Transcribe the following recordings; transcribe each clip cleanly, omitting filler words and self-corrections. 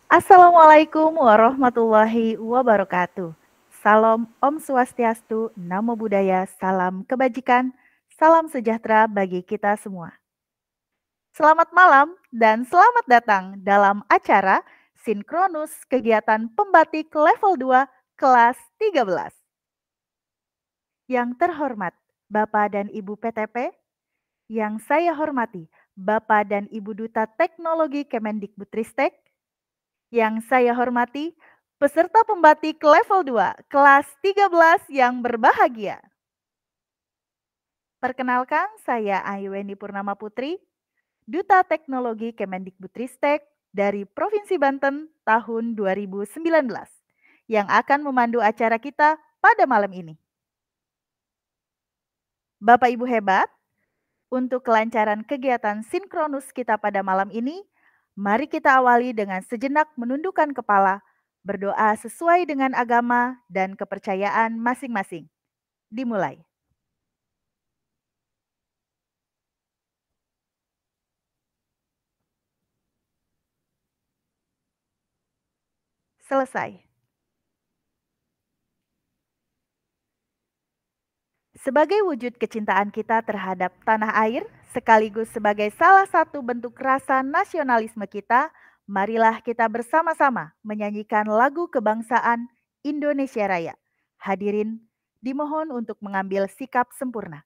Assalamualaikum warahmatullahi wabarakatuh. Salam Om Swastiastu, Namo Buddhaya, salam kebajikan, salam sejahtera bagi kita semua. Selamat malam dan selamat datang dalam acara Sinkronus Kegiatan Pembatik Level 2 Kelas 13. Yang terhormat Bapak dan Ibu PTP, yang saya hormati Bapak dan Ibu Duta Teknologi Kemendikbudristek, yang saya hormati peserta pembatik level 2 kelas 13 yang berbahagia. Perkenalkan, saya Ayuweni Purnama Putri, Duta Teknologi Kemendikbudristek dari Provinsi Banten tahun 2019 yang akan memandu acara kita pada malam ini. Bapak Ibu hebat, untuk kelancaran kegiatan sinkronus kita pada malam ini, mari kita awali dengan sejenak menundukkan kepala, berdoa sesuai dengan agama dan kepercayaan masing-masing. Dimulai. Selesai. Sebagai wujud kecintaan kita terhadap tanah air, sekaligus sebagai salah satu bentuk rasa nasionalisme kita, marilah kita bersama-sama menyanyikan lagu kebangsaan Indonesia Raya. Hadirin, dimohon untuk mengambil sikap sempurna.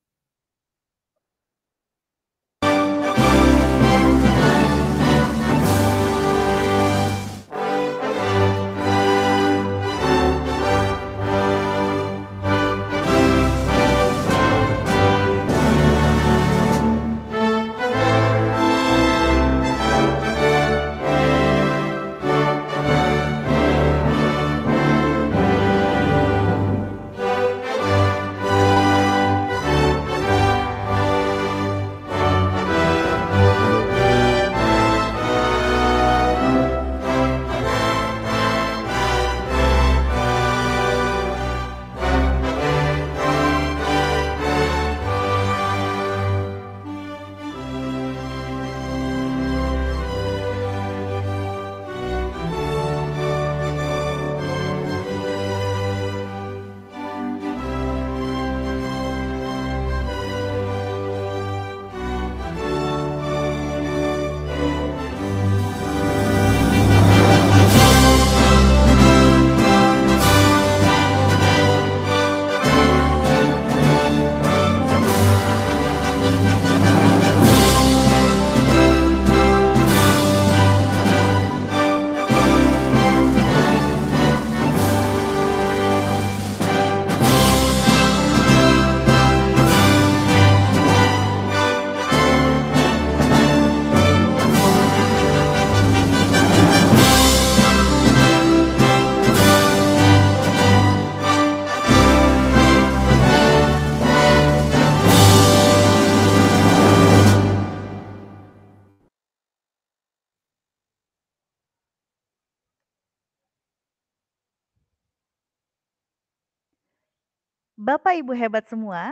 Bapak Ibu hebat semua,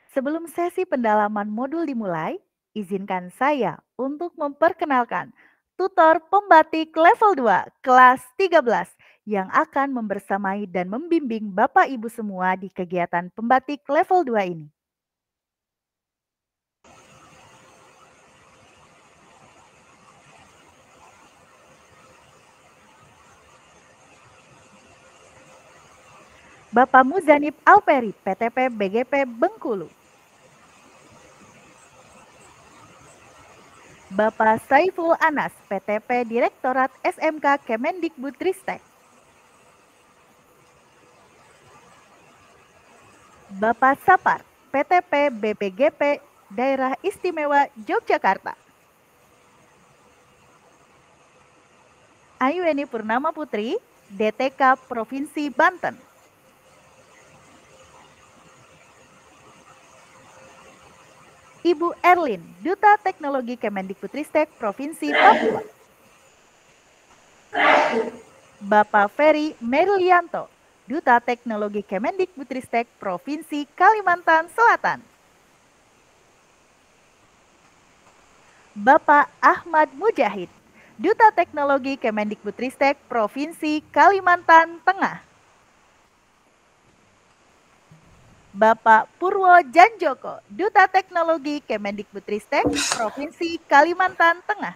sebelum sesi pendalaman modul dimulai, izinkan saya untuk memperkenalkan tutor pembatik level 2 kelas 13 yang akan membersamai dan membimbing Bapak Ibu semua di kegiatan pembatik level 2 ini. Bapak Muzanib Alperi, PTP BGP Bengkulu. Bapak Saiful Anas, PTP Direktorat SMK Kemendikbudristek. Bapak Sapar, PTP BPGP Daerah Istimewa Yogyakarta. Ayuweni Purnama Putri, DTK Provinsi Banten. Ibu Erlin, Duta Teknologi Kemendikbudristek Provinsi Papua. Bapak Ferry Merlianto, Duta Teknologi Kemendikbudristek Provinsi Kalimantan Selatan. Bapak Ahmad Mujahid, Duta Teknologi Kemendikbudristek Provinsi Kalimantan Tengah. Bapak Purwo Janjoko, Duta Teknologi Kemendikbudristek Provinsi Kalimantan Tengah.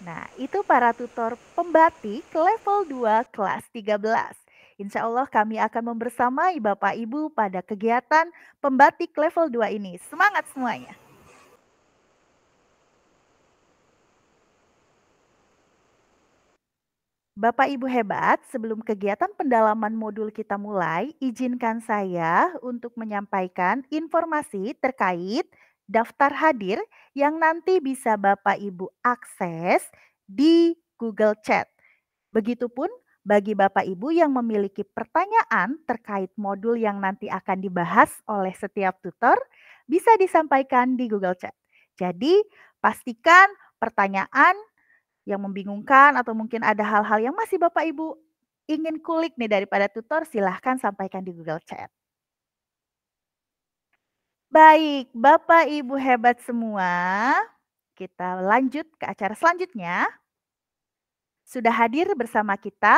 Nah, itu para tutor pembatik level 2 kelas 13. Insya Allah kami akan membersamai Bapak Ibu pada kegiatan pembatik level 2 ini. Semangat semuanya! Bapak Ibu hebat, sebelum kegiatan pendalaman modul kita mulai, izinkan saya untuk menyampaikan informasi terkait daftar hadir yang nanti bisa Bapak Ibu akses di Google Chat. Begitupun bagi Bapak Ibu yang memiliki pertanyaan terkait modul yang nanti akan dibahas oleh setiap tutor, bisa disampaikan di Google Chat. Jadi, pastikan pertanyaan yang membingungkan atau mungkin ada hal-hal yang masih Bapak Ibu ingin kulik nih daripada tutor, silahkan sampaikan di Google Chat. Baik, Bapak Ibu hebat semua, kita lanjut ke acara selanjutnya. Sudah hadir bersama kita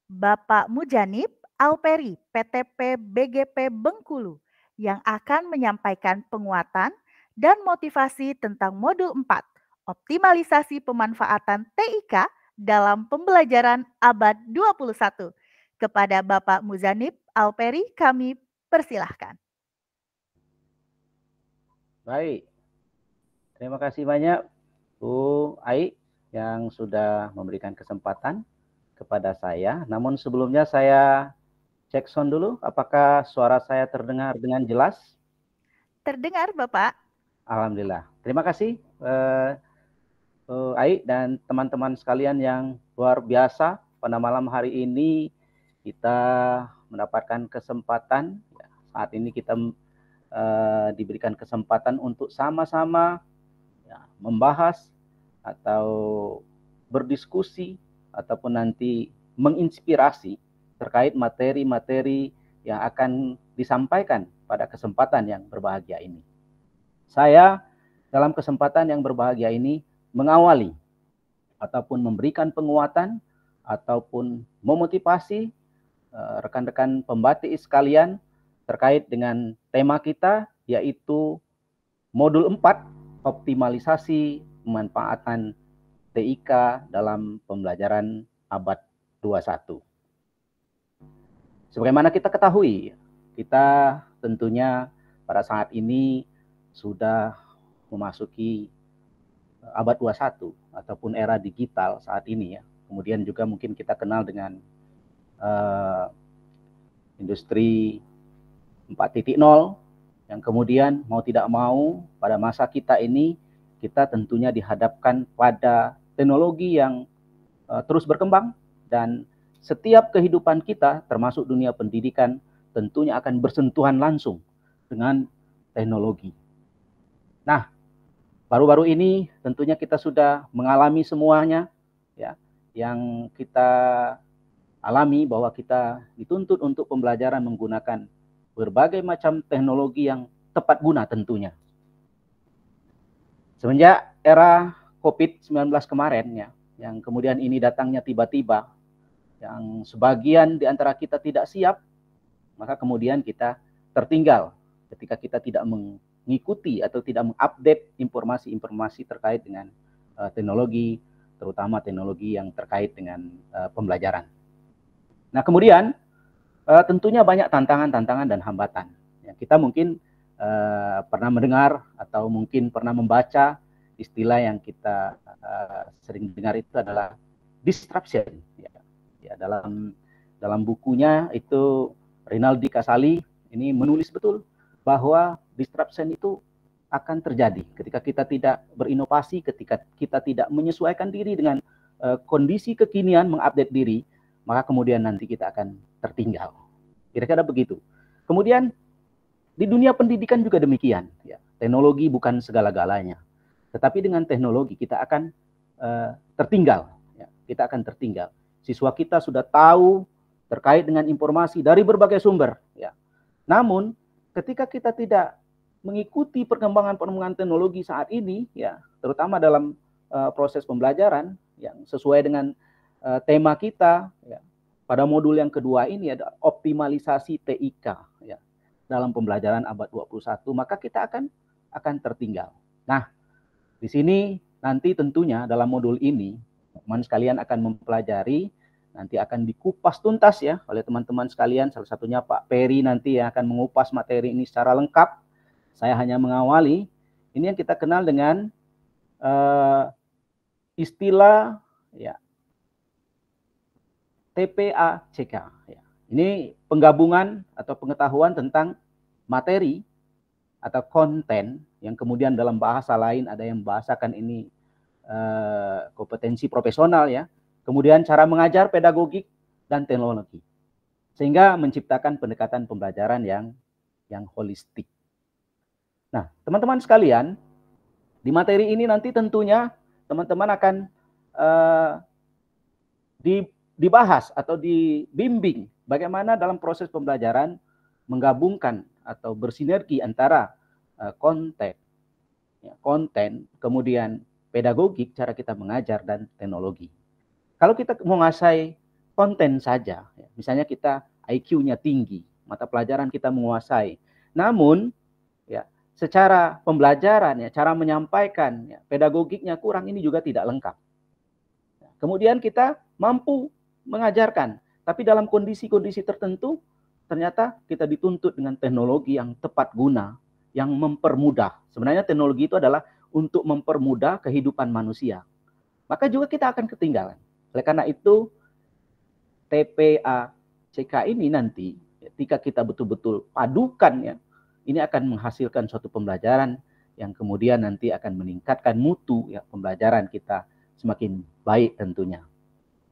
Bapak Mujanib Alperi, PTP BGP Bengkulu, yang akan menyampaikan penguatan dan motivasi tentang modul 4, optimalisasi pemanfaatan TIK dalam pembelajaran abad 21. Kepada Bapak Muzanib Alperi kami persilahkan. Baik, terima kasih banyak Bu Ai yang sudah memberikan kesempatan kepada saya. Namun sebelumnya saya cek sound dulu, apakah suara saya terdengar dengan jelas? Terdengar Bapak? Alhamdulillah. Terima kasih Ai dan teman-teman sekalian yang luar biasa. Pada malam hari ini kita mendapatkan kesempatan, saat ini kita diberikan kesempatan untuk sama-sama membahas atau berdiskusi ataupun nanti menginspirasi terkait materi-materi yang akan disampaikan pada kesempatan yang berbahagia ini. Saya dalam kesempatan yang berbahagia ini mengawali ataupun memberikan penguatan ataupun memotivasi rekan-rekan pembatik sekalian terkait dengan tema kita, yaitu modul 4, optimalisasi pemanfaatan TIK dalam pembelajaran abad 21. Sebagaimana kita ketahui, kita tentunya pada saat ini sudah memasuki abad 21 ataupun era digital saat ini ya. Kemudian juga mungkin kita kenal dengan industri 4.0 yang kemudian mau tidak mau pada masa kita ini kita tentunya dihadapkan pada teknologi yang terus berkembang, dan setiap kehidupan kita termasuk dunia pendidikan tentunya akan bersentuhan langsung dengan teknologi. Nah, baru-baru ini tentunya kita sudah mengalami semuanya ya, yang kita alami bahwa kita dituntut untuk pembelajaran menggunakan berbagai macam teknologi yang tepat guna tentunya. Semenjak era COVID-19 kemarin ya, yang kemudian ini datangnya tiba-tiba, yang sebagian di antara kita tidak siap, maka kemudian kita tertinggal ketika kita tidak mengikuti atau tidak mengupdate informasi-informasi terkait dengan teknologi, terutama teknologi yang terkait dengan pembelajaran. Nah, kemudian tentunya banyak tantangan-tantangan dan hambatan. Ya, kita mungkin pernah mendengar atau mungkin pernah membaca istilah yang kita sering dengar itu adalah disruption. Ya, dalam bukunya itu Rinaldi Casali ini menulis betul bahwa disruption itu akan terjadi ketika kita tidak berinovasi, ketika kita tidak menyesuaikan diri dengan kondisi kekinian, mengupdate diri, maka kemudian nanti kita akan tertinggal. Kira-kira begitu. Kemudian di dunia pendidikan juga demikian. Ya. Teknologi bukan segala-galanya, tetapi dengan teknologi kita akan tertinggal. Ya. Kita akan tertinggal. Siswa kita sudah tahu terkait dengan informasi dari berbagai sumber. Ya. Namun ketika kita tidak mengikuti perkembangan teknologi saat ini, ya, terutama dalam proses pembelajaran yang sesuai dengan tema kita, ya, pada modul yang kedua ini ada optimalisasi TIK, ya, dalam pembelajaran abad 21, maka kita akan tertinggal. Nah, di sini nanti tentunya dalam modul ini teman sekalian akan mempelajari, nanti akan dikupas tuntas ya oleh teman-teman sekalian, salah satunya Pak Peri nanti yang akan mengupas materi ini secara lengkap. Saya hanya mengawali. Ini yang kita kenal dengan istilah ya TPACK. Ya. Ini penggabungan atau pengetahuan tentang materi atau konten yang kemudian dalam bahasa lain ada yang membahasakan ini kompetensi profesional ya. Kemudian cara mengajar, pedagogik dan teknologi. Sehingga menciptakan pendekatan pembelajaran yang holistik. Nah, teman-teman sekalian, di materi ini nanti tentunya teman-teman akan dibahas atau dibimbing bagaimana dalam proses pembelajaran menggabungkan atau bersinergi antara konten, kemudian pedagogik, cara kita mengajar, dan teknologi. Kalau kita menguasai konten saja, misalnya kita IQ-nya tinggi, mata pelajaran kita menguasai, namun ya secara pembelajaran, ya cara menyampaikan, ya, pedagogiknya kurang, ini juga tidak lengkap. Kemudian kita mampu mengajarkan, tapi dalam kondisi-kondisi tertentu, ternyata kita dituntut dengan teknologi yang tepat guna, yang mempermudah. Sebenarnya teknologi itu adalah untuk mempermudah kehidupan manusia. Maka juga kita akan ketinggalan. Oleh karena itu, TPACK ini nanti, ketika kita betul-betul padukan, ya, ini akan menghasilkan suatu pembelajaran yang kemudian nanti akan meningkatkan mutu ya, pembelajaran kita semakin baik tentunya.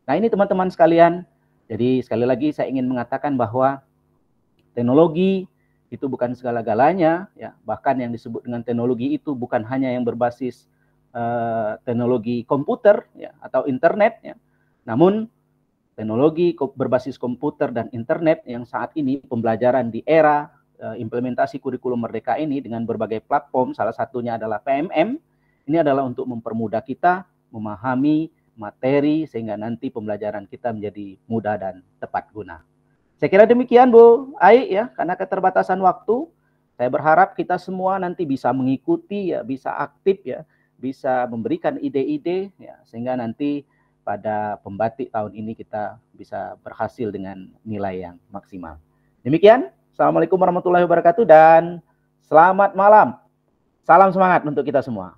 Nah ini teman-teman sekalian, jadi sekali lagi saya ingin mengatakan bahwa teknologi itu bukan segala-galanya, ya. Bahkan yang disebut dengan teknologi itu bukan hanya yang berbasis teknologi komputer ya, atau internet, ya. Namun teknologi berbasis komputer dan internet yang saat ini pembelajaran di era implementasi kurikulum merdeka ini dengan berbagai platform, salah satunya adalah PMM, ini adalah untuk mempermudah kita memahami materi sehingga nanti pembelajaran kita menjadi mudah dan tepat guna. Saya kira demikian Bu Ai ya, karena keterbatasan waktu, saya berharap kita semua nanti bisa mengikuti ya, bisa aktif ya, bisa memberikan ide-ide ya, sehingga nanti pada pembatik tahun ini kita bisa berhasil dengan nilai yang maksimal. Demikian, Assalamualaikum warahmatullahi wabarakatuh dan selamat malam. Salam semangat untuk kita semua.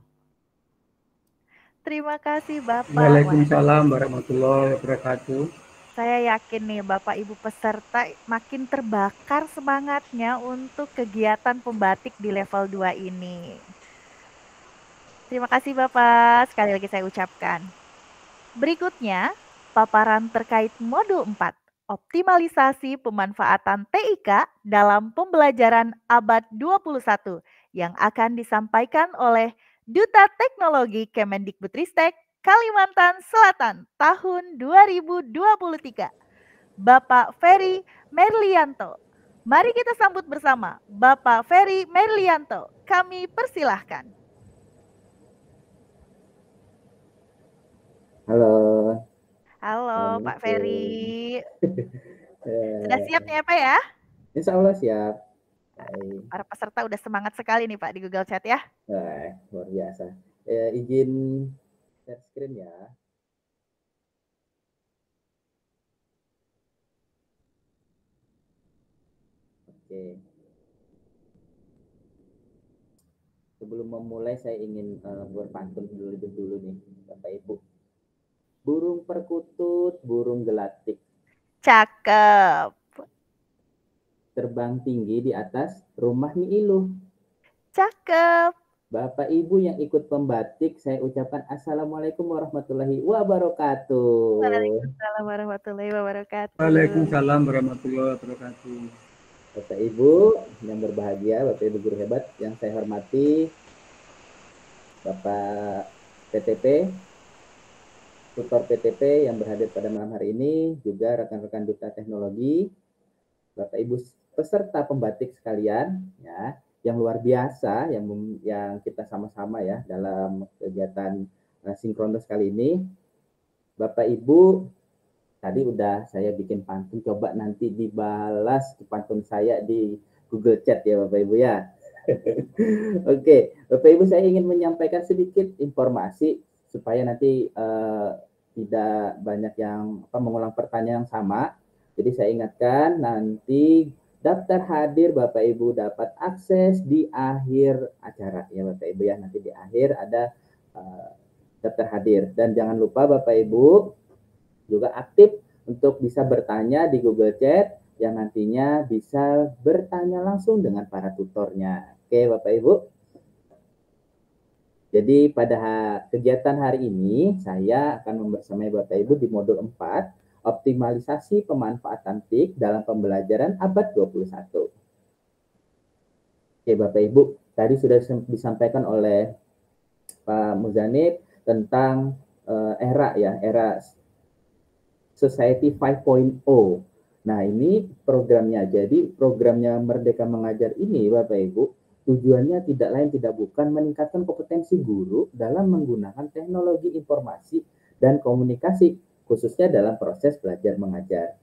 Terima kasih Bapak. Waalaikumsalam warahmatullahi wabarakatuh. Saya yakin nih Bapak Ibu peserta makin terbakar semangatnya untuk kegiatan pembatik di level 2 ini. Terima kasih Bapak, sekali lagi saya ucapkan. Berikutnya, paparan terkait modul 4, optimalisasi pemanfaatan TIK dalam pembelajaran abad 21 yang akan disampaikan oleh Duta Teknologi Kemendikbudristek Kalimantan Selatan tahun 2023, Bapak Ferry Merlianto. Mari kita sambut bersama Bapak Ferry Merlianto. Kami persilahkan. Halo. Halo Pak Ferry. Sudah siap nih ya Pak ya? Insya Allah siap. Para peserta udah semangat sekali nih Pak di Google Chat ya. Luar biasa. Izin share screen ya. Oke. Sebelum memulai saya ingin berpantun dulu nih Bapak Ibu. Burung perkutut, burung gelatik. Cakep. Terbang tinggi di atas rumah Nyi Iluh. Cakep. Bapak Ibu yang ikut pembatik, saya ucapkan Assalamualaikum warahmatullahi wabarakatuh. Waalaikumsalam warahmatullahi wabarakatuh. Waalaikumsalam warahmatullahi wabarakatuh. Bapak Ibu yang berbahagia, Bapak Ibu guru hebat yang saya hormati, Bapak PTP, tutor PTP yang berhadir pada malam hari ini, juga rekan-rekan Duta Teknologi, Bapak Ibu peserta pembatik sekalian, ya, yang luar biasa yang kita sama-sama ya dalam kegiatan sinkronis kali ini. Bapak Ibu, tadi udah saya bikin pantun, coba nanti dibalas pantun saya di Google Chat ya Bapak Ibu ya. Oke, Bapak Ibu, saya ingin menyampaikan sedikit informasi supaya nanti tidak banyak yang mengulang pertanyaan yang sama. Jadi saya ingatkan, nanti daftar hadir Bapak Ibu dapat akses di akhir acara ya Bapak Ibu ya. Nanti di akhir ada daftar hadir, dan jangan lupa Bapak Ibu juga aktif untuk bisa bertanya di Google Chat yang nantinya bisa bertanya langsung dengan para tutornya. Oke Bapak Ibu. Jadi pada kegiatan hari ini saya akan membersamai Bapak Ibu di modul 4, optimalisasi pemanfaatan TIK dalam pembelajaran abad 21. Oke Bapak Ibu, tadi sudah disampaikan oleh Pak Muzanib tentang era Society 5.0. Nah, ini programnya. Jadi programnya Merdeka Mengajar ini Bapak Ibu, tujuannya tidak lain tidak bukan meningkatkan kompetensi guru dalam menggunakan teknologi informasi dan komunikasi, khususnya dalam proses belajar mengajar.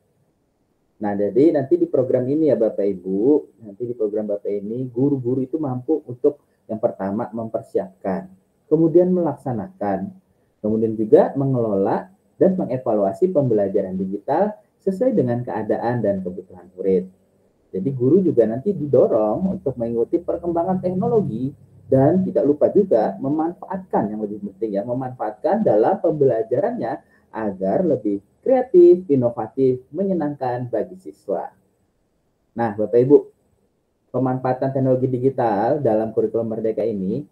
Nah, jadi nanti di program ini ya Bapak Ibu, nanti di program Bapak ini guru-guru itu mampu untuk yang pertama mempersiapkan, kemudian melaksanakan, kemudian juga mengelola dan mengevaluasi pembelajaran digital sesuai dengan keadaan dan kebutuhan murid. Jadi guru juga nanti didorong untuk mengikuti perkembangan teknologi dan tidak lupa juga memanfaatkan, yang lebih penting ya, memanfaatkan dalam pembelajarannya agar lebih kreatif, inovatif, menyenangkan bagi siswa. Nah, Bapak Ibu, pemanfaatan teknologi digital dalam kurikulum Merdeka ini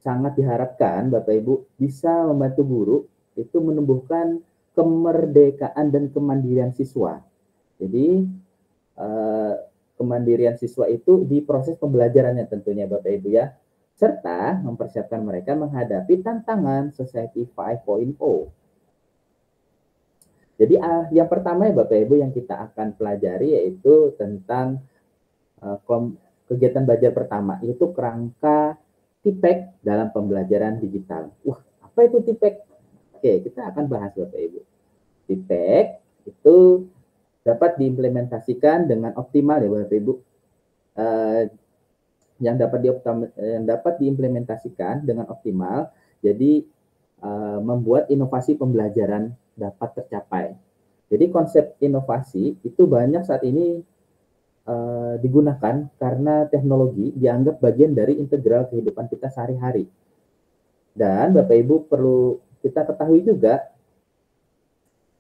sangat diharapkan Bapak Ibu bisa membantu guru itu menumbuhkan kemerdekaan dan kemandirian siswa. Jadi kemandirian siswa itu di proses pembelajarannya tentunya Bapak Ibu ya, serta mempersiapkan mereka menghadapi tantangan Society 5.0. Jadi yang pertama ya Bapak Ibu yang kita akan pelajari yaitu tentang kegiatan belajar pertama, yaitu kerangka TIPEK dalam pembelajaran digital. Wah, apa itu TIPEK? Oke, kita akan bahas Bapak Ibu. TIPEK itu dapat diimplementasikan dengan optimal ya Bapak Ibu. Yang dapat diimplementasikan dengan optimal, jadi membuat inovasi pembelajaran dapat tercapai. Jadi konsep inovasi itu banyak saat ini digunakan karena teknologi dianggap bagian dari integral kehidupan kita sehari-hari. Dan Bapak Ibu perlu kita ketahui juga,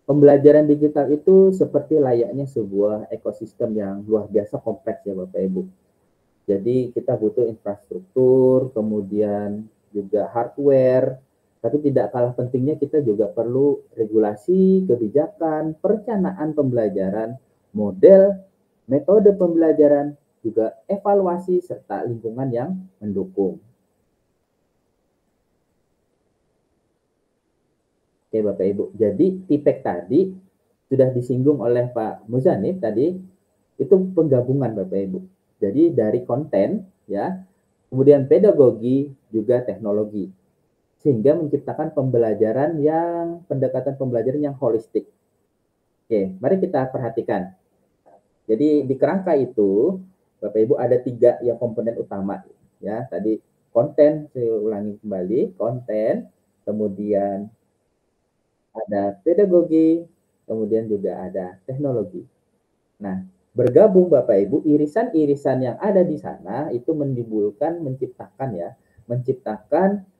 pembelajaran digital itu seperti layaknya sebuah ekosistem yang luar biasa kompleks ya Bapak Ibu. Jadi kita butuh infrastruktur, kemudian juga hardware, tapi tidak kalah pentingnya kita juga perlu regulasi, kebijakan, perencanaan pembelajaran, model, metode pembelajaran, juga evaluasi, serta lingkungan yang mendukung. Oke Bapak Ibu, jadi TIPEK tadi sudah disinggung oleh Pak Muzanib tadi, itu penggabungan Bapak Ibu. Jadi dari konten ya, kemudian pedagogi, juga teknologi, sehingga menciptakan pendekatan pembelajaran yang holistik. Oke, mari kita perhatikan. Jadi di kerangka itu, Bapak Ibu ada 3 yang komponen utama ya. Tadi konten, saya ulangi kembali, konten, kemudian ada pedagogi, kemudian juga ada teknologi. Nah, bergabung Bapak Ibu, irisan-irisan yang ada di sana itu menciptakan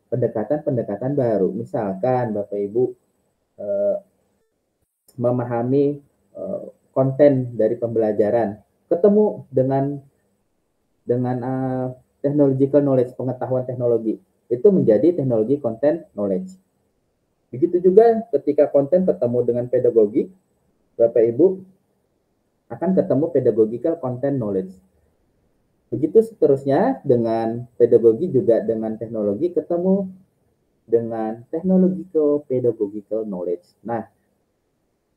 pendekatan-pendekatan baru. Misalkan Bapak Ibu memahami konten dari pembelajaran, ketemu dengan technological knowledge, pengetahuan teknologi, itu menjadi teknologi content knowledge. Begitu juga ketika konten ketemu dengan pedagogi, Bapak Ibu akan ketemu pedagogical content knowledge. Begitu seterusnya dengan pedagogi juga dengan teknologi ketemu dengan technological pedagogical knowledge. Nah,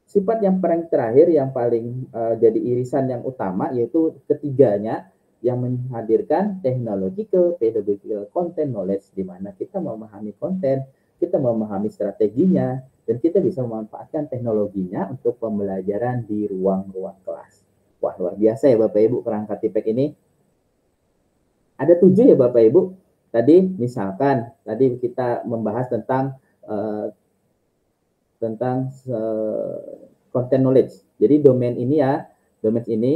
sifat yang paling terakhir yang paling jadi irisan yang utama yaitu ketiganya yang menghadirkan technological, pedagogical content knowledge, di mana kita memahami konten, kita memahami strateginya, dan kita bisa memanfaatkan teknologinya untuk pembelajaran di ruang-ruang kelas. Wah, luar biasa ya Bapak Ibu kerangka TIPEK ini. Ada 7 ya Bapak Ibu. Tadi misalkan, tadi kita membahas tentang content knowledge. Jadi domain ini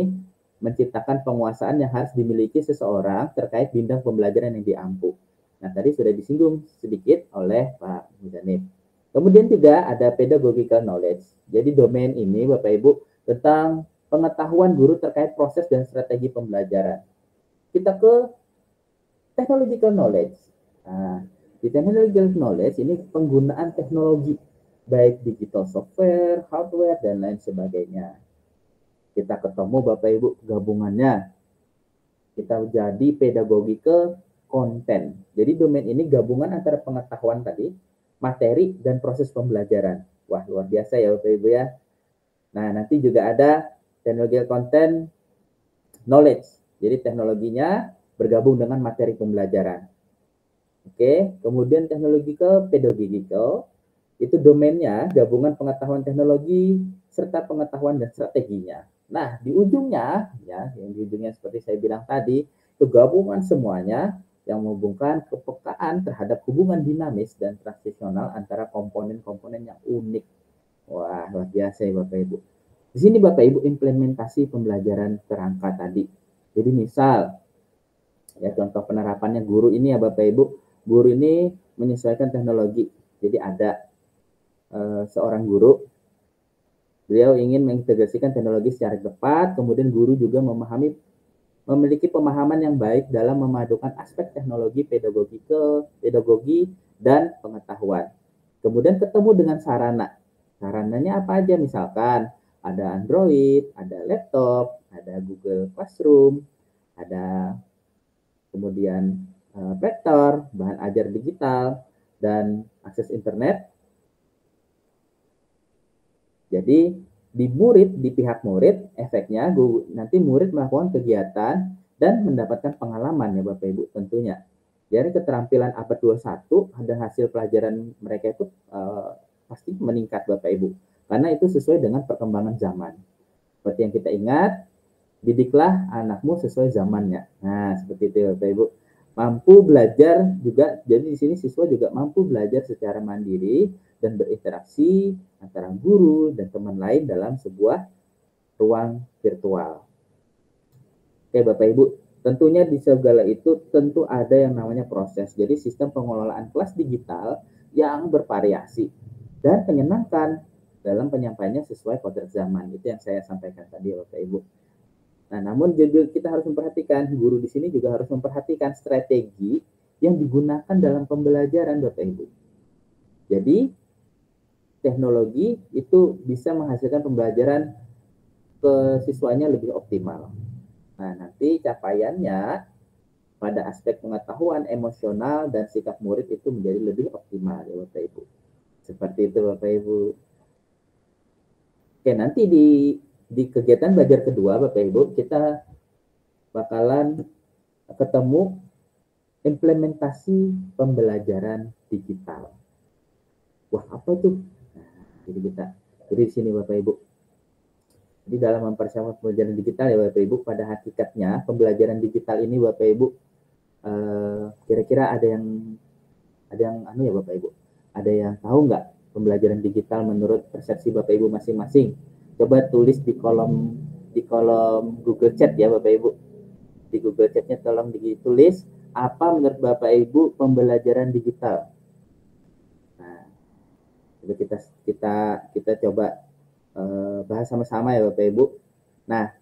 menciptakan penguasaan yang harus dimiliki seseorang terkait bidang pembelajaran yang diampu. Nah, tadi sudah disinggung sedikit oleh Pak Muzanib. Kemudian juga ada pedagogical knowledge. Jadi domain ini Bapak Ibu tentang pengetahuan guru terkait proses dan strategi pembelajaran. Kita ke technological knowledge. Nah, di technological knowledge ini penggunaan teknologi, baik digital software, hardware, dan lain sebagainya. Kita ketemu Bapak Ibu gabungannya. Kita jadi pedagogical content. Jadi domain ini gabungan antara pengetahuan tadi, materi, dan proses pembelajaran. Wah, luar biasa ya Bapak Ibu ya. Nah, nanti juga ada technological content knowledge. Jadi teknologinya bergabung dengan materi pembelajaran. Oke, kemudian technological pedagogical itu domainnya gabungan pengetahuan teknologi serta pengetahuan dan strateginya. Nah, di ujungnya ya, yang di ujungnya seperti saya bilang tadi, itu gabungan semuanya yang menghubungkan kepekaan terhadap hubungan dinamis dan transisional antara komponen-komponen yang unik. Wah, luar biasa ya Bapak Ibu. Di sini Bapak Ibu implementasi pembelajaran kerangka tadi. Jadi misal, ya contoh penerapannya guru ini ya Bapak Ibu, guru ini menyesuaikan teknologi. Jadi ada seorang guru, beliau ingin mengintegrasikan teknologi secara tepat, kemudian guru juga memiliki pemahaman yang baik dalam memadukan aspek teknologi, pedagogi, dan pengetahuan. Kemudian ketemu dengan sarana. Sarananya apa aja? Misalkan ada Android, ada laptop, ada Google Classroom, ada kemudian vektor, bahan ajar digital, dan akses internet. Jadi di pihak murid, efeknya nanti murid melakukan kegiatan dan mendapatkan pengalaman ya Bapak Ibu tentunya. Jadi keterampilan abad 21 dan hasil pelajaran mereka itu pasti meningkat Bapak Ibu. Karena itu sesuai dengan perkembangan zaman. Seperti yang kita ingat, didiklah anakmu sesuai zamannya. Nah, seperti itu Bapak Ibu. Mampu belajar juga, jadi di sini siswa juga mampu belajar secara mandiri dan berinteraksi antara guru dan teman lain dalam sebuah ruang virtual. Oke Bapak Ibu, tentunya di segala itu tentu ada yang namanya proses. Jadi sistem pengelolaan kelas digital yang bervariasi dan menyenangkan dalam penyampaiannya sesuai kodrat zaman. Itu yang saya sampaikan tadi Bapak Ibu. Nah, namun juga kita harus memperhatikan, guru di sini juga harus memperhatikan strategi yang digunakan dalam pembelajaran Bapak Ibu. Jadi, teknologi itu bisa menghasilkan pembelajaran ke siswanya lebih optimal. Nah, nanti capaiannya pada aspek pengetahuan, emosional, dan sikap murid itu menjadi lebih optimal ya Bapak Ibu. Seperti itu Bapak Ibu. Oke, nanti di kegiatan belajar kedua Bapak Ibu, kita bakalan ketemu implementasi pembelajaran digital. Wah, apa itu? Nah, jadi di sini Bapak Ibu. Jadi dalam mempersiapkan pembelajaran digital ya Bapak Ibu, pada hakikatnya pembelajaran digital ini Bapak Ibu, kira-kira ada yang ya Bapak Ibu, ada yang tahu nggak pembelajaran digital menurut persepsi Bapak Ibu masing-masing? Coba tulis di kolom Google Chat ya Bapak Ibu. Di Google Chat-nya tolong ditulis apa menurut Bapak Ibu pembelajaran digital. Nah, itu kita coba bahas sama-sama ya Bapak Ibu. Nah,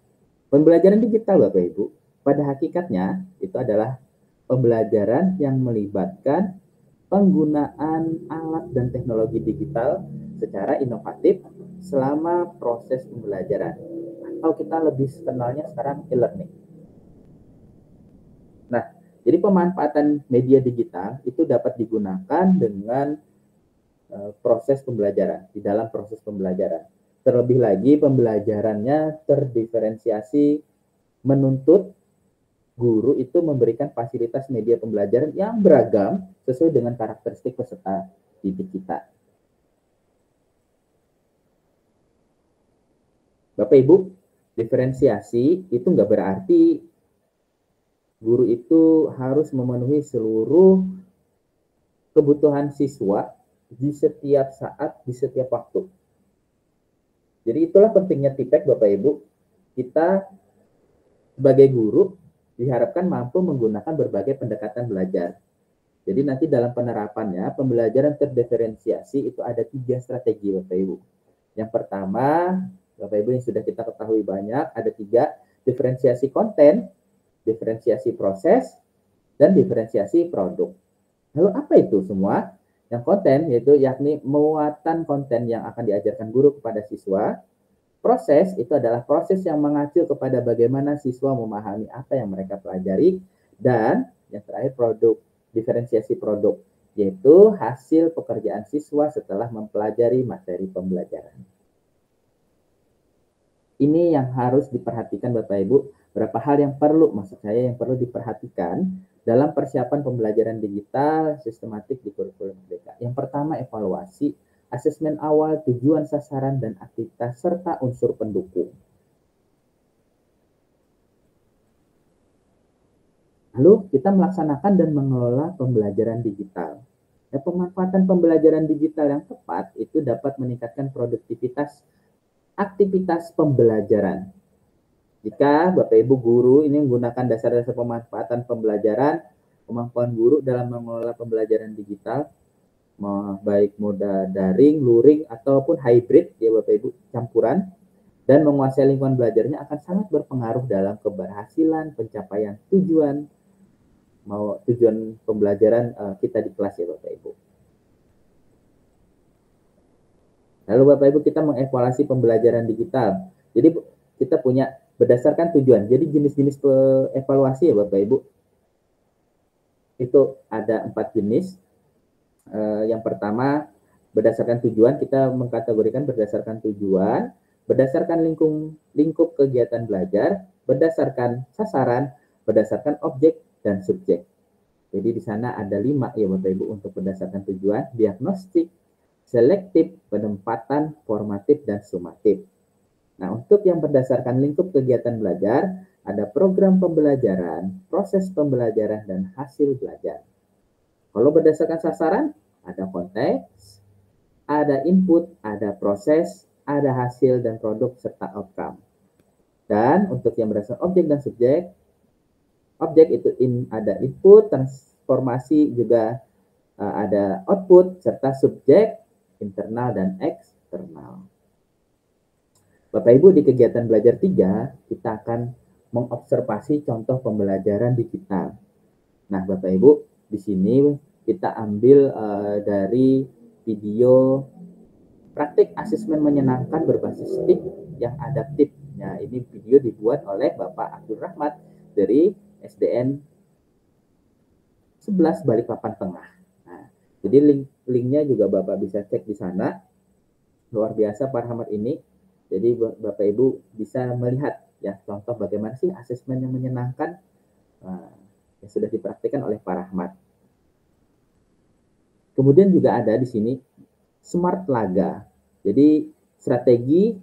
pembelajaran digital Bapak Ibu pada hakikatnya itu adalah pembelajaran yang melibatkan penggunaan alat dan teknologi digital secara inovatif selama proses pembelajaran, atau kita lebih kenalnya sekarang e-learning. Nah, jadi pemanfaatan media digital itu dapat digunakan dengan proses pembelajaran, di dalam proses pembelajaran. Terlebih lagi pembelajarannya terdiferensiasi menuntut guru itu memberikan fasilitas media pembelajaran yang beragam sesuai dengan karakteristik peserta didik kita. Bapak Ibu, diferensiasi itu nggak berarti guru itu harus memenuhi seluruh kebutuhan siswa di setiap saat, di setiap waktu. Jadi itulah pentingnya TIPEK, Bapak Ibu. Kita sebagai guru diharapkan mampu menggunakan berbagai pendekatan belajar. Jadi nanti dalam penerapannya, pembelajaran terdiferensiasi itu ada 3 strategi, Bapak Ibu. Yang pertama, Bapak Ibu yang sudah kita ketahui banyak, ada 3, diferensiasi konten, diferensiasi proses, dan diferensiasi produk. Lalu apa itu semua? Yang konten yaitu yakni muatan konten yang akan diajarkan guru kepada siswa. Proses itu adalah proses yang mengacu kepada bagaimana siswa memahami apa yang mereka pelajari. Dan yang terakhir produk, diferensiasi produk, yaitu hasil pekerjaan siswa setelah mempelajari materi pembelajaran. Ini yang harus diperhatikan Bapak Ibu, beberapa hal yang perlu, maksud saya yang perlu diperhatikan dalam persiapan pembelajaran digital sistematik di kurikulum Merdeka. Yang pertama, evaluasi, asesmen awal, tujuan, sasaran, dan aktivitas, serta unsur pendukung. Lalu kita melaksanakan dan mengelola pembelajaran digital. Ya, pemanfaatan pembelajaran digital yang tepat itu dapat meningkatkan produktivitas aktivitas pembelajaran. Jika Bapak Ibu guru ini menggunakan dasar-dasar pemanfaatan pembelajaran, kemampuan guru dalam mengelola pembelajaran digital, baik moda daring, luring, ataupun hybrid, ya Bapak Ibu, campuran, dan menguasai lingkungan belajarnya akan sangat berpengaruh dalam keberhasilan pencapaian tujuan pembelajaran kita di kelas, ya Bapak Ibu. Lalu Bapak Ibu kita mengevaluasi pembelajaran digital. Jadi kita punya berdasarkan tujuan. Jadi jenis-jenis evaluasi ya Bapak Ibu. Itu ada 4 jenis. Yang pertama berdasarkan tujuan, kita mengkategorikan berdasarkan tujuan, berdasarkan lingkup kegiatan belajar, berdasarkan sasaran, berdasarkan objek dan subjek. Jadi di sana ada 5 ya Bapak Ibu untuk berdasarkan tujuan, diagnostik, selektif, penempatan, formatif, dan sumatif. Nah, untuk yang berdasarkan lingkup kegiatan belajar, ada program pembelajaran, proses pembelajaran, dan hasil belajar. Kalau berdasarkan sasaran, ada konteks, ada input, ada proses, ada hasil dan produk, serta outcome. Dan untuk yang berdasarkan objek dan subjek, objek itu ada input, transformasi, juga ada output, serta subjek, internal dan eksternal. Bapak Ibu, di kegiatan belajar 3, kita akan mengobservasi contoh pembelajaran digital. Nah, Bapak Ibu, di sini kita ambil dari video praktik asesmen menyenangkan berbasis TIP yang adaptif. Nah, ini video dibuat oleh Bapak Abdul Rahmat dari SDN 11 Balikpapan Tengah. Nah, jadi linknya juga Bapak bisa cek di sana. Luar biasa Pak Rahmat ini. Jadi Bapak Ibu bisa melihat ya contoh bagaimana sih asesmen yang menyenangkan yang sudah dipraktikkan oleh Pak Rahmat. Kemudian juga ada di sini Smart Laga. Jadi strategi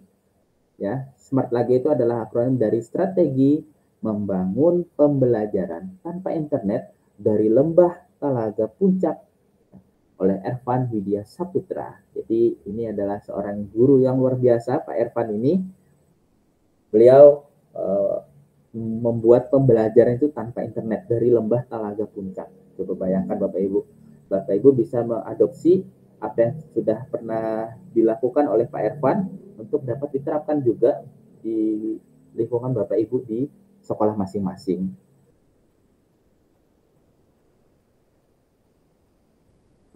ya, Smart Laga itu adalah akronim dari strategi membangun pembelajaran tanpa internet dari Lembah Talaga Puncak oleh Ervan Widya Saputra. Jadi ini adalah seorang guru yang luar biasa, Pak Ervan ini. Beliau membuat pembelajaran itu tanpa internet dari Lembah Talaga Puncak. Coba bayangkan Bapak Ibu. Bapak Ibu bisa mengadopsi apa yang sudah pernah dilakukan oleh Pak Ervan untuk dapat diterapkan juga di lingkungan Bapak Ibu di sekolah masing-masing.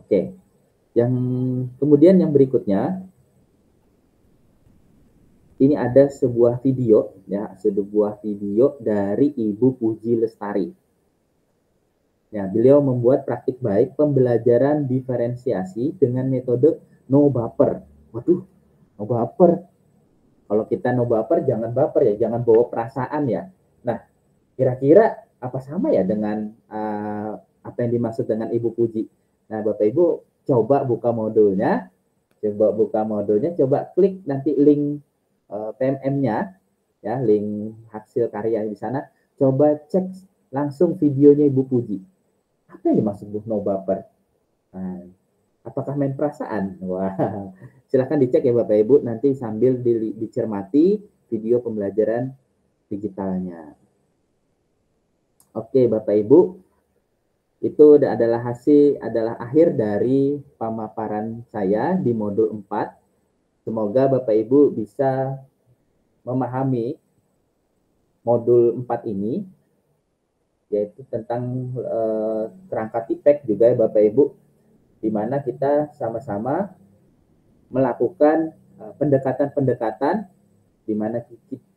Oke, kemudian yang berikutnya, ini ada sebuah video dari Ibu Puji Lestari. Ya, beliau membuat praktik baik pembelajaran diferensiasi dengan metode no baper. Waduh, no baper. Kalau kita no baper, jangan baper ya, jangan bawa perasaan ya. Nah, kira-kira apa sama ya dengan apa yang dimaksud dengan Ibu Puji? Nah, Bapak Ibu coba buka modulnya, coba klik nanti link PMM-nya, ya, link hasil karya di sana, coba cek langsung videonya Ibu Puji. Apa yang dimaksud Bu no baper? Nah, apakah main perasaan? Wah, silahkan dicek ya Bapak Ibu, nanti sambil dicermati video pembelajaran digitalnya. Oke, Bapak Ibu, itu adalah akhir dari pemaparan saya di modul 4. Semoga Bapak Ibu bisa memahami modul 4 ini, yaitu tentang kerangka TIPEK juga ya Bapak Ibu, di mana kita sama-sama melakukan pendekatan-pendekatan di mana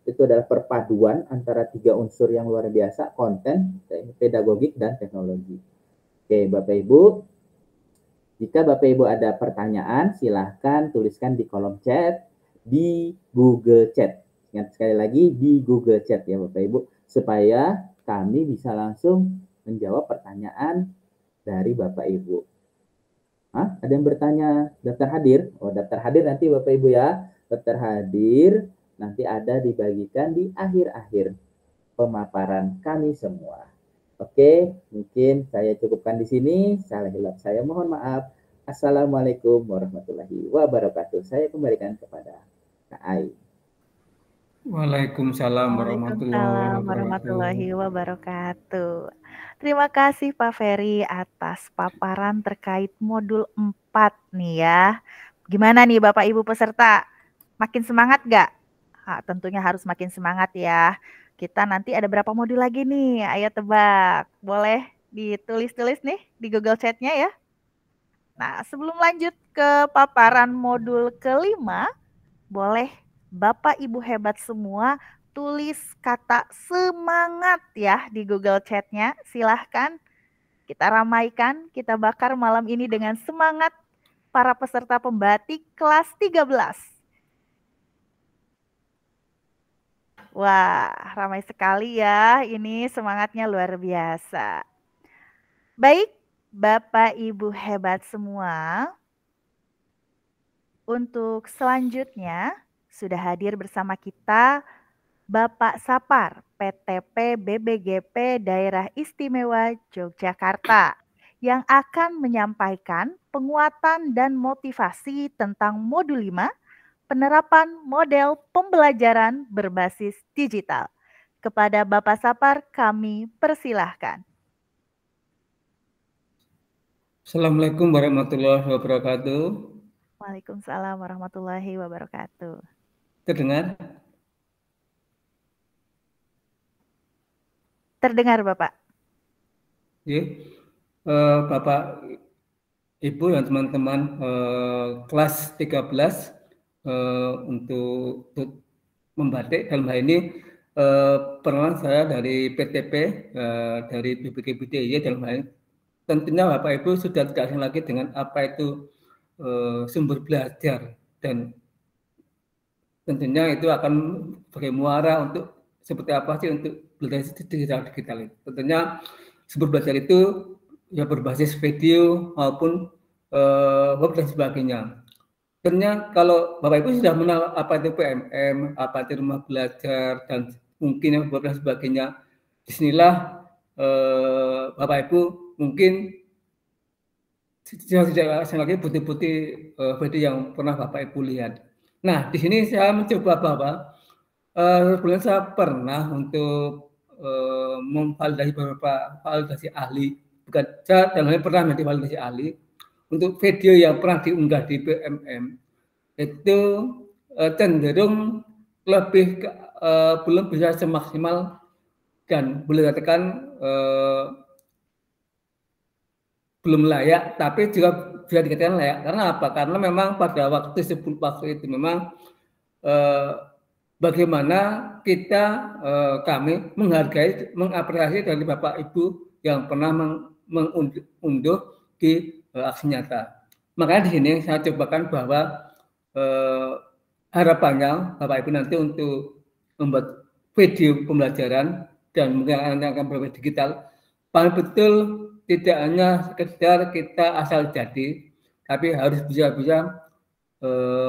itu adalah perpaduan antara 3 unsur yang luar biasa, konten, pedagogik, dan teknologi. Oke, Bapak Ibu, jika Bapak Ibu ada pertanyaan, silahkan tuliskan di kolom chat di Google Chat. Ingat sekali lagi di Google Chat ya Bapak Ibu, supaya kami bisa langsung menjawab pertanyaan dari Bapak Ibu. Hah? Ada yang bertanya daftar hadir? Oh, daftar hadir nanti Bapak Ibu ya. Daftar hadir nanti ada dibagikan di akhir-akhir pemaparan kami semua. Oke, mungkin saya cukupkan di sini. Salah hilap saya mohon maaf. Assalamualaikum warahmatullahi wabarakatuh. Saya kembalikan kepada Kak Ai. Waalaikumsalam Waalaikumsalam warahmatullahi wabarakatuh. Terima kasih Pak Ferry atas paparan terkait modul 4 nih ya. Gimana nih Bapak Ibu peserta? Makin semangat nggak? Tentunya harus makin semangat ya. Kita nanti ada berapa modul lagi nih? Ayo tebak. Boleh ditulis-tulis nih di Google Chat-nya ya. Nah, sebelum lanjut ke paparan modul kelima, boleh Bapak Ibu hebat semua tulis kata semangat ya di Google Chat-nya. Silahkan kita ramaikan, kita bakar malam ini dengan semangat para peserta pembatik kelas 13. Wah, ramai sekali ya. Ini semangatnya luar biasa. Baik, Bapak Ibu hebat semua. Untuk selanjutnya, sudah hadir bersama kita Bapak Sapar, PTP BBGP Daerah Istimewa Yogyakarta, yang akan menyampaikan penguatan dan motivasi tentang modul 5, penerapan model pembelajaran berbasis digital. Kepada Bapak Sapar, kami persilahkan. Assalamualaikum warahmatullahi wabarakatuh. Waalaikumsalam warahmatullahi wabarakatuh. Terdengar? Terdengar, Bapak. Ya, Bapak, Ibu, dan teman-teman kelas 13 untuk membatik dalam hal ini perkenalan saya dari PTP dari BBGP DIY dalam hal ini. Tentunya Bapak Ibu sudah tidak asing lagi dengan apa itu sumber belajar, dan tentunya itu akan sebagai muara untuk seperti apa sih untuk belajar digital. Tentunya sumber belajar itu ya berbasis video maupun web dan sebagainya. Tentunya kalau Bapak Ibu sudah mengenal apa itu PMM, apa itu rumah belajar, dan mungkin yang web dan sebagainya, disinilah Bapak Ibu mungkin tidak asing lagi bukti-bukti video yang pernah Bapak Ibu lihat. Nah, di sini saya mencoba bahwa sebelumnya saya pernah untuk memvalidasi beberapa validasi ahli, bukan saya dalam hal pernah menjadi validasi ahli untuk video yang pernah diunggah di PMM itu cenderung lebih belum bisa semaksimal dan boleh dikatakan belum layak, tapi juga bisa dikatakan layak. Karena apa? Karena memang pada waktu itu memang bagaimana kita kami menghargai, mengapresiasi dari Bapak Ibu yang pernah mengunduh di aksi nyata. Makanya di sini saya cobakan bahwa harapannya Bapak Ibu nanti untuk membuat video pembelajaran dan mungkin akan berbasis digital, paling betul tidak hanya sekedar kita asal jadi, tapi harus bisa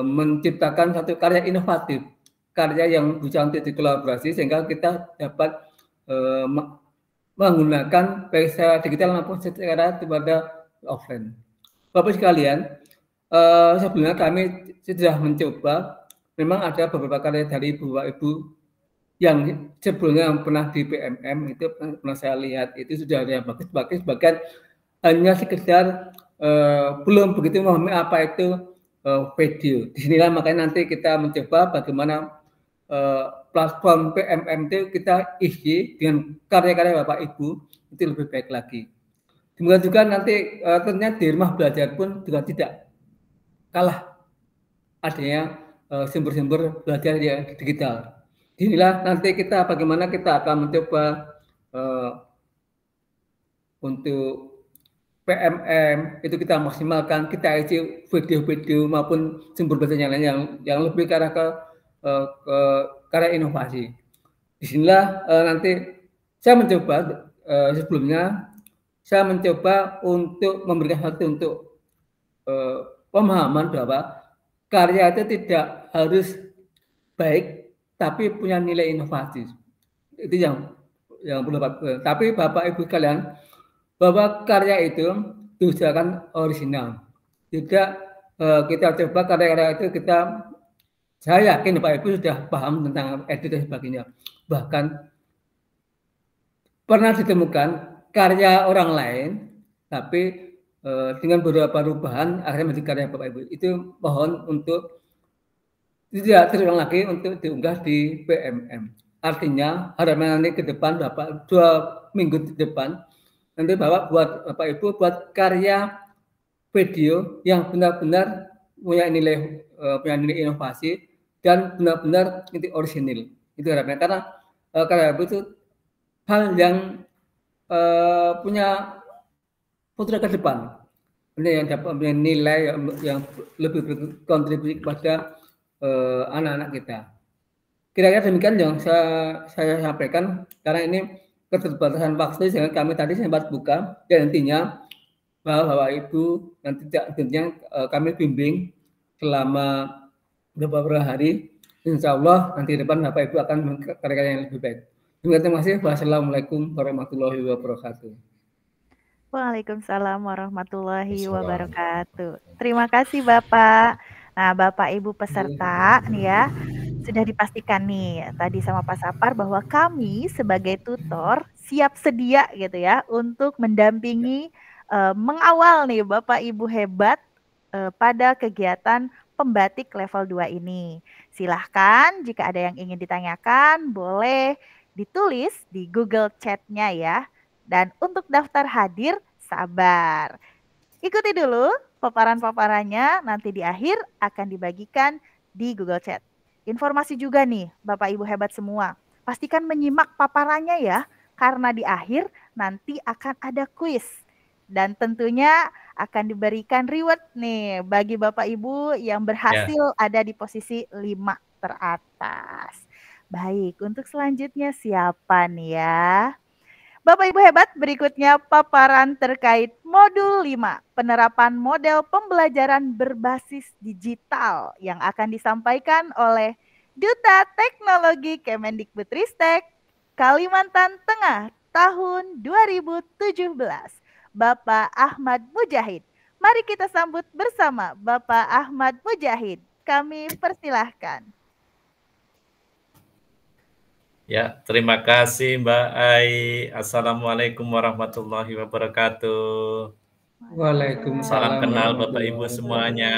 menciptakan satu karya inovatif, karya yang bisa untuk dikolaborasi sehingga kita dapat menggunakan baik secara digital maupun secara daripada offline. Bapak sekalian, sebelumnya kami sudah mencoba, memang ada beberapa karya dari Ibu yang sebelumnya pernah di PMM itu pernah saya lihat itu sudah ada yang bagus-bagus, bahkan hanya sekedar belum begitu memahami apa itu video. Disinilah makanya nanti kita mencoba bagaimana platform PMM itu kita isi dengan karya-karya Bapak Ibu itu lebih baik lagi. Kemudian juga nanti ternyata di rumah belajar pun juga tidak kalah adanya sumber-sumber belajar yang digital. Inilah nanti kita bagaimana kita akan mencoba untuk PMM itu kita maksimalkan, kita isi video-video maupun sumber belajar yang lain yang lebih ke arah ke karya inovasi. Disinilah nanti saya mencoba sebelumnya saya mencoba untuk memberikan satu untuk pemahaman bahwa karya itu tidak harus baik tapi punya nilai inovasi. Itu yang perlu tapi Bapak Ibu kalian bahwa karya itu diusahakan original. Tidak kita coba karya-karya itu saya yakin Bapak Ibu sudah paham tentang edit dan sebagainya. Bahkan pernah ditemukan karya orang lain tapi dengan beberapa perubahan akhirnya menjadi karya Bapak Ibu. Itu mohon untuk tidak terulang lagi untuk diunggah di PMM. Artinya harapan nanti ke depan Bapak 2 minggu ke depan nanti Bapak buat Bapak Ibu buat karya video yang benar-benar punya nilai inovasi dan benar-benar itu orisinil. Itu harapannya karena karya itu hal yang punya putra ke depan. Ini yang dapat nilai yang lebih berkontribusi kepada anak-anak kita. Kira-kira demikian yang saya sampaikan karena ini keterbatasan waktu sehingga kami tadi sempat buka dan intinya bahwa Bapak Ibu nanti tentunya kami bimbing selama beberapa hari. Insya Allah nanti depan Bapak Ibu akan karya yang lebih baik. Terima kasih. Wassalamualaikum warahmatullahi wabarakatuh. Waalaikumsalam warahmatullahi wabarakatuh. Terima kasih Bapak. Nah, Bapak Ibu peserta nih ya, sudah dipastikan nih tadi sama Pak Sapar bahwa kami sebagai tutor siap sedia gitu ya untuk mendampingi mengawal nih Bapak Ibu hebat pada kegiatan pembatik level 2 ini. Silahkan jika ada yang ingin ditanyakan boleh ditulis di Google Chat-nya ya. Dan untuk daftar hadir, sabar. Ikuti dulu paparan-paparannya, nanti di akhir akan dibagikan di Google Chat. Informasi juga nih, Bapak Ibu hebat semua. Pastikan menyimak paparannya ya, karena di akhir nanti akan ada kuis. Dan tentunya akan diberikan reward nih bagi Bapak Ibu yang berhasil ada di posisi 5 teratas. Baik, untuk selanjutnya siapa nih ya? Bapak Ibu hebat, berikutnya paparan terkait modul 5, penerapan model pembelajaran berbasis digital yang akan disampaikan oleh Duta Teknologi Kemendikbudristek Kalimantan Tengah tahun 2017, Bapak Ahmad Mujahid. Mari kita sambut bersama Bapak Ahmad Mujahid. Kami persilahkan. Ya, terima kasih Mbak Ai. Assalamualaikum warahmatullahi wabarakatuh. Waalaikumsalam. Salam kenal Bapak Ibu semuanya.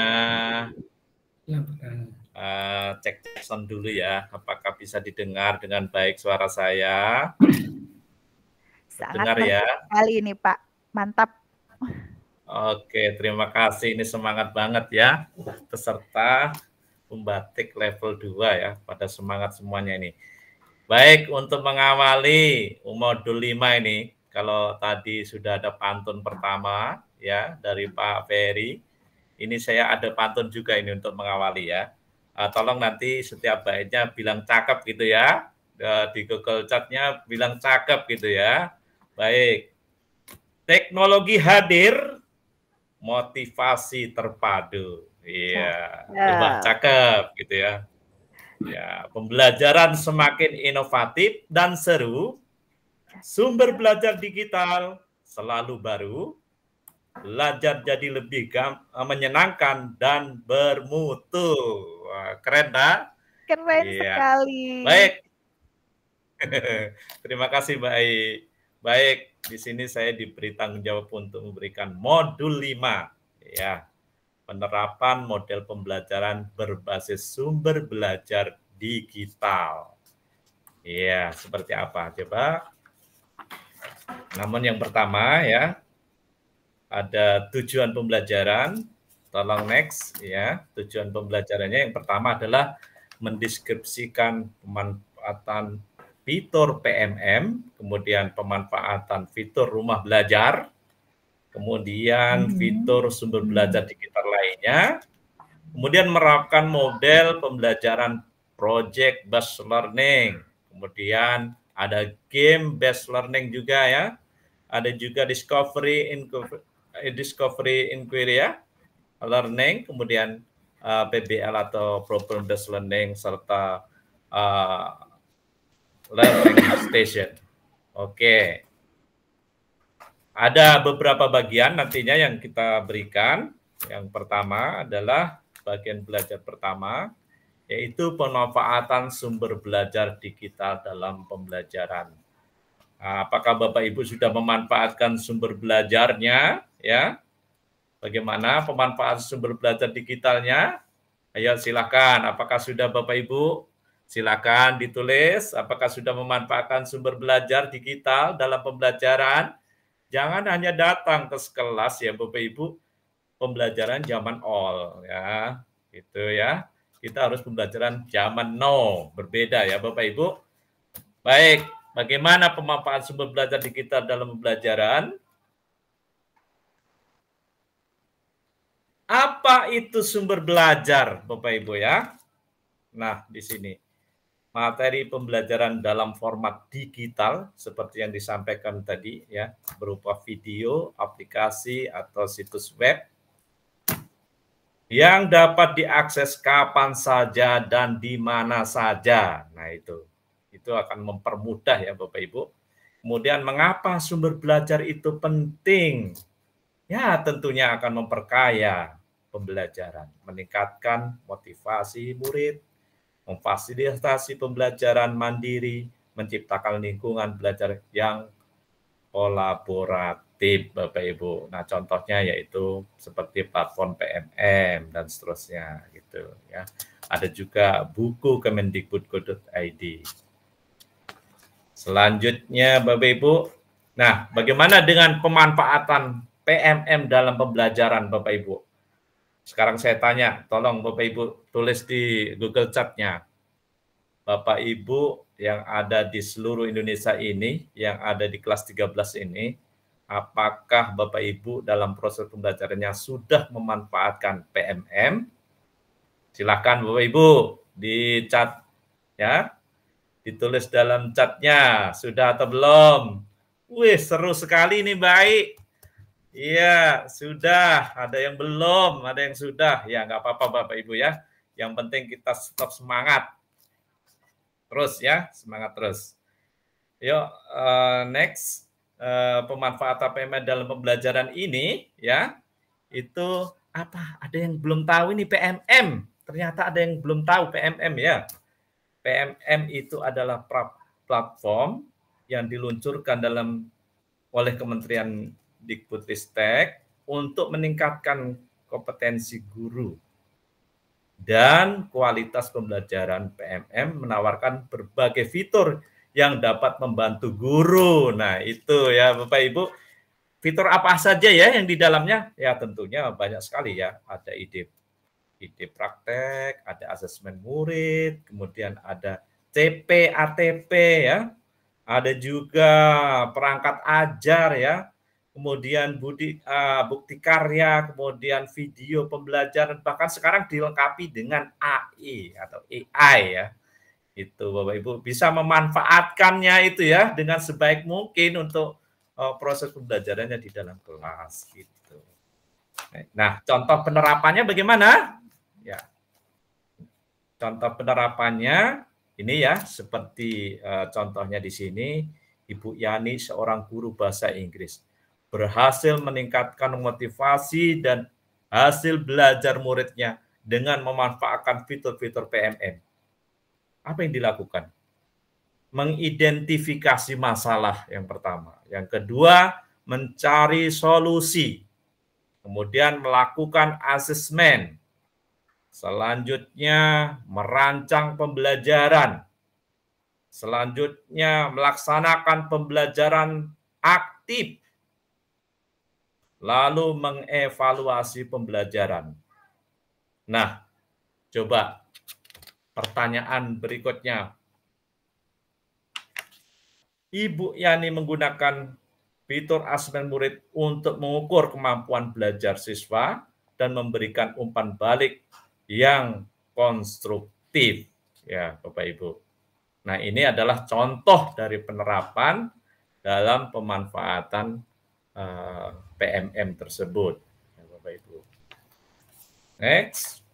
Cek sound dulu ya, apakah bisa didengar dengan baik suara saya? Sangat dengar ya. Sekali ini Pak, mantap. Oke, terima kasih. Ini semangat banget ya, peserta pembatik level 2 ya, pada semangat semuanya ini. Baik, untuk mengawali modul 5 ini, kalau tadi sudah ada pantun pertama ya dari Pak Ferry, ini saya ada pantun juga ini untuk mengawali ya. Tolong nanti setiap baitnya bilang cakep gitu ya. di Google Chat-nya bilang cakep gitu ya. Baik. Teknologi hadir, motivasi terpadu. Iya, coba cakep gitu ya. Ya, pembelajaran semakin inovatif dan seru. Sumber belajar digital selalu baru. Belajar jadi lebih menyenangkan dan bermutu. Wah, keren, tak? Keren Iya. sekali. Baik. Terima kasih, Mbak Ai. Baik, di sini saya diberi tanggung jawab untuk memberikan modul 5. Ya, penerapan model pembelajaran berbasis sumber belajar digital. Iya, seperti apa? Coba. Namun yang pertama ya, ada tujuan pembelajaran. Tolong next ya. Tujuan pembelajarannya yang pertama adalah mendeskripsikan pemanfaatan fitur PMM, kemudian pemanfaatan fitur rumah belajar, kemudian fitur sumber belajar digital lainnya, kemudian menerapkan model pembelajaran project based learning, kemudian ada game based learning juga ya, ada juga discovery inquiry ya, learning, kemudian PBL atau problem based learning, serta learning station. Oke. Ada beberapa bagian nantinya yang kita berikan. Yang pertama adalah bagian belajar pertama, yaitu pemanfaatan sumber belajar digital dalam pembelajaran. Nah, apakah Bapak Ibu sudah memanfaatkan sumber belajarnya? Ya, bagaimana pemanfaatan sumber belajar digitalnya? Ayo silakan. Apakah sudah Bapak Ibu? Silakan ditulis. Apakah sudah memanfaatkan sumber belajar digital dalam pembelajaran? Jangan hanya datang ke kelas ya Bapak Ibu, pembelajaran zaman all ya, gitu ya. Kita harus pembelajaran zaman now, berbeda ya Bapak Ibu. Baik, bagaimana pemanfaatan sumber belajar digital dalam pembelajaran? Apa itu sumber belajar Bapak Ibu ya? Nah, di sini materi pembelajaran dalam format digital seperti yang disampaikan tadi ya, berupa video, aplikasi atau situs web yang dapat diakses kapan saja dan di mana saja. Nah, itu akan mempermudah ya Bapak Ibu. Kemudian mengapa sumber belajar itu penting? Ya, tentunya akan memperkaya pembelajaran, meningkatkan motivasi murid, memfasilitasi pembelajaran mandiri, menciptakan lingkungan belajar yang kolaboratif, Bapak Ibu. Nah, contohnya yaitu seperti platform PMM dan seterusnya gitu ya. Ada juga buku kemendikbud.id. Selanjutnya, Bapak Ibu, nah, bagaimana dengan pemanfaatan PMM dalam pembelajaran, Bapak Ibu? Sekarang saya tanya, tolong Bapak Ibu tulis di Google Chat-nya. Bapak Ibu yang ada di seluruh Indonesia ini, yang ada di kelas 13 ini, apakah Bapak Ibu dalam proses pembelajarannya sudah memanfaatkan PMM? Silakan Bapak Ibu di chat ya. Ditulis dalam chat-nya, sudah atau belum? Wih, seru sekali ini, baik. Iya, sudah. Ada yang belum, ada yang sudah. Ya, nggak apa-apa Bapak Ibu ya. Yang penting kita tetap semangat. Terus ya, semangat terus. Yuk, next. Pemanfaatan PMM dalam pembelajaran ini, ya, itu apa? Ada yang belum tahu ini PMM. Ternyata ada yang belum tahu PMM ya. PMM itu adalah platform yang diluncurkan oleh Kementerian Dikbudristek untuk meningkatkan kompetensi guru dan kualitas pembelajaran. PMM menawarkan berbagai fitur yang dapat membantu guru. Nah, itu ya Bapak Ibu. Fitur apa saja ya yang di dalamnya? Ya tentunya banyak sekali ya. Ada ide praktek, ada asesmen murid, kemudian ada CP, ATP ya. Ada juga perangkat ajar ya, kemudian bukti karya, kemudian video pembelajaran, bahkan sekarang dilengkapi dengan AI atau AI ya. Itu Bapak Ibu bisa memanfaatkannya itu ya dengan sebaik mungkin untuk proses pembelajarannya di dalam kelas gitu. Nah, contoh penerapannya bagaimana? Ya. Contoh penerapannya ini ya seperti contohnya di sini Ibu Yani seorang guru bahasa Inggris berhasil meningkatkan motivasi dan hasil belajar muridnya dengan memanfaatkan fitur-fitur PMM. Apa yang dilakukan? Mengidentifikasi masalah yang pertama. Yang kedua, mencari solusi. Kemudian melakukan asesmen. Selanjutnya, merancang pembelajaran. Selanjutnya, melaksanakan pembelajaran aktif. Lalu mengevaluasi pembelajaran. Nah, coba pertanyaan berikutnya. Ibu Yani menggunakan fitur asesmen murid untuk mengukur kemampuan belajar siswa dan memberikan umpan balik yang konstruktif. Ya, Bapak Ibu. Nah, ini adalah contoh dari penerapan dalam pemanfaatan PMM tersebut. Ya, Bapak Ibu. Next.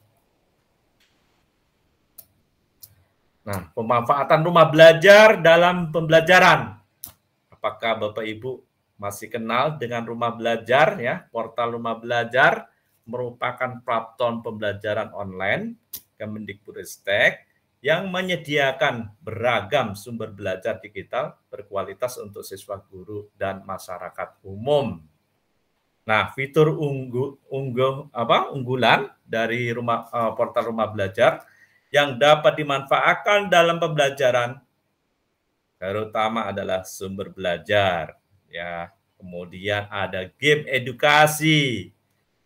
Nah, pemanfaatan rumah belajar dalam pembelajaran. Apakah Bapak Ibu masih kenal dengan rumah belajar ya? Portal rumah belajar merupakan platform pembelajaran online Kemendikbudristek yang menyediakan beragam sumber belajar digital berkualitas untuk siswa, guru, dan masyarakat umum. Nah, fitur unggulan dari portal rumah belajar yang dapat dimanfaatkan dalam pembelajaran terutama adalah sumber belajar ya, kemudian ada game edukasi,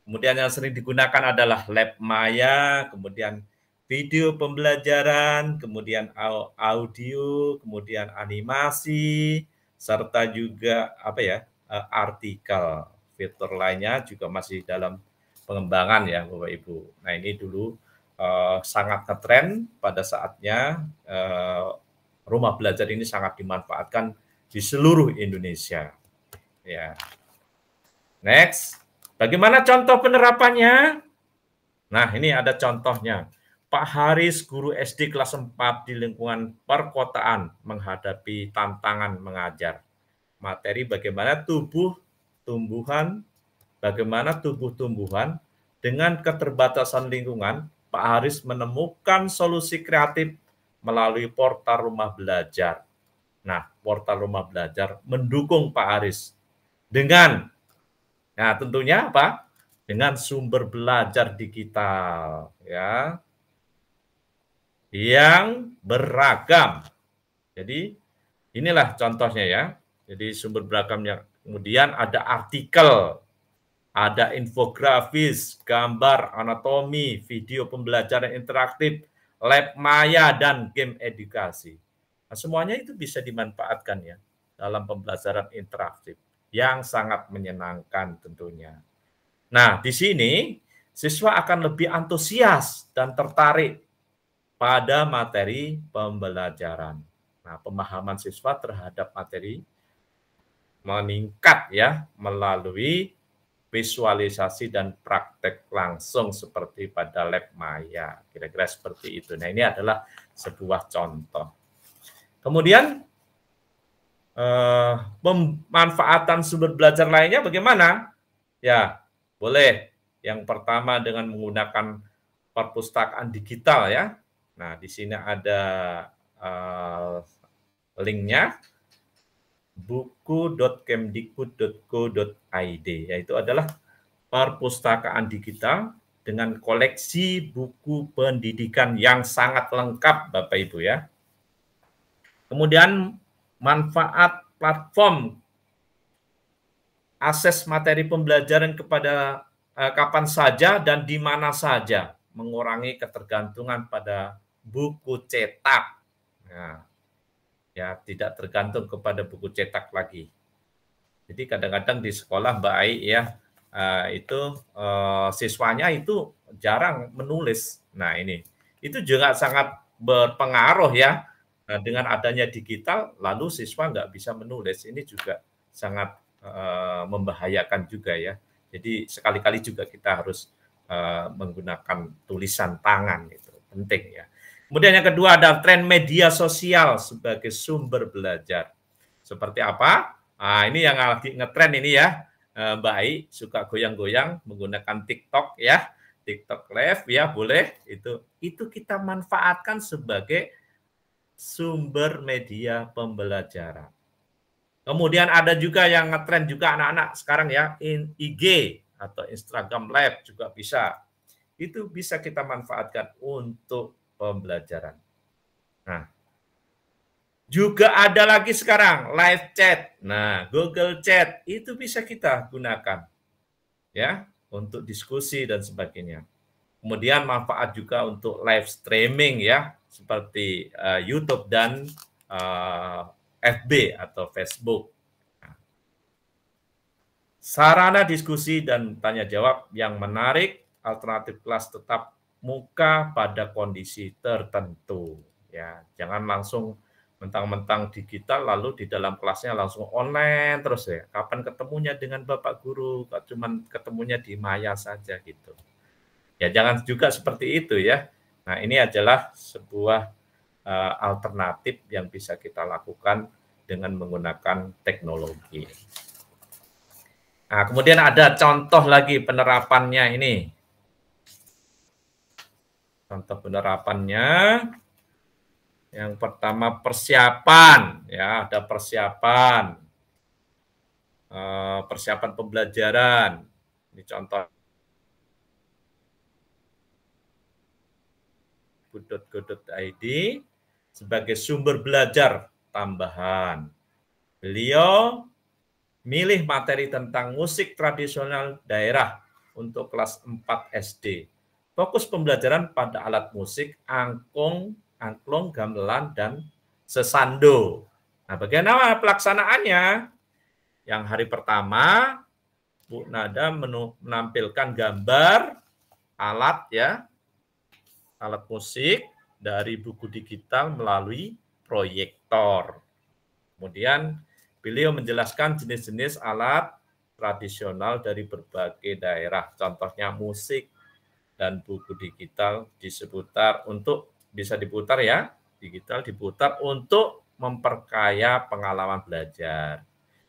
kemudian yang sering digunakan adalah lab maya, kemudian video pembelajaran, kemudian audio, kemudian animasi, serta juga artikel. Fitur lainnya juga masih dalam pengembangan ya Bapak Ibu. Nah, ini dulu sangat ngetren pada saatnya rumah belajar ini sangat dimanfaatkan di seluruh Indonesia. Ya. Next, bagaimana contoh penerapannya? Nah, ini ada contohnya. Pak Haris, guru SD kelas 4 di lingkungan perkotaan menghadapi tantangan mengajar. Materi bagaimana tubuh tumbuhan dengan keterbatasan lingkungan. Pak Haris menemukan solusi kreatif melalui portal rumah belajar. Nah, portal rumah belajar mendukung Pak Haris dengan, nah tentunya apa? Dengan sumber belajar digital, ya, yang beragam. Jadi inilah contohnya ya. Jadi sumber beragamnya. Kemudian ada artikel, ada infografis, gambar, anatomi, video pembelajaran interaktif, lab maya, dan game edukasi. Nah, semuanya itu bisa dimanfaatkan ya dalam pembelajaran interaktif yang sangat menyenangkan tentunya. Nah, di sini siswa akan lebih antusias dan tertarik pada materi pembelajaran. Nah, pemahaman siswa terhadap materi meningkat ya melalui visualisasi dan praktek langsung seperti pada lab maya. Kira-kira seperti itu. Nah, ini adalah sebuah contoh. Kemudian pemanfaatan sumber belajar lainnya bagaimana? Ya, boleh. Yang pertama dengan menggunakan perpustakaan digital ya. Nah, di sini ada linknya, buku.kemdikbud.go.id, yaitu adalah perpustakaan digital dengan koleksi buku pendidikan yang sangat lengkap Bapak Ibu ya. Kemudian manfaat platform akses materi pembelajaran kepada kapan saja dan di mana saja, mengurangi ketergantungan pada buku cetak. Nah, ya tidak tergantung kepada buku cetak lagi. Jadi kadang-kadang di sekolah Mbak Ai ya siswanya itu jarang menulis. Nah, ini itu juga sangat berpengaruh ya. Nah, dengan adanya digital, lalu siswa nggak bisa menulis, ini juga sangat membahayakan juga ya. Jadi sekali-kali juga kita harus menggunakan tulisan tangan, itu penting ya. Kemudian yang kedua ada tren media sosial sebagai sumber belajar. Seperti apa? Nah, ini yang lagi ngetren ini ya, Mbak Ai, suka goyang-goyang menggunakan TikTok ya, TikTok Live ya, boleh. Itu kita manfaatkan sebagai sumber media pembelajaran. Kemudian ada juga yang ngetren juga anak-anak sekarang ya, IG atau Instagram Live juga bisa. Itu bisa kita manfaatkan untuk pembelajaran. Nah, juga ada lagi sekarang live chat. Nah, Google Chat itu bisa kita gunakan ya untuk diskusi dan sebagainya. Kemudian manfaat juga untuk live streaming ya, seperti YouTube dan FB atau Facebook. Nah, sarana diskusi dan tanya jawab yang menarik, alternatif kelas tetap muka pada kondisi tertentu ya, jangan langsung mentang-mentang digital lalu di dalam kelasnya langsung online terus ya. Kapan ketemunya dengan Bapak Guru? Cuman ketemunya di maya saja gitu. Ya jangan juga seperti itu ya. Nah, ini adalah sebuah alternatif yang bisa kita lakukan dengan menggunakan teknologi. Nah, kemudian ada contoh lagi penerapannya ini. Contoh penerapannya, yang pertama persiapan, ya ada persiapan, persiapan pembelajaran. Ini contoh .go.id sebagai sumber belajar tambahan. Beliau milih materi tentang musik tradisional daerah untuk kelas 4 SD. Fokus pembelajaran pada alat musik angklung, gamelan, dan sesando. Nah, bagaimana pelaksanaannya? Yang hari pertama, Bu Nada menampilkan gambar alat ya, alat musik dari buku digital melalui proyektor. Kemudian beliau menjelaskan jenis-jenis alat tradisional dari berbagai daerah, contohnya musik dan buku digital diseputar untuk bisa diputar ya, digital diputar untuk memperkaya pengalaman belajar.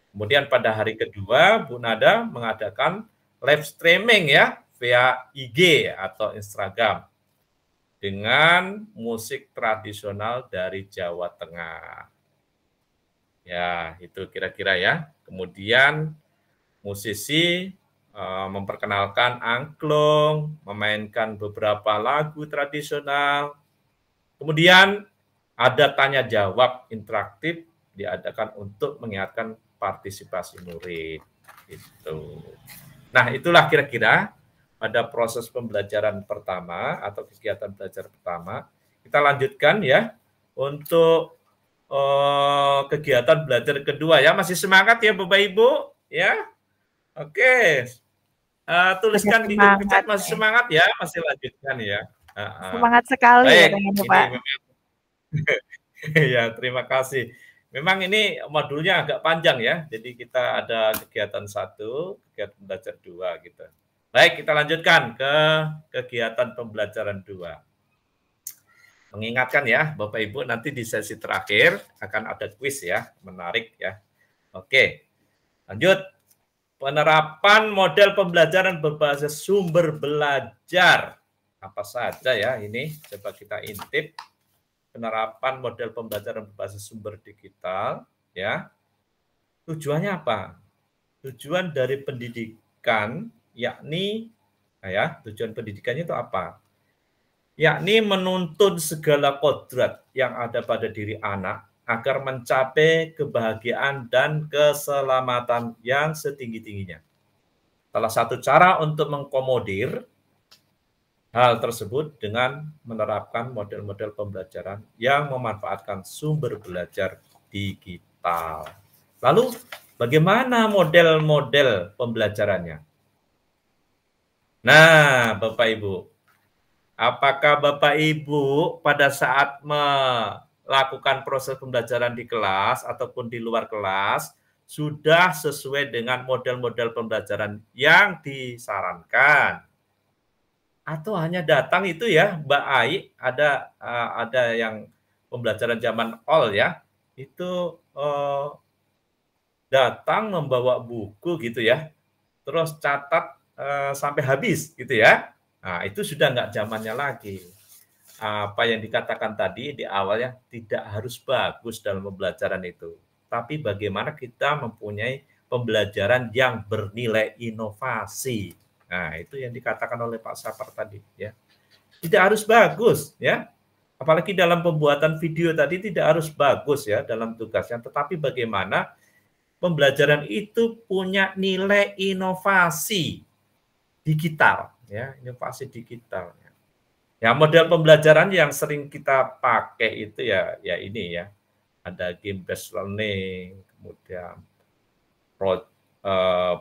Kemudian pada hari kedua, Bu Nada mengadakan live streaming ya, via IG atau Instagram dengan musik tradisional dari Jawa Tengah. Ya, itu kira-kira ya. Kemudian musisi memperkenalkan angklung, memainkan beberapa lagu tradisional. Kemudian ada tanya jawab interaktif diadakan untuk mengingatkan partisipasi murid. Itu. Nah, itulah kira-kira pada proses pembelajaran pertama atau kegiatan belajar pertama. Kita lanjutkan ya untuk kegiatan belajar kedua ya. Masih semangat ya Bapak Ibu ya? Oke. Tuliskan di kolom chat masih semangat ya, masih lanjutkan ya. Semangat sekali. Baik, ya, ini Pak. Ya, terima kasih. Memang ini modulnya agak panjang ya, jadi kita ada kegiatan 1, kegiatan belajar 2 gitu. Baik, kita lanjutkan ke kegiatan pembelajaran 2. Mengingatkan ya, Bapak Ibu, nanti di sesi terakhir akan ada kuis ya, menarik ya. Oke, lanjut. Penerapan model pembelajaran berbasis sumber belajar. Apa saja ya ini? Coba kita intip. Penerapan model pembelajaran berbasis sumber digital. Ya. Tujuannya apa? Tujuan dari pendidikan, yakni, ya, tujuan pendidikannya itu apa? Yakni menuntun segala kodrat yang ada pada diri anak agar mencapai kebahagiaan dan keselamatan yang setinggi-tingginya. Salah satu cara untuk mengkomodir hal tersebut dengan menerapkan model-model pembelajaran yang memanfaatkan sumber belajar digital. Lalu, bagaimana model-model pembelajarannya? Nah, Bapak Ibu, apakah Bapak Ibu pada saat melakukan proses pembelajaran di kelas ataupun di luar kelas sudah sesuai dengan model-model pembelajaran yang disarankan? Atau hanya datang itu ya, Mbak Ai, ada yang pembelajaran zaman all ya, itu datang membawa buku gitu ya, terus catat sampai habis gitu ya. Nah, itu sudah nggak zamannya lagi. Apa yang dikatakan tadi di awalnya tidak harus bagus dalam pembelajaran itu, tapi bagaimana kita mempunyai pembelajaran yang bernilai inovasi. Nah, itu yang dikatakan oleh Pak Sapar tadi ya. Tidak harus bagus ya. Apalagi dalam pembuatan video tadi tidak harus bagus ya dalam tugasnya, tetapi bagaimana pembelajaran itu punya nilai inovasi digital ya, inovasi digital. Ya, model pembelajaran yang sering kita pakai itu ya ini ya. Ada game based learning, kemudian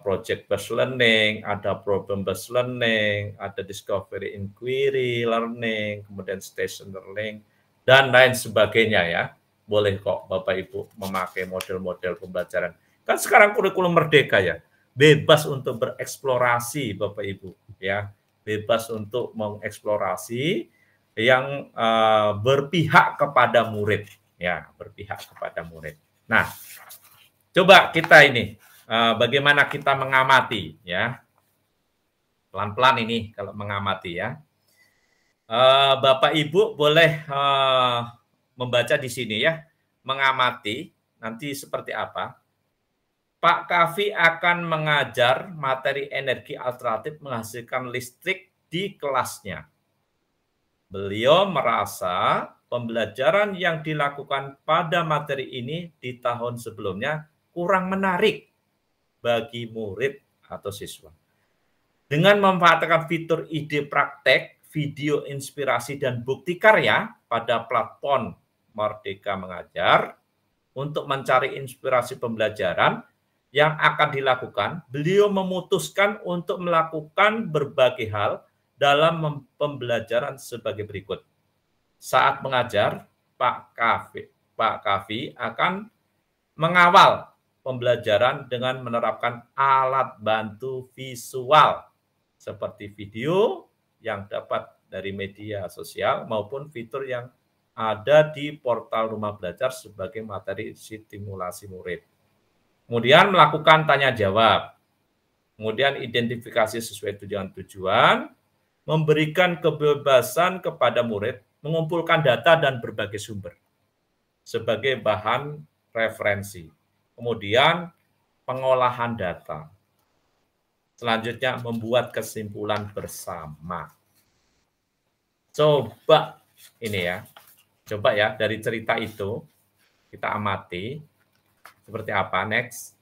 project based learning, ada problem based learning, ada discovery inquiry learning, kemudian station learning, dan lain sebagainya ya. Boleh kok Bapak Ibu memakai model-model pembelajaran. Kan sekarang kurikulum merdeka ya, bebas untuk bereksplorasi Bapak Ibu ya, bebas untuk mengeksplorasi yang berpihak kepada murid ya, berpihak kepada murid. Nah, coba kita ini bagaimana kita mengamati ya, pelan-pelan ini kalau mengamati ya. Bapak Ibu boleh membaca di sini ya, mengamati nanti seperti apa. Pak Kavi akan mengajar materi energi alternatif menghasilkan listrik di kelasnya. Beliau merasa pembelajaran yang dilakukan pada materi ini di tahun sebelumnya kurang menarik bagi murid atau siswa. Dengan memanfaatkan fitur ide praktek, video inspirasi, dan bukti karya pada platform Merdeka Mengajar untuk mencari inspirasi pembelajaran yang akan dilakukan, beliau memutuskan untuk melakukan berbagai hal dalam pembelajaran sebagai berikut. Saat mengajar, Pak Kavi akan mengawal pembelajaran dengan menerapkan alat bantu visual seperti video yang dapat dari media sosial maupun fitur yang ada di portal Rumah Belajar sebagai materi stimulasi murid. Kemudian melakukan tanya jawab, kemudian identifikasi sesuai tujuan, memberikan kebebasan kepada murid, mengumpulkan data dan berbagai sumber sebagai bahan referensi. Kemudian pengolahan data. Selanjutnya membuat kesimpulan bersama. Coba ini ya, coba ya dari cerita itu kita amati. Seperti apa? Next.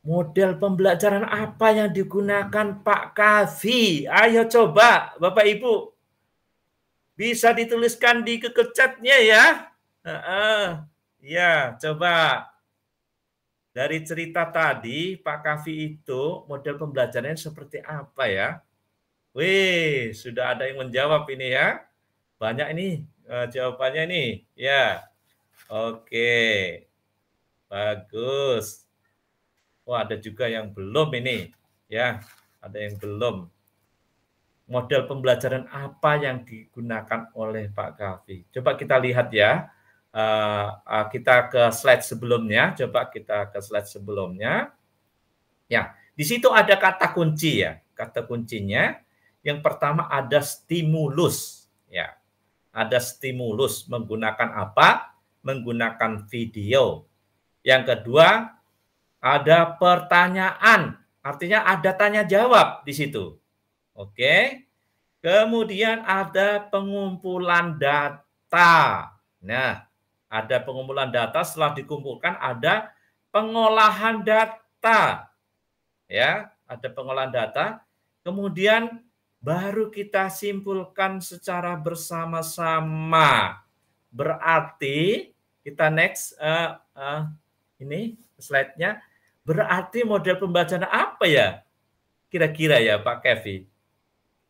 Model pembelajaran apa yang digunakan Pak Kavi? Ayo coba, Bapak Ibu. Bisa dituliskan di chatnya ya. Ya, coba. Dari cerita tadi, Pak Kavi itu model pembelajarannya seperti apa ya? Wih, sudah ada yang menjawab ini ya. Banyak ini jawabannya nih. Ya. Oke, bagus. Wah, ada juga yang belum ini, ya, ada yang belum. Model pembelajaran apa yang digunakan oleh Pak Kavi? Coba kita lihat ya. Kita ke slide sebelumnya. Coba kita ke slide sebelumnya. Ya, di situ ada kata kunci ya. Kata kuncinya yang pertama ada stimulus. Ya, ada stimulus menggunakan apa? Menggunakan video. Yang kedua, ada pertanyaan. Artinya ada tanya jawab di situ. Oke. Kemudian ada pengumpulan data. Nah, ada pengumpulan data, setelah dikumpulkan ada pengolahan data. Ya, ada pengolahan data. Kemudian baru kita simpulkan secara bersama-sama. Berarti kita next ini slide-nya. Berarti model pembelajaran apa ya? Kira-kira ya Pak Kevi.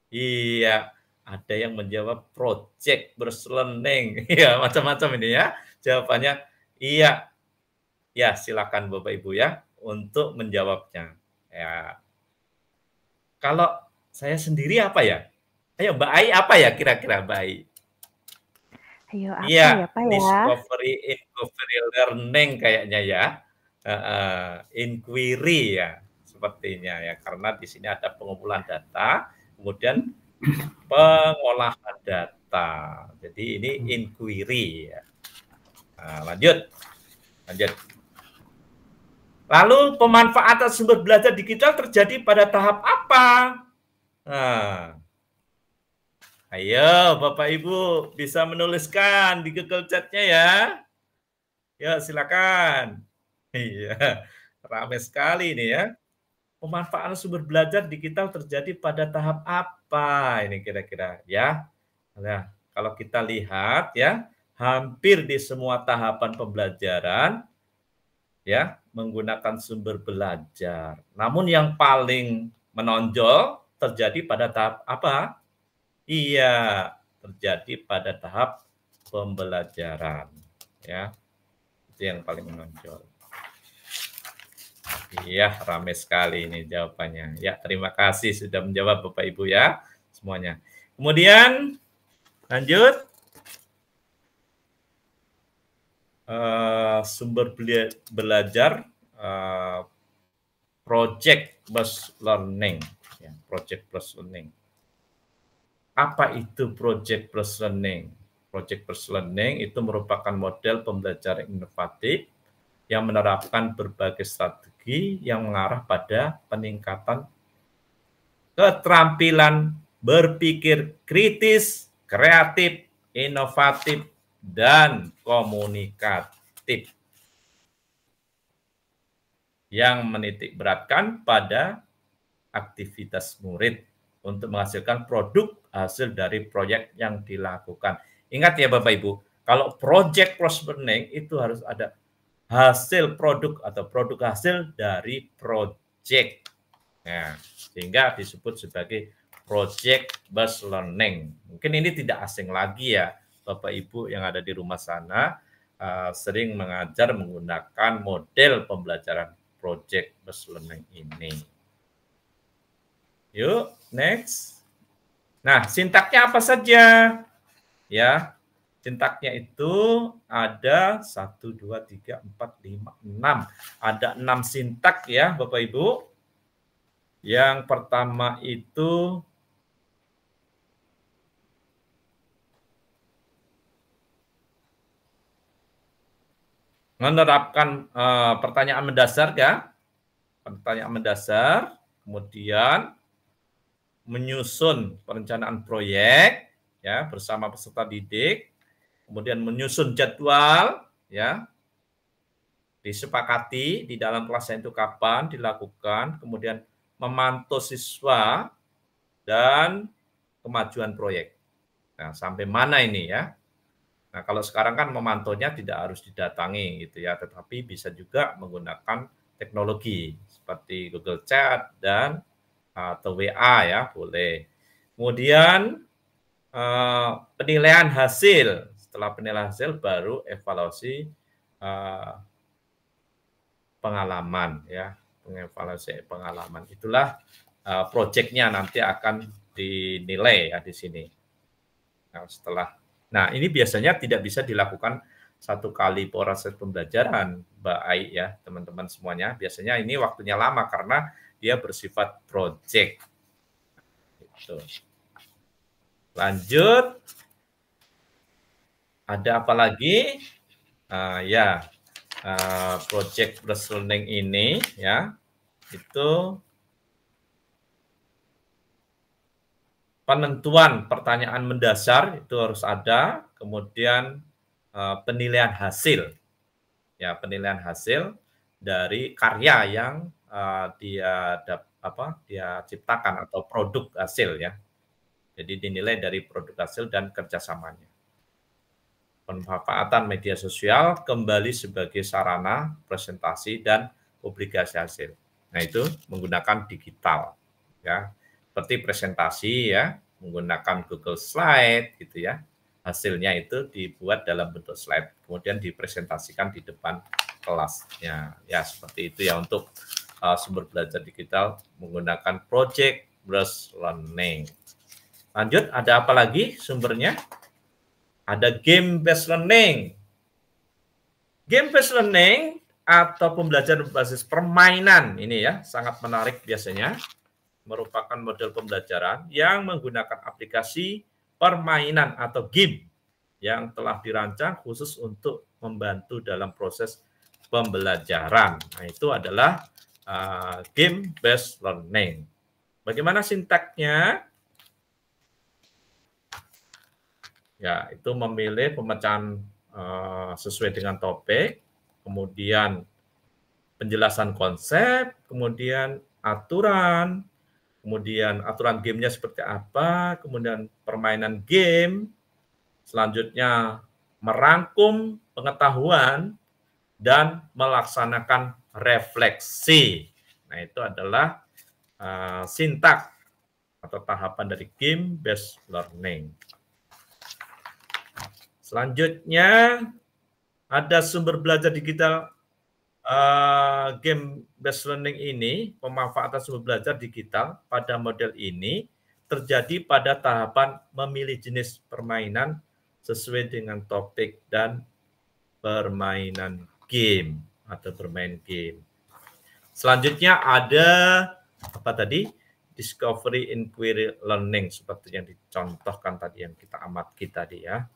Iya, ada yang menjawab project based learning. Ya, macam-macam ini ya. Jawabannya iya. Ya, silakan Bapak Ibu ya untuk menjawabnya. Ya. Kalau saya sendiri apa ya? Ayo Mbak Ai apa ya kira-kira Mbak Ai? Ayo apa Iya, ya Pak ya? discovery learning kayaknya ya. Inquiry ya sepertinya ya, karena di sini ada pengumpulan data, kemudian pengolahan data. Jadi ini inquiry ya. Nah, lanjut. Lalu pemanfaatan sumber belajar digital terjadi pada tahap apa? Nah, ayo Bapak Ibu bisa menuliskan di Google Chat-nya ya. Ya, silakan. Iya, ramai sekali ini ya. Pemanfaatan sumber belajar digital terjadi pada tahap apa ini kira-kira ya? Nah, kalau kita lihat ya, hampir di semua tahapan pembelajaran ya menggunakan sumber belajar. Namun yang paling menonjol terjadi pada tahap apa? Iya, terjadi pada tahap pembelajaran ya. Itu yang paling menonjol. Iya, ramai sekali ini jawabannya. Ya, terima kasih sudah menjawab Bapak Ibu ya semuanya. Kemudian lanjut. Sumber belajar project based learning. Ya, project based learning. Apa itu project based learning? Project based learning itu merupakan model pembelajaran inovatif yang menerapkan berbagai strategi yang mengarah pada peningkatan keterampilan berpikir kritis, kreatif, inovatif, dan komunikatif yang menitikberatkan pada aktivitas murid untuk menghasilkan produk hasil dari proyek yang dilakukan. Ingat ya Bapak Ibu, kalau project based learning itu harus ada hasil produk atau produk hasil dari project. Nah, sehingga disebut sebagai project based learning. Mungkin ini tidak asing lagi ya Bapak Ibu yang ada di rumah sana, sering mengajar menggunakan model pembelajaran project based learning ini. Yuk, next. Nah, sintaknya apa saja? Ya, sintaknya itu ada 1, 2, 3, 4, 5, 6. Ada 6 sintak ya Bapak Ibu. Yang pertama itu menerapkan pertanyaan mendasar ya. Pertanyaan mendasar, kemudian menyusun perencanaan proyek ya bersama peserta didik, kemudian menyusun jadwal ya, disepakati di dalam kelasnya itu kapan dilakukan, kemudian memantau siswa dan kemajuan proyek. Nah, sampai mana ini ya? Nah, kalau sekarang kan memantaunya tidak harus didatangi gitu ya, tetapi bisa juga menggunakan teknologi seperti Google Chat dan atau WA ya, boleh. Kemudian penilaian hasil. Setelah penilaian hasil baru evaluasi pengalaman ya, evaluasi pengalaman. Itulah proyeknya nanti akan dinilai ya di sini. Nah, ini biasanya tidak bisa dilakukan satu kali proses pembelajaran, Mbak Ai ya, teman-teman semuanya. Biasanya ini waktunya lama karena dia bersifat project. Gitu. Lanjut. Ada apa lagi? Project based learning ini ya, itu penentuan pertanyaan mendasar itu harus ada, kemudian penilaian hasil, ya penilaian hasil dari karya yang dia ciptakan atau produk hasil ya. Jadi dinilai dari produk hasil dan kerjasamanya. Pemanfaatan media sosial kembali sebagai sarana presentasi dan publikasi hasil. Nah itu menggunakan digital ya. seperti presentasi ya, menggunakan Google Slide gitu ya. Hasilnya itu dibuat dalam bentuk slide, kemudian dipresentasikan di depan kelasnya. Ya, seperti itu ya untuk sumber belajar digital menggunakan project based learning. Lanjut, ada apa lagi sumbernya? Ada game based learning. Game based learning atau pembelajaran berbasis permainan ini ya, sangat menarik biasanya. Merupakan model pembelajaran yang menggunakan aplikasi permainan atau game yang telah dirancang khusus untuk membantu dalam proses pembelajaran. Nah, itu adalah game based learning. Bagaimana sintaksnya? Ya, itu memilih pemecahan sesuai dengan topik, kemudian penjelasan konsep, kemudian aturan, kemudian aturan gamenya seperti apa, kemudian permainan game, selanjutnya merangkum pengetahuan, dan melaksanakan refleksi. Nah, itu adalah sintaks atau tahapan dari game based learning. Selanjutnya ada sumber belajar digital game based learning ini, pemanfaatan sumber belajar digital pada model ini terjadi pada tahapan memilih jenis permainan sesuai dengan topik dan permainan game atau bermain game. Selanjutnya ada apa tadi? Discovery Inquiry Learning seperti yang dicontohkan tadi, yang kita amati tadi ya.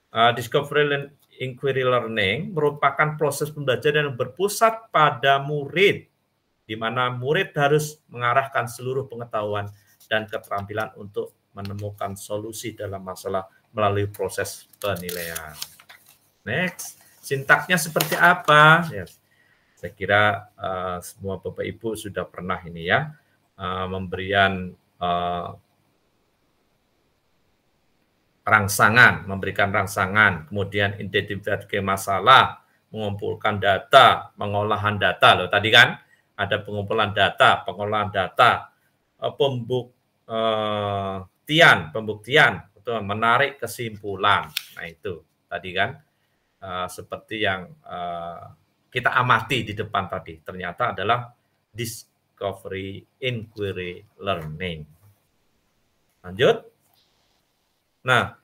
Discovery Inquiry Learning merupakan proses pembelajaran yang berpusat pada murid, di mana murid harus mengarahkan seluruh pengetahuan dan keterampilan untuk menemukan solusi dalam masalah melalui proses penilaian. Next, sintaksnya seperti apa? Ya, saya kira semua Bapak Ibu sudah pernah ini ya, memberikan rangsangan, kemudian identifikasi masalah, mengumpulkan data, pengolahan data. Loh, tadi kan ada pengumpulan data, pengolahan data, pembuktian, menarik kesimpulan. Nah, itu tadi kan seperti yang kita amati di depan tadi, ternyata adalah Discovery Inquiry Learning. Lanjut. Nah,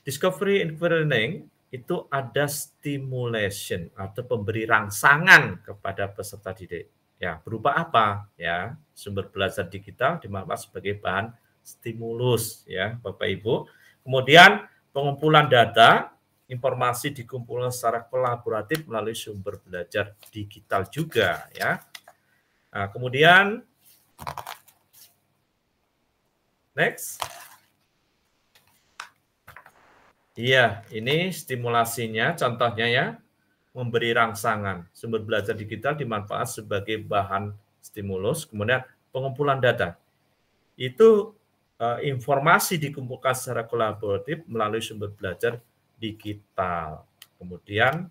Discovery Inquiry Learning itu ada stimulation atau pemberi rangsangan kepada peserta didik. Ya, berupa apa? Ya, sumber belajar digital dimanfaatkan sebagai bahan stimulus ya, Bapak Ibu. Kemudian pengumpulan data, informasi dikumpulkan secara kolaboratif melalui sumber belajar digital juga ya. Nah, kemudian next. Iya, ini stimulasinya, contohnya ya, memberi rangsangan. Sumber belajar digital dimanfaatkan sebagai bahan stimulus, kemudian pengumpulan data. Itu informasi dikumpulkan secara kolaboratif melalui sumber belajar digital. Kemudian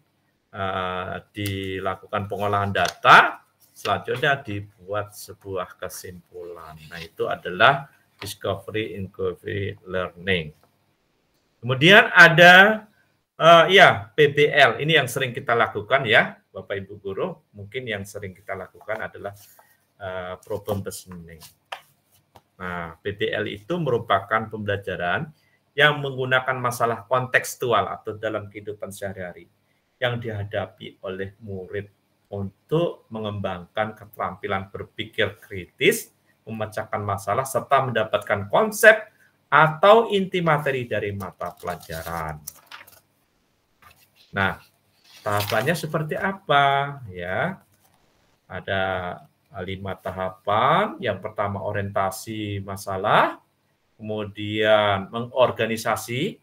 dilakukan pengolahan data, selanjutnya dibuat sebuah kesimpulan. Nah, itu adalah Discovery Inquiry Learning. Kemudian ada PBL, ini yang sering kita lakukan ya, Bapak Ibu Guru, mungkin yang sering kita lakukan adalah problem based learning. Nah, PBL itu merupakan pembelajaran yang menggunakan masalah kontekstual atau dalam kehidupan sehari-hari yang dihadapi oleh murid untuk mengembangkan keterampilan berpikir kritis, memecahkan masalah, serta mendapatkan konsep atau inti materi dari mata pelajaran. Nah, tahapannya seperti apa? Ya, ada 5 tahapan. Yang pertama orientasi masalah, kemudian mengorganisasi,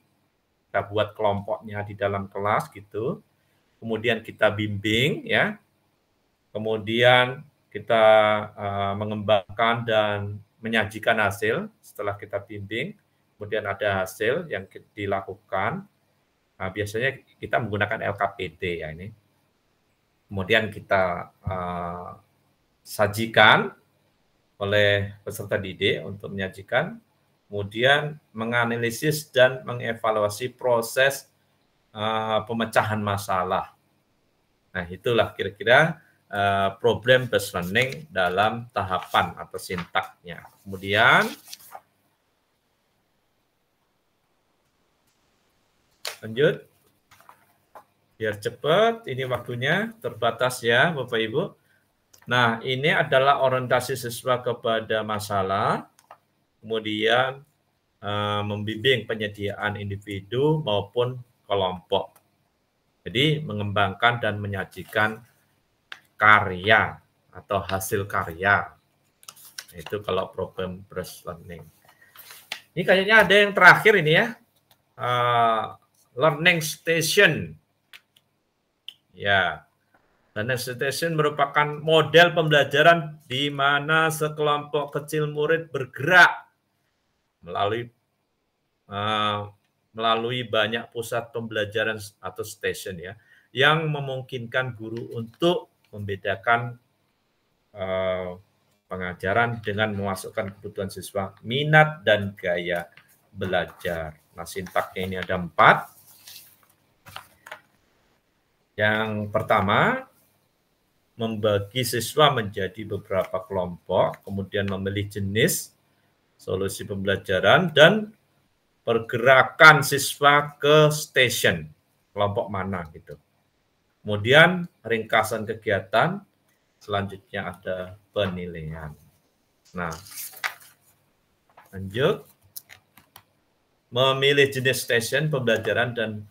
kita buat kelompoknya di dalam kelas gitu. Kemudian kita bimbing, ya. Kemudian kita mengembangkan dan menyajikan hasil setelah kita bimbing, kemudian ada hasil yang dilakukan. Nah, biasanya kita menggunakan LKPD ya ini. Kemudian kita sajikan oleh peserta didik untuk menyajikan, kemudian menganalisis dan mengevaluasi proses pemecahan masalah. Nah, itulah kira-kira problem based learning dalam tahapan atau sintaknya. Kemudian lanjut, biar cepat, ini waktunya terbatas ya Bapak Ibu. Nah, ini adalah orientasi siswa kepada masalah, kemudian membimbing penyediaan individu maupun kelompok. Jadi mengembangkan dan menyajikan karya atau hasil karya. Itu kalau problem based learning. Ini kayaknya ada yang terakhir ini ya. Learning station. Ya. Learning station merupakan model pembelajaran di mana sekelompok kecil murid bergerak melalui banyak pusat pembelajaran atau station ya, yang memungkinkan guru untuk membedakan pengajaran dengan memasukkan kebutuhan siswa, minat dan gaya belajar. Nah, sintaknya ini ada 4. Yang pertama, membagi siswa menjadi beberapa kelompok, kemudian memilih jenis, solusi pembelajaran, dan pergerakan siswa ke station, kelompok mana gitu. Kemudian ringkasan kegiatan, selanjutnya ada penilaian. Nah, lanjut. Memilih jenis station pembelajaran dan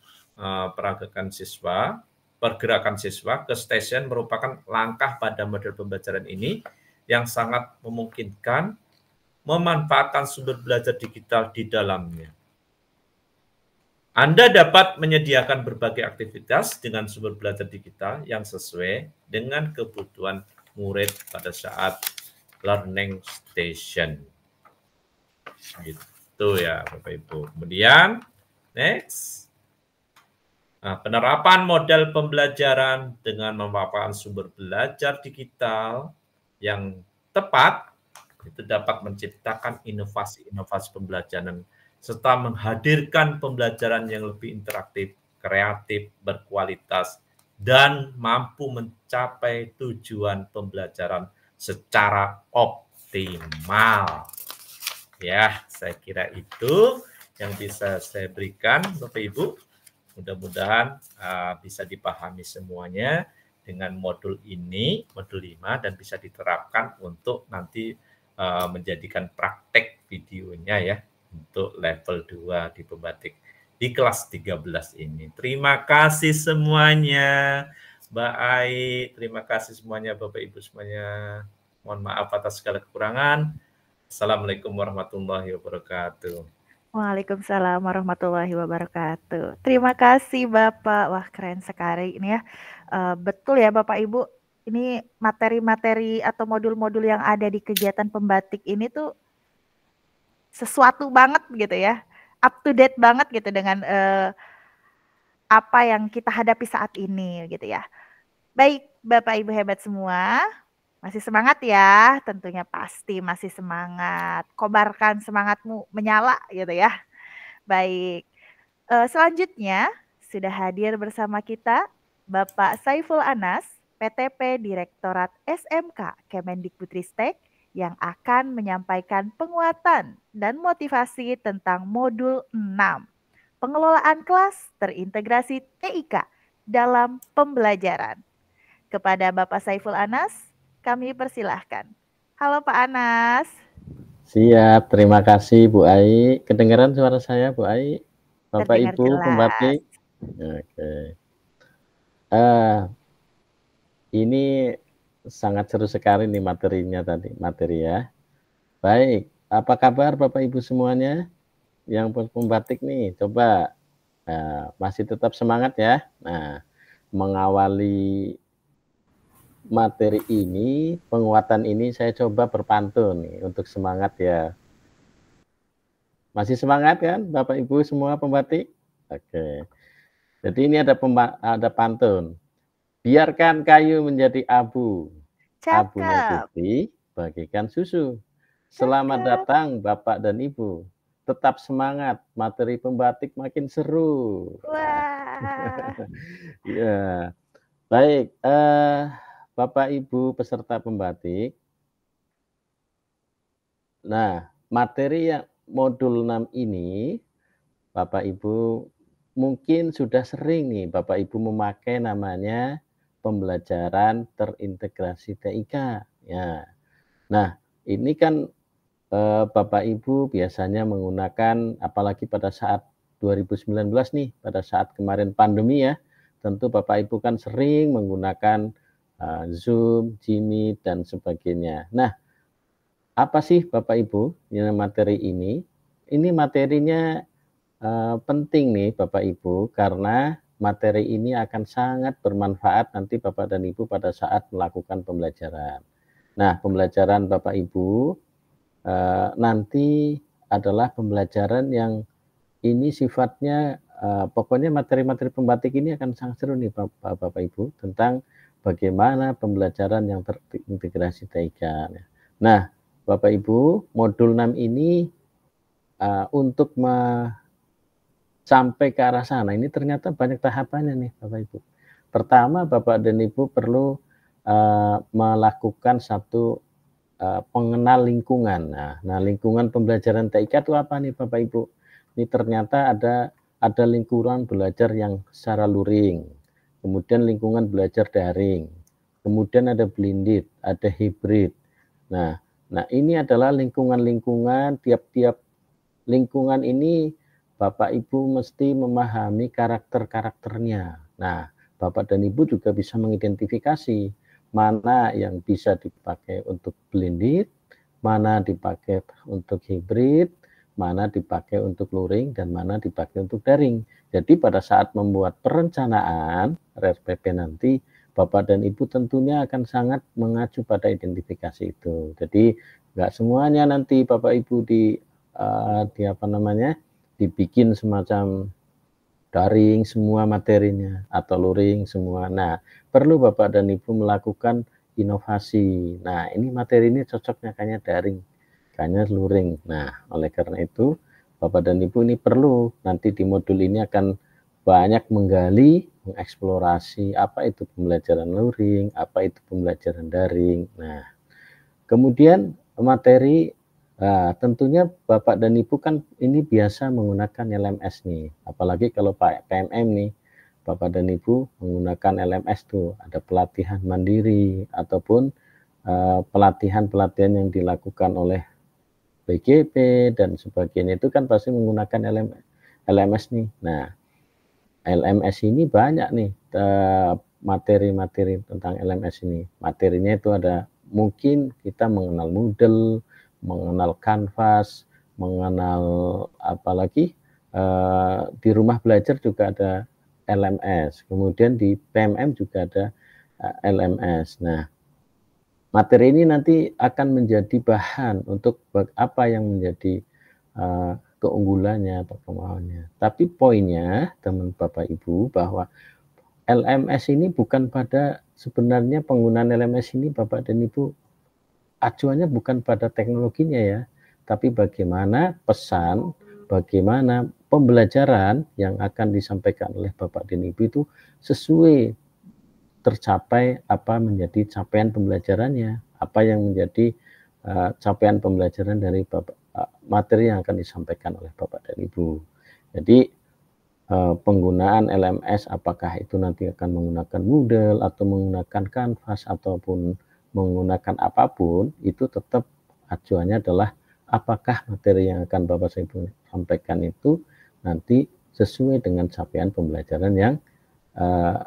pergerakan siswa ke station merupakan langkah pada model pembelajaran ini yang sangat memungkinkan memanfaatkan sumber belajar digital di dalamnya. Anda dapat menyediakan berbagai aktivitas dengan sumber belajar digital yang sesuai dengan kebutuhan murid pada saat learning station. Gitu ya Bapak Ibu. Kemudian, next. Nah, penerapan model pembelajaran dengan memanfaatkan sumber belajar digital yang tepat itu dapat menciptakan inovasi-inovasi pembelajaran serta menghadirkan pembelajaran yang lebih interaktif, kreatif, berkualitas, dan mampu mencapai tujuan pembelajaran secara optimal. Ya, saya kira itu yang bisa saya berikan Bapak Ibu. Mudah-mudahan bisa dipahami semuanya dengan modul ini, modul 5, dan bisa diterapkan untuk nanti menjadikan praktek videonya ya, untuk level 2 di pembatik di kelas 13 ini. Terima kasih semuanya, Mbak Ai, terima kasih semuanya Bapak Ibu semuanya. Mohon maaf atas segala kekurangan. Assalamualaikum warahmatullahi wabarakatuh. Waalaikumsalam warahmatullahi wabarakatuh. Terima kasih Bapak. Wah, keren sekali ini ya. Betul ya Bapak Ibu, ini materi-materi atau modul-modul yang ada di kegiatan pembatik ini tuh sesuatu banget gitu ya. Up to date banget gitu dengan apa yang kita hadapi saat ini gitu ya. Baik, Bapak Ibu hebat semua. Masih semangat ya, tentunya pasti masih semangat. Kobarkan semangatmu menyala gitu ya. Baik, selanjutnya sudah hadir bersama kita Bapak Saiful Anas, PTP Direktorat SMK Kemendikbudristek yang akan menyampaikan penguatan dan motivasi tentang modul 6, pengelolaan kelas terintegrasi TIK dalam pembelajaran. Kepada Bapak Saiful Anas, kami persilahkan. Halo Pak Anas. Siap, terima kasih Bu Ai. Kedengaran suara saya Bu Ai? Bapak Terdengar Ibu jelas. pembatik. Oke. Ini sangat seru sekali nih materinya tadi, materi ya. Baik, apa kabar Bapak Ibu semuanya yang pembatik nih? Coba masih tetap semangat ya. Nah, mengawali materi ini, penguatan ini saya coba berpantun nih untuk semangat ya. Masih semangat kan Bapak Ibu semua pembatik? Oke. Jadi ini ada pantun. Biarkan kayu menjadi abu. Cakep. Abunya putih, bagikan susu. Selamat datang Bapak dan Ibu. Tetap semangat, materi pembatik makin seru. Wah. Ya, baik. Bapak Ibu peserta pembatik. Nah, materi yang modul 6 ini, Bapak Ibu mungkin sudah sering nih Bapak Ibu memakai namanya pembelajaran terintegrasi TIK. Ya. Nah, ini kan Bapak Ibu biasanya menggunakan, apalagi pada saat 2019 nih, pada saat kemarin pandemi ya, tentu Bapak Ibu kan sering menggunakan Zoom, Jimmy, dan sebagainya. Nah, apa sih Bapak Ibu yang materi ini? Ini materinya penting nih Bapak Ibu, karena materi ini akan sangat bermanfaat nanti Bapak dan Ibu pada saat melakukan pembelajaran. Nah, pembelajaran Bapak Ibu nanti adalah pembelajaran yang ini sifatnya pokoknya materi-materi pembatik ini akan sangat seru nih Bapak Ibu, tentang bagaimana pembelajaran yang terintegrasi TIK. Nah, Bapak Ibu, modul 6 ini untuk sampai ke arah sana ini ternyata banyak tahapannya nih Bapak Ibu. Pertama, Bapak dan Ibu perlu melakukan satu pengenal lingkungan. Nah, lingkungan pembelajaran TIK itu apa nih Bapak Ibu? Ini ternyata ada lingkungan belajar yang secara luring, kemudian lingkungan belajar daring, kemudian ada blended, ada hybrid. Nah ini adalah lingkungan-lingkungan, tiap-tiap lingkungan ini Bapak Ibu mesti memahami karakter-karakternya. Nah, Bapak dan Ibu juga bisa mengidentifikasi mana yang bisa dipakai untuk blended, mana dipakai untuk hybrid, mana dipakai untuk luring, dan mana dipakai untuk daring. Jadi pada saat membuat perencanaan RSPP nanti, Bapak dan Ibu tentunya akan sangat mengacu pada identifikasi itu. Jadi nggak semuanya nanti Bapak Ibu dibikin semacam daring semua materinya atau luring semua. Nah, perlu Bapak dan Ibu melakukan inovasi. Nah, ini materi ini cocoknya kayaknya daring, kayaknya luring. Nah, oleh karena itu Bapak dan Ibu ini perlu nanti di modul ini akan banyak menggali, mengeksplorasi apa itu pembelajaran luring, apa itu pembelajaran daring. Nah, kemudian materi tentunya Bapak dan Ibu kan ini biasa menggunakan LMS nih, apalagi kalau Pak PMM nih, Bapak dan Ibu menggunakan LMS tuh, ada pelatihan mandiri ataupun pelatihan-pelatihan yang dilakukan oleh BGP dan sebagainya, itu kan pasti menggunakan LMS nih. Nah, LMS ini banyak nih materi-materi tentang LMS ini. Materinya itu ada, mungkin kita mengenal Moodle, mengenal Canvas, mengenal apalagi di rumah belajar juga ada LMS, kemudian di PMM juga ada LMS. Nah, materi ini nanti akan menjadi bahan untuk apa yang menjadi keunggulannya atau kemauannya. Tapi poinnya, teman Bapak Ibu, bahwa LMS ini bukan pada sebenarnya penggunaan LMS ini Bapak dan Ibu acuannya bukan pada teknologinya ya, tapi bagaimana pesan, bagaimana pembelajaran yang akan disampaikan oleh Bapak dan Ibu itu sesuai tercapai apa menjadi capaian pembelajarannya, apa yang menjadi capaian pembelajaran dari materi yang akan disampaikan oleh Bapak dan Ibu. Jadi penggunaan LMS apakah itu nanti akan menggunakan Moodle atau menggunakan Canvas ataupun menggunakan apapun, itu tetap acuannya adalah apakah materi yang akan Bapak Ibu sampaikan itu nanti sesuai dengan capaian pembelajaran yang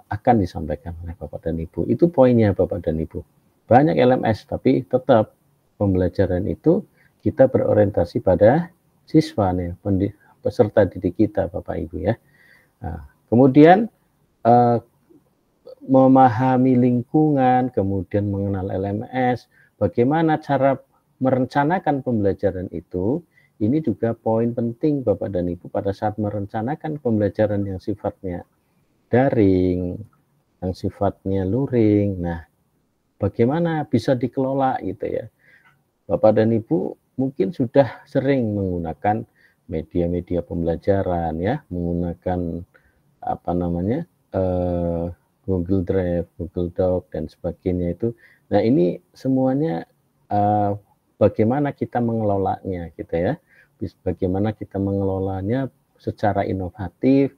akan disampaikan oleh Bapak dan Ibu. Itu poinnya Bapak dan Ibu. Banyak LMS, tapi tetap pembelajaran itu kita berorientasi pada siswa nih, peserta didik kita Bapak Ibu ya. Nah, kemudian memahami lingkungan, kemudian mengenal LMS, bagaimana cara merencanakan pembelajaran itu, ini juga poin penting Bapak dan Ibu pada saat merencanakan pembelajaran yang sifatnya daring, yang sifatnya luring. Nah, bagaimana bisa dikelola gitu ya. Bapak dan Ibu mungkin sudah sering menggunakan media-media pembelajaran ya, menggunakan apa namanya Google Drive, Google Doc dan sebagainya itu. Nah, ini semuanya bagaimana kita mengelolanya gitu ya. Bagaimana kita mengelolanya secara inovatif,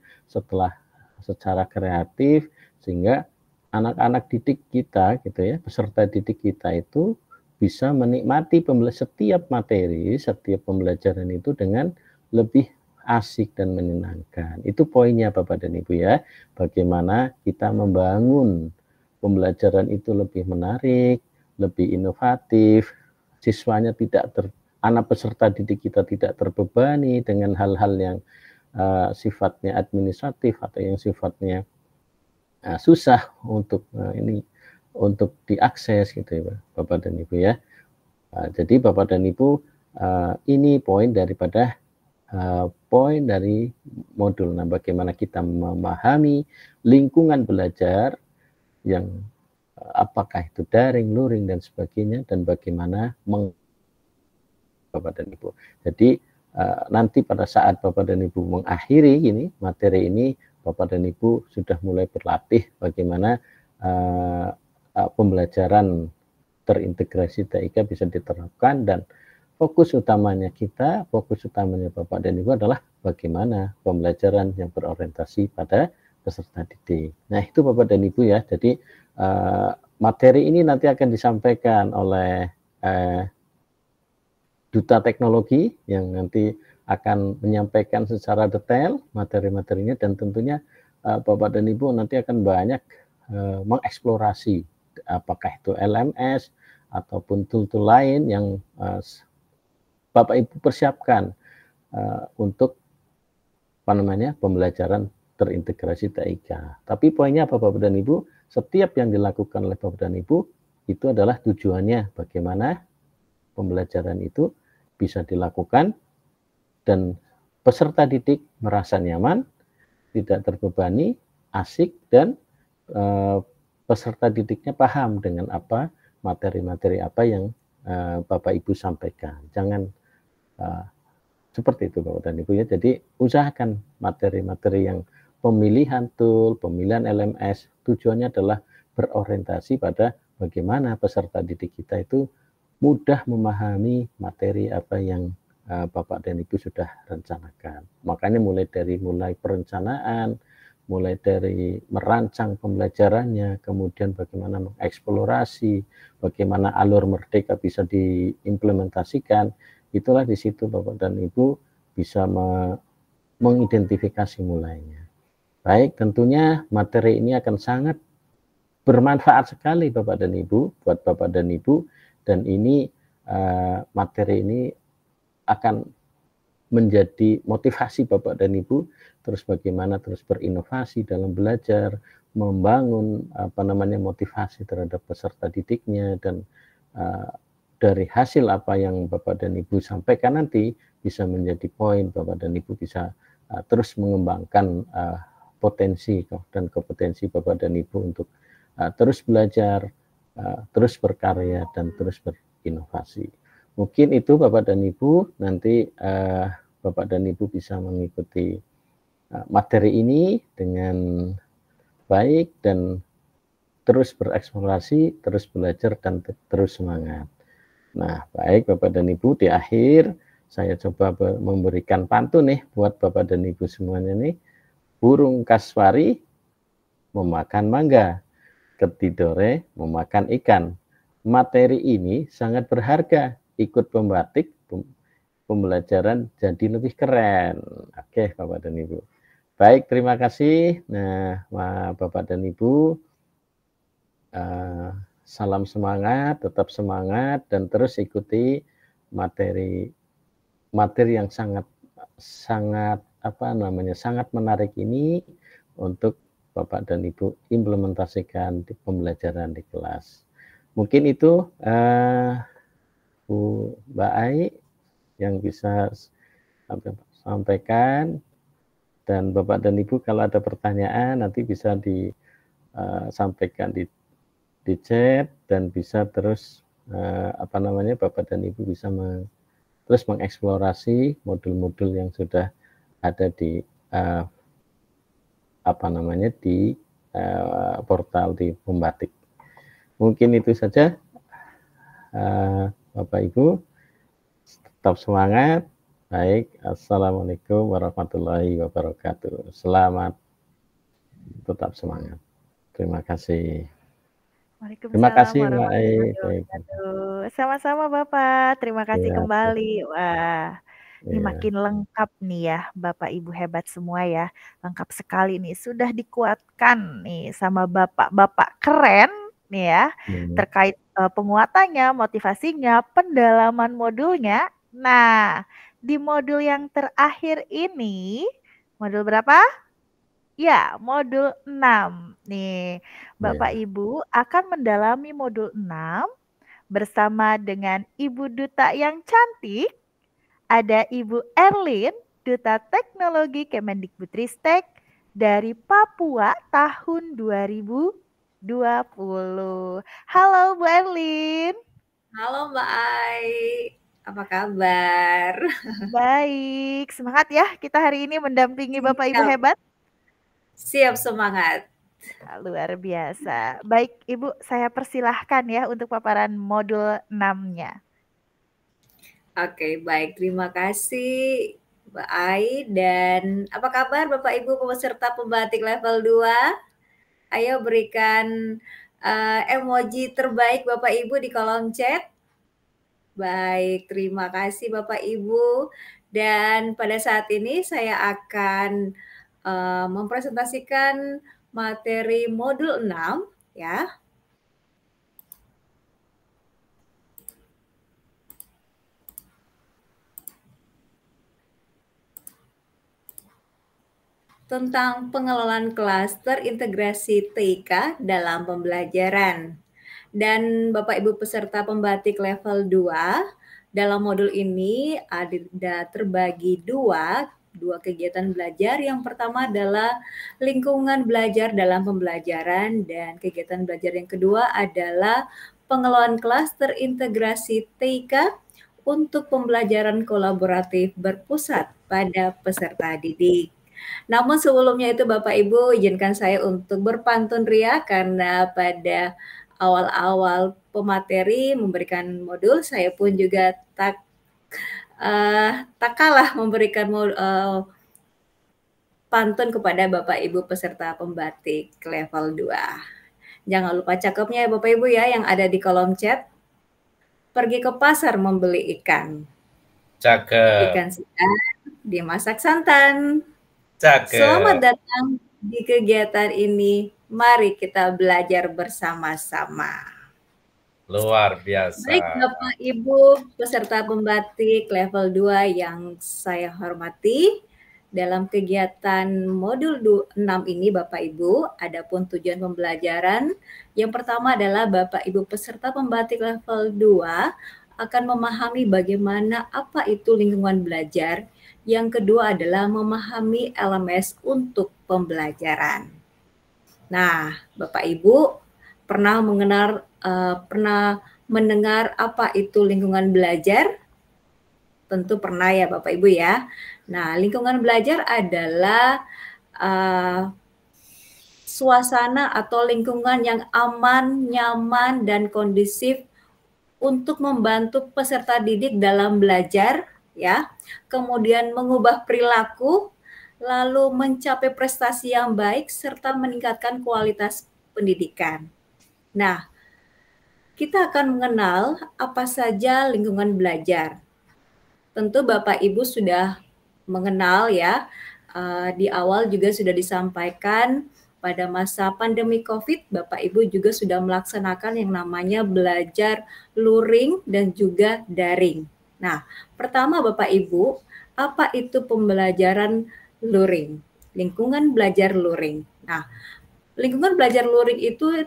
secara kreatif, sehingga anak-anak didik kita gitu ya, peserta didik kita itu bisa menikmati setiap materi, setiap pembelajaran itu dengan lebih asik dan menyenangkan. Itu poinnya Bapak dan Ibu ya. Bagaimana kita membangun pembelajaran itu lebih menarik, lebih inovatif, siswanya anak peserta didik kita tidak terbebani dengan hal-hal yang sifatnya administratif atau yang sifatnya susah untuk untuk diakses gitu ya Bapak dan Ibu ya. Jadi Bapak dan Ibu ini poin daripada poin dari modul. Nah, bagaimana kita memahami lingkungan belajar yang apakah itu daring, luring dan sebagainya, dan bagaimana Bapak dan Ibu. Jadi nanti pada saat Bapak dan Ibu mengakhiri ini materi ini, Bapak dan Ibu sudah mulai berlatih bagaimana pembelajaran terintegrasi TIK bisa diterapkan, dan fokus utamanya Bapak dan Ibu adalah bagaimana pembelajaran yang berorientasi pada peserta didik. Nah, itu Bapak dan Ibu ya. Jadi materi ini nanti akan disampaikan oleh Duta Teknologi yang nanti akan menyampaikan secara detail materi-materinya, dan tentunya Bapak dan Ibu nanti akan banyak mengeksplorasi apakah itu LMS ataupun tool-tool lain yang Bapak Ibu persiapkan untuk pembelajaran terintegrasi TIK. Tapi poinnya apa Bapak dan Ibu? Setiap yang dilakukan oleh Bapak dan Ibu itu adalah tujuannya bagaimana pembelajaran itu bisa dilakukan dan peserta didik merasa nyaman, tidak terbebani, asik, dan peserta didiknya paham dengan apa materi-materi apa yang Bapak Ibu sampaikan. Jangan seperti itu Bapak dan Ibu ya. Jadi usahakan materi-materi yang pemilihan tool, pemilihan LMS, tujuannya adalah berorientasi pada bagaimana peserta didik kita itu mudah memahami materi apa yang Bapak dan Ibu sudah rencanakan. Makanya mulai perencanaan, mulai dari merancang pembelajarannya, kemudian bagaimana mengeksplorasi, bagaimana alur merdeka bisa diimplementasikan, itulah di situ Bapak dan Ibu bisa mengidentifikasi mulainya. Baik, tentunya materi ini akan sangat bermanfaat sekali Bapak dan Ibu, buat Bapak dan Ibu, dan ini materi ini akan menjadi motivasi Bapak dan Ibu terus bagaimana terus berinovasi dalam belajar, membangun motivasi terhadap peserta didiknya, dan dari hasil apa yang Bapak dan Ibu sampaikan nanti bisa menjadi poin Bapak dan Ibu bisa terus mengembangkan potensi dan kompetensi Bapak dan Ibu untuk terus belajar, terus berkarya, dan terus berinovasi. Mungkin itu Bapak dan Ibu, nanti Bapak dan Ibu bisa mengikuti materi ini dengan baik dan terus bereksplorasi, terus belajar, dan terus semangat. Nah, baik Bapak dan Ibu, di akhir saya coba memberikan pantun nih buat Bapak dan Ibu semuanya nih. Burung kaswari memakan mangga, ketidore memakan ikan. Materi ini sangat berharga. Ikut pembatik, pembelajaran jadi lebih keren. Oke, Bapak dan Ibu. Baik, terima kasih. Nah, Bapak dan Ibu, salam semangat, tetap semangat, dan terus ikuti materi yang sangat menarik ini untuk Bapak dan Ibu implementasikan di pembelajaran di kelas. Mungkin itu Bu Mbak Ai yang bisa sampaikan, dan Bapak dan Ibu kalau ada pertanyaan nanti bisa disampaikan di chat, dan bisa terus Bapak dan Ibu bisa terus mengeksplorasi modul-modul yang sudah ada di di portal di Pembatik. Mungkin itu saja, Bapak Ibu. Tetap semangat. Baik, assalamualaikum warahmatullahi wabarakatuh. Selamat tetap semangat. Terima kasih. Terima kasih, Mbak Ai. Sama-sama Bapak, terima kasih Ya. kembali. Wah, ini Ya. makin lengkap nih ya, Bapak Ibu hebat semua ya. Lengkap sekali nih, sudah dikuatkan nih sama Bapak-bapak keren nih ya, terkait penguatannya, motivasinya, pendalaman modulnya. Nah, di modul yang terakhir ini, modul berapa? Ya, modul 6. Nih, Bapak Ibu akan mendalami modul 6 bersama dengan Ibu Duta yang cantik. Ada Ibu Erlin, Duta Teknologi Kemendikbudristek dari Papua tahun 2020. Halo Bu Erlin. Halo Mbak Ai, apa kabar? Baik, semangat ya kita hari ini mendampingi Bapak Ibu hebat. Siap, semangat. Luar biasa. Baik Ibu, saya persilahkan ya untuk paparan modul 6-nya. Oke, baik. Terima kasih Mbak Ai. Dan apa kabar Bapak Ibu peserta pembatik level 2? Ayo berikan emoji terbaik Bapak Ibu di kolom chat. Baik, terima kasih Bapak Ibu. Dan pada saat ini saya akan mempresentasikan materi modul 6 ya. Tentang pengelolaan klaster integrasi TIK dalam pembelajaran. Dan Bapak Ibu peserta pembatik level 2, dalam modul ini ada terbagi dua kegiatan belajar. Yang pertama adalah lingkungan belajar dalam pembelajaran, dan kegiatan belajar yang kedua adalah pengelolaan klaster integrasi TIK untuk pembelajaran kolaboratif berpusat pada peserta didik. Namun sebelumnya itu Bapak Ibu izinkan saya untuk berpantun ria, karena pada awal-awal pemateri memberikan modul, saya pun juga tak kalah memberikan pantun kepada Bapak Ibu peserta pembatik level 2. Jangan lupa cakepnya ya Bapak Ibu ya yang ada di kolom chat. Pergi ke pasar membeli ikan. Cakep. Ikan segar dimasak santan. Cakep. Selamat datang di kegiatan ini. Mari kita belajar bersama-sama. Luar biasa. Baik Bapak Ibu peserta pembatik level 2 yang saya hormati, dalam kegiatan modul 6 ini Bapak Ibu, adapun tujuan pembelajaran yang pertama adalah Bapak Ibu peserta pembatik level 2 akan memahami bagaimana apa itu lingkungan belajar. Yang kedua adalah memahami LMS untuk pembelajaran. Nah, Bapak Ibu pernah mendengar apa itu lingkungan belajar? Tentu pernah ya Bapak Ibu ya. Nah, lingkungan belajar adalah suasana atau lingkungan yang aman, nyaman, dan kondusif untuk membantu peserta didik dalam belajar, ya, kemudian mengubah perilaku, lalu mencapai prestasi yang baik, serta meningkatkan kualitas pendidikan. Nah, kita akan mengenal apa saja lingkungan belajar. Tentu Bapak Ibu sudah mengenal ya, di awal juga sudah disampaikan pada masa pandemi COVID, Bapak Ibu juga sudah melaksanakan yang namanya belajar luring dan juga daring. Nah, pertama Bapak Ibu, apa itu pembelajaran luring? Lingkungan belajar luring. Nah, lingkungan belajar luring itu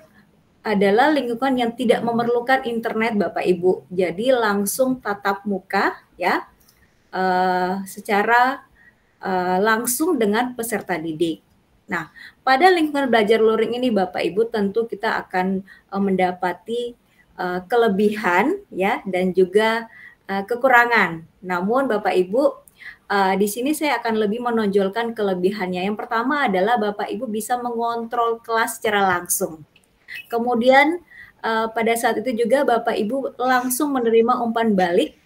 adalah lingkungan yang tidak memerlukan internet Bapak Ibu. Jadi langsung tatap muka ya, secara langsung dengan peserta didik. Nah, pada lingkungan belajar luring ini Bapak Ibu tentu kita akan mendapati kelebihan ya dan juga kekurangan. Namun Bapak Ibu, di sini saya akan lebih menonjolkan kelebihannya. Yang pertama adalah Bapak Ibu bisa mengontrol kelas secara langsung. Kemudian pada saat itu juga Bapak Ibu langsung menerima umpan balik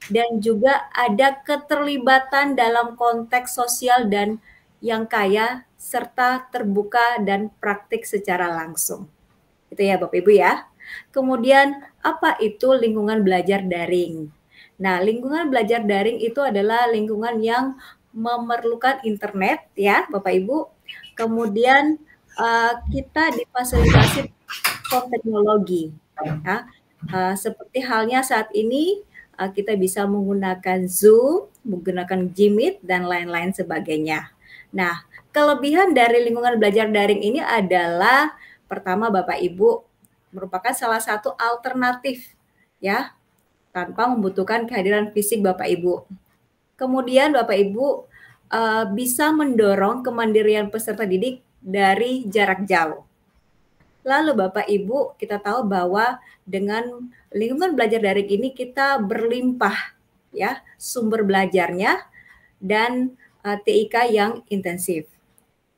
dan juga ada keterlibatan dalam konteks sosial dan yang kaya serta terbuka dan praktik secara langsung. Itu ya Bapak Ibu ya. Kemudian apa itu lingkungan belajar daring? Nah, lingkungan belajar daring itu adalah lingkungan yang memerlukan internet ya Bapak Ibu. Kemudian kita difasilitasi teknologi. Ya. Seperti halnya saat ini kita bisa menggunakan Zoom, menggunakan Jimit, dan lain-lain sebagainya. Nah, kelebihan dari lingkungan belajar daring ini adalah pertama Bapak Ibu merupakan salah satu alternatif ya tanpa membutuhkan kehadiran fisik Bapak Ibu. Kemudian Bapak Ibu bisa mendorong kemandirian peserta didik dari jarak jauh. Lalu Bapak Ibu, kita tahu bahwa dengan lingkungan belajar daring ini kita berlimpah ya sumber belajarnya dan TIK yang intensif.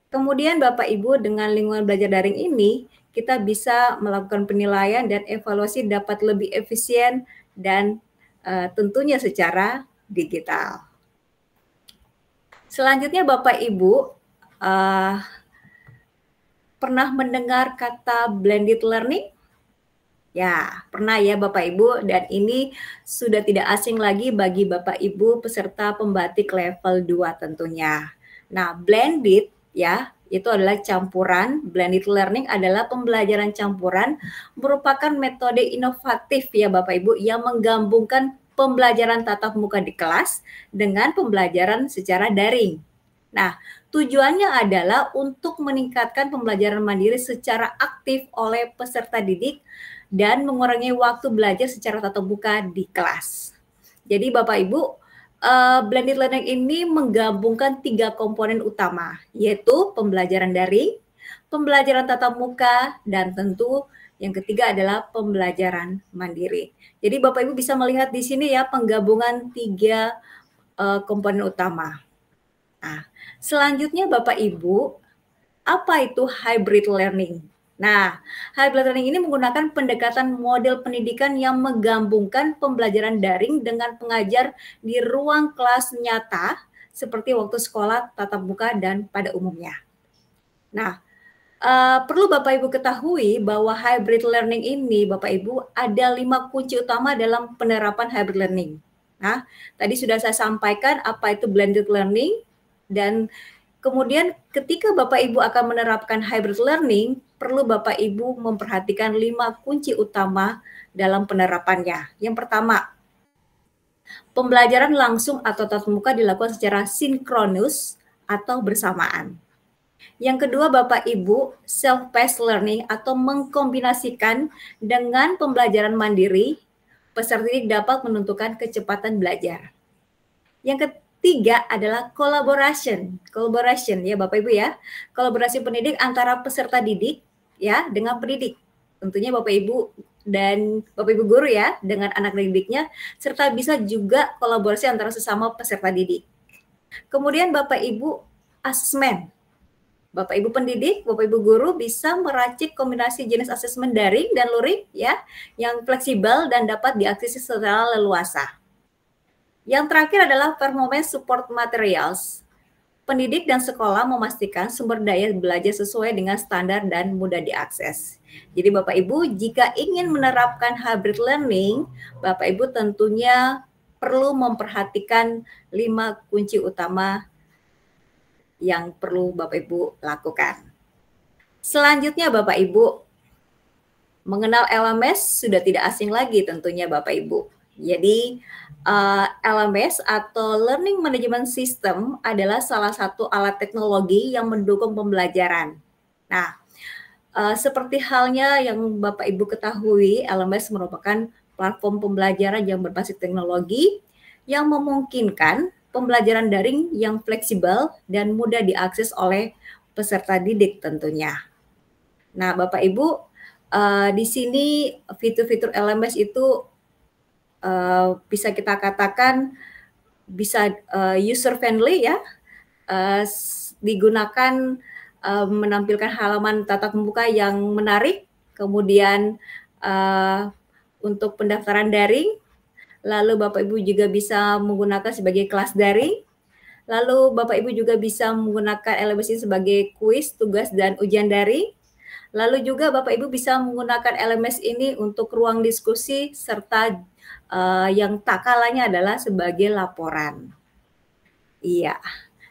Kemudian Bapak Ibu dengan lingkungan belajar daring ini kita bisa melakukan penilaian dan evaluasi dapat lebih efisien dan tentunya secara digital. Selanjutnya Bapak Ibu pernah mendengar kata blended learning? Ya, pernah ya Bapak Ibu, dan ini sudah tidak asing lagi bagi Bapak Ibu peserta pembatik level 2 tentunya. Nah, blended ya, itu adalah campuran. Blended learning adalah pembelajaran campuran, merupakan metode inovatif ya Bapak Ibu yang menggabungkan pembelajaran tatap muka di kelas dengan pembelajaran secara daring. Nah, tujuannya adalah untuk meningkatkan pembelajaran mandiri secara aktif oleh peserta didik dan mengurangi waktu belajar secara tatap muka di kelas. Jadi Bapak Ibu, blended learning ini menggabungkan 3 komponen utama, yaitu pembelajaran daring, pembelajaran tatap muka, dan tentu yang ketiga adalah pembelajaran mandiri. Jadi Bapak Ibu bisa melihat di sini ya penggabungan 3 komponen utama. Nah, selanjutnya Bapak Ibu, apa itu hybrid learning? Nah, hybrid learning ini menggunakan pendekatan model pendidikan yang menggabungkan pembelajaran daring dengan pengajar di ruang kelas nyata seperti waktu sekolah tatap muka dan pada umumnya. Nah, perlu Bapak Ibu ketahui bahwa hybrid learning ini Bapak Ibu ada 5 kunci utama dalam penerapan hybrid learning. Nah, tadi sudah saya sampaikan apa itu blended learning dan kemudian ketika Bapak Ibu akan menerapkan hybrid learning, perlu Bapak Ibu memperhatikan 5 kunci utama dalam penerapannya. Yang pertama, pembelajaran langsung atau tatap muka dilakukan secara sinkronus atau bersamaan. Yang kedua Bapak Ibu, self-paced learning atau mengkombinasikan dengan pembelajaran mandiri, peserta didik dapat menentukan kecepatan belajar. Yang ketiga adalah collaboration ya Bapak Ibu ya. Kolaborasi pendidik antara peserta didik ya dengan pendidik. Tentunya Bapak Ibu dan Bapak Ibu guru ya dengan anak didiknya serta bisa juga kolaborasi antara sesama peserta didik. Kemudian Bapak Ibu asesmen. Bapak Ibu pendidik, Bapak Ibu guru bisa meracik kombinasi jenis asesmen daring dan luring ya yang fleksibel dan dapat diakses secara leluasa. Yang terakhir adalah performance support materials. Pendidik dan sekolah memastikan sumber daya belajar sesuai dengan standar dan mudah diakses. Jadi Bapak Ibu, jika ingin menerapkan hybrid learning, Bapak Ibu tentunya perlu memperhatikan 5 kunci utama yang perlu Bapak Ibu lakukan. Selanjutnya Bapak Ibu, mengenal LMS sudah tidak asing lagi tentunya Bapak Ibu. Jadi LMS atau Learning Management System adalah salah satu alat teknologi yang mendukung pembelajaran. Nah, seperti halnya yang Bapak Ibu ketahui, LMS merupakan platform pembelajaran yang berbasis teknologi yang memungkinkan pembelajaran daring yang fleksibel dan mudah diakses oleh peserta didik tentunya. Nah, Bapak Ibu, di sini fitur-fitur LMS itu bisa kita katakan bisa user friendly ya, digunakan menampilkan halaman tatap muka yang menarik, kemudian untuk pendaftaran daring, lalu Bapak Ibu juga bisa menggunakan sebagai kelas daring, lalu Bapak Ibu juga bisa menggunakan LMS ini sebagai kuis, tugas, dan ujian daring, lalu juga Bapak Ibu bisa menggunakan LMS ini untuk ruang diskusi, serta yang tak kalanya adalah sebagai laporan. Iya,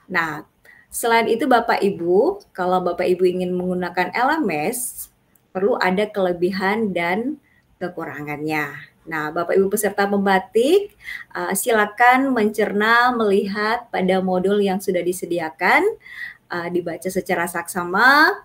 nah selain itu Bapak Ibu, kalau Bapak Ibu ingin menggunakan LMS, perlu ada kelebihan dan kekurangannya. Nah, Bapak Ibu peserta pembatik, silakan mencerna, melihat pada modul yang sudah disediakan, dibaca secara saksama,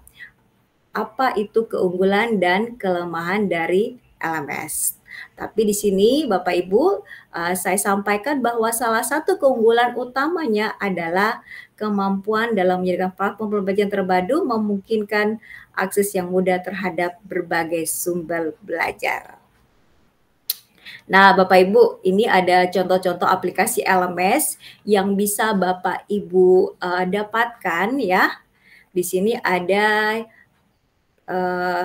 apa itu keunggulan dan kelemahan dari LMS. Tapi di sini Bapak Ibu, saya sampaikan bahwa salah satu keunggulan utamanya adalah kemampuan dalam menjadikan platform pembelajaran terpadu memungkinkan akses yang mudah terhadap berbagai sumber belajar. Nah, Bapak Ibu, ini ada contoh-contoh aplikasi LMS yang bisa Bapak Ibu dapatkan ya. Di sini ada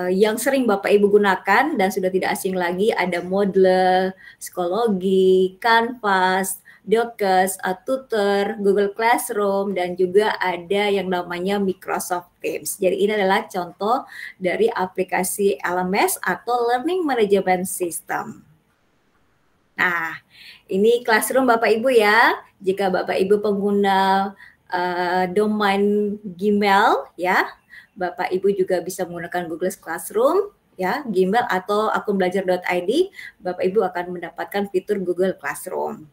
yang sering Bapak Ibu gunakan dan sudah tidak asing lagi, ada Moodle, Psikologi, Canvas, Dokes, Tutor, Google Classroom, dan juga ada yang namanya Microsoft Teams. Jadi ini adalah contoh dari aplikasi LMS atau Learning Management System. Nah, ini Classroom Bapak Ibu ya. Jika Bapak Ibu pengguna domain Gmail ya, Bapak Ibu juga bisa menggunakan Google Classroom ya, Gmail atau akun belajar.id, Bapak Ibu akan mendapatkan fitur Google Classroom.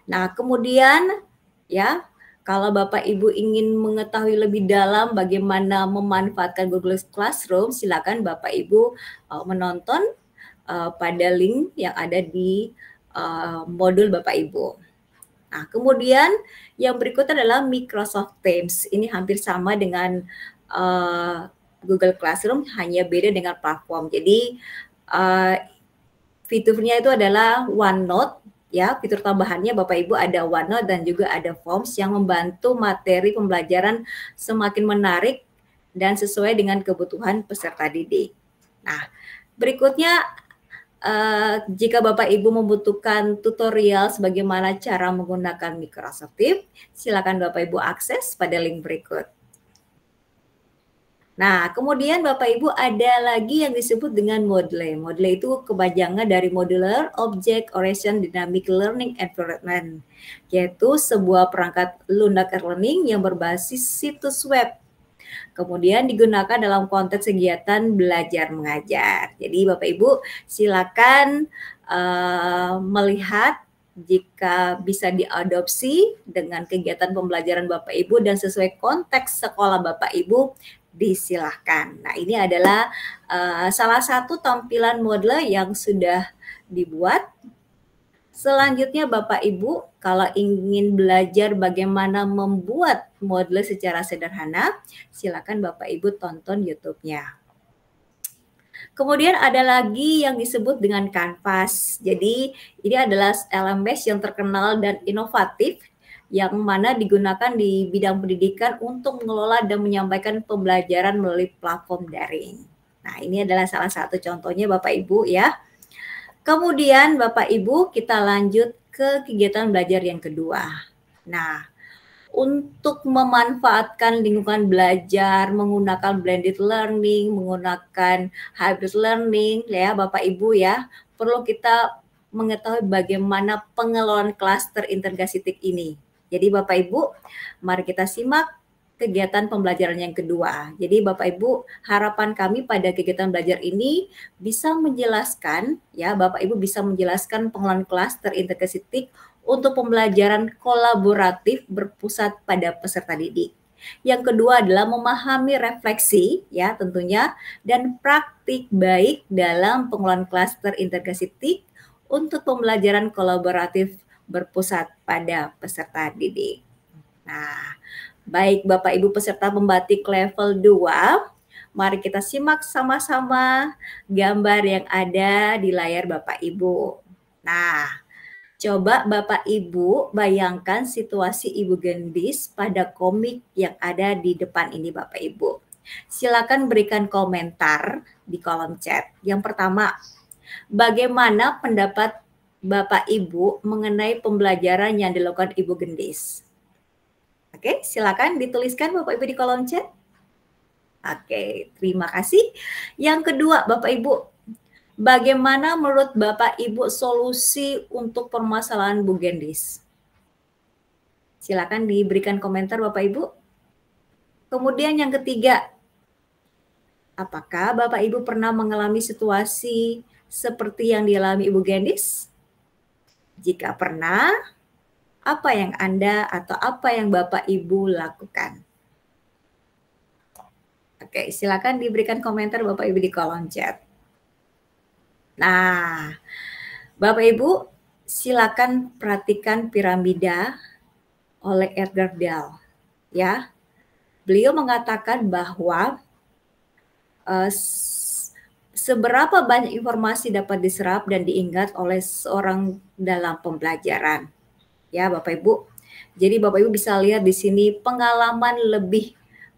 Nah, kemudian ya, kalau Bapak Ibu ingin mengetahui lebih dalam bagaimana memanfaatkan Google Classroom, silakan Bapak Ibu menonton pada link yang ada di modul Bapak Ibu. Nah, kemudian yang berikutnya adalah Microsoft Teams. Ini hampir sama dengan Google Classroom, hanya beda dengan platform. Jadi fiturnya itu adalah OneNote, ya. Fitur tambahannya Bapak Ibu ada OneNote dan juga ada Forms yang membantu materi pembelajaran semakin menarik dan sesuai dengan kebutuhan peserta didik. Nah, berikutnya jika Bapak Ibu membutuhkan tutorial sebagaimana cara menggunakan Microsoft Teams, silakan Bapak Ibu akses pada link berikut. Nah, kemudian Bapak Ibu ada lagi yang disebut dengan Moodle. Moodle itu kepanjangan dari Modular Object Oriented Dynamic Learning Environment, yaitu sebuah perangkat lunak learning yang berbasis situs web. Kemudian digunakan dalam konteks kegiatan belajar mengajar. Jadi Bapak Ibu silakan melihat jika bisa diadopsi dengan kegiatan pembelajaran Bapak Ibu dan sesuai konteks sekolah Bapak Ibu, disilahkan. Nah, ini adalah salah satu tampilan Moodle yang sudah dibuat. Selanjutnya Bapak Ibu, kalau ingin belajar bagaimana membuat Moodle secara sederhana, silakan Bapak Ibu tonton YouTube-nya. Kemudian ada lagi yang disebut dengan Canvas. Jadi ini adalah LMS yang terkenal dan inovatif yang mana digunakan di bidang pendidikan untuk mengelola dan menyampaikan pembelajaran melalui platform daring. Nah, ini adalah salah satu contohnya Bapak Ibu ya. Kemudian Bapak Ibu kita lanjut ke kegiatan belajar yang kedua. Nah, untuk memanfaatkan lingkungan belajar, menggunakan blended learning, menggunakan hybrid learning ya Bapak Ibu ya, perlu kita mengetahui bagaimana pengelolaan klaster integrasi TIK ini. Jadi Bapak Ibu, mari kita simak kegiatan pembelajaran yang kedua. Jadi Bapak Ibu, harapan kami pada kegiatan belajar ini bisa menjelaskan, ya Bapak Ibu bisa menjelaskan pengelolaan klaster integrasi TIK untuk pembelajaran kolaboratif berpusat pada peserta didik. Yang kedua adalah memahami refleksi, ya tentunya, dan praktik baik dalam pengelolaan klaster integrasi TIK untuk pembelajaran kolaboratif berpusat pada peserta didik. Nah, baik Bapak Ibu peserta pembatik level 2 Mari kita simak sama-sama gambar yang ada di layar Bapak Ibu. Nah, coba Bapak Ibu bayangkan situasi Ibu Gendis pada komik yang ada di depan ini Bapak Ibu. Silakan berikan komentar di kolom chat. Yang pertama, bagaimana pendapat Bapak Ibu mengenai pembelajaran yang dilakukan Ibu Gendis? Oke, silakan dituliskan Bapak Ibu di kolom chat. Oke, terima kasih. Yang kedua, Bapak Ibu, bagaimana menurut Bapak Ibu solusi untuk permasalahan Bu Gendis? Silakan diberikan komentar Bapak Ibu. Kemudian yang ketiga, apakah Bapak Ibu pernah mengalami situasi seperti yang dialami Ibu Gendis? Jika pernah, apa yang Anda atau apa yang Bapak Ibu lakukan? Oke, silakan diberikan komentar Bapak Ibu di kolom chat. Nah, Bapak Ibu, silakan perhatikan piramida oleh Edgar Dale. Ya, beliau mengatakan bahwa seberapa banyak informasi dapat diserap dan diingat oleh seorang dalam pembelajaran. Ya, Bapak Ibu. Jadi Bapak Ibu bisa lihat di sini pengalaman lebih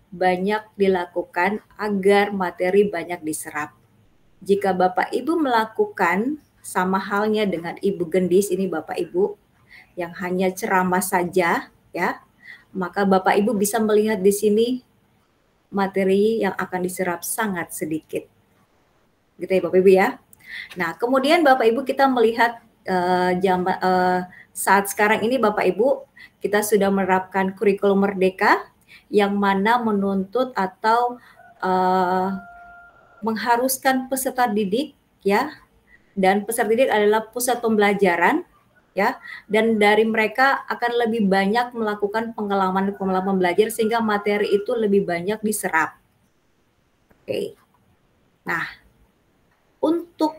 banyak dilakukan agar materi banyak diserap. Jika Bapak Ibu melakukan sama halnya dengan Ibu Gendis ini Bapak Ibu yang hanya ceramah saja ya, maka Bapak Ibu bisa melihat di sini materi yang akan diserap sangat sedikit. Gitu ya Bapak Ibu ya. Nah, kemudian Bapak Ibu kita melihat saat sekarang ini Bapak Ibu kita sudah menerapkan kurikulum merdeka yang mana menuntut atau mengharuskan peserta didik ya, dan peserta didik adalah pusat pembelajaran ya, dan dari mereka akan lebih banyak melakukan pengalaman belajar sehingga materi itu lebih banyak diserap. Oke. Nah, untuk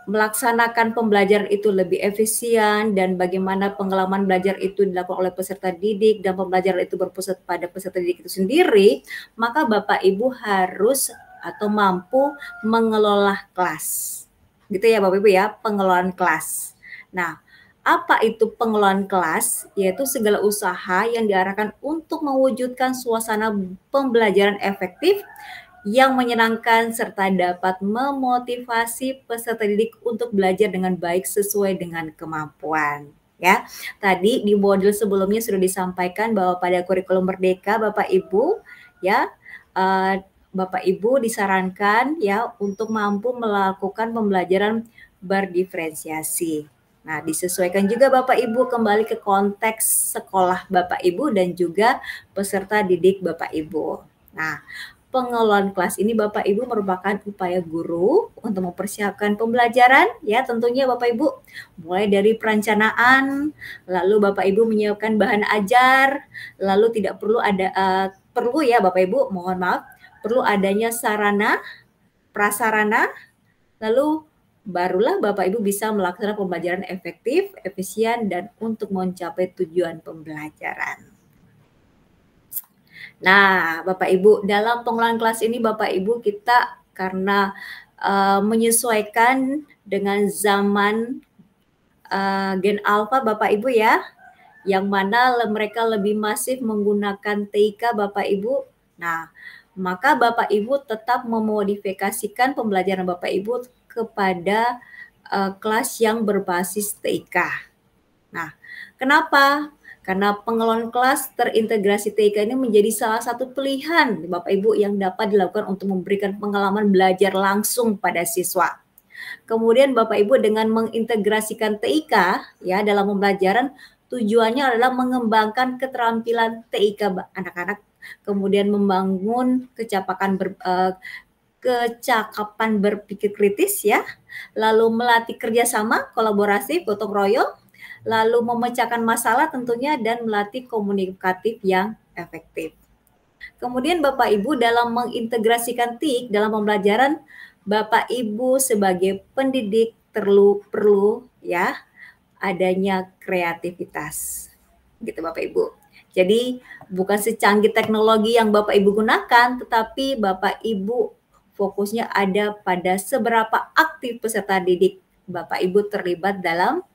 melaksanakan pembelajaran itu lebih efisien dan bagaimana pengalaman belajar itu dilakukan oleh peserta didik dan pembelajaran itu berpusat pada peserta didik itu sendiri, maka Bapak Ibu harus atau mampu mengelola kelas. Gitu ya Bapak Ibu ya, pengelolaan kelas. Nah, apa itu pengelolaan kelas? Yaitu segala usaha yang diarahkan untuk mewujudkan suasana pembelajaran efektif yang menyenangkan serta dapat memotivasi peserta didik untuk belajar dengan baik sesuai dengan kemampuan. Ya, tadi di modul sebelumnya sudah disampaikan bahwa pada kurikulum merdeka Bapak Ibu, ya, Bapak Ibu disarankan ya untuk mampu melakukan pembelajaran berdiferensiasi. Nah, disesuaikan juga Bapak Ibu kembali ke konteks sekolah Bapak Ibu dan juga peserta didik Bapak Ibu. Nah, pengelolaan kelas ini Bapak Ibu merupakan upaya guru untuk mempersiapkan pembelajaran ya tentunya Bapak Ibu mulai dari perencanaan, lalu Bapak Ibu menyiapkan bahan ajar, lalu tidak perlu ada perlu ya Bapak Ibu mohon maaf perlu adanya sarana, prasarana, lalu barulah Bapak Ibu bisa melaksanakan pembelajaran efektif, efisien dan untuk mencapai tujuan pembelajaran. Nah, Bapak Ibu, dalam pengelolaan kelas ini Bapak Ibu kita karena menyesuaikan dengan zaman Gen Alpha Bapak Ibu ya, yang mana mereka lebih masif menggunakan TIK Bapak Ibu. Nah, maka Bapak Ibu tetap memodifikasikan pembelajaran Bapak Ibu kepada kelas yang berbasis TIK. Nah, kenapa? Karena pengelolaan kelas terintegrasi TIK ini menjadi salah satu pilihan Bapak Ibu yang dapat dilakukan untuk memberikan pengalaman belajar langsung pada siswa. Kemudian Bapak Ibu dengan mengintegrasikan TIK ya dalam pembelajaran tujuannya adalah mengembangkan keterampilan TIK anak-anak, kemudian membangun kecakapan berpikir kritis ya, lalu melatih kerjasama, kolaborasi, gotong royong, lalu memecahkan masalah tentunya dan melatih komunikatif yang efektif. Kemudian Bapak Ibu dalam mengintegrasikan TIK dalam pembelajaran, Bapak Ibu sebagai pendidik perlu ya adanya kreativitas. Gitu Bapak Ibu. Jadi bukan secanggih teknologi yang Bapak Ibu gunakan, tetapi Bapak Ibu fokusnya ada pada seberapa aktif peserta didik Bapak Ibu terlibat dalam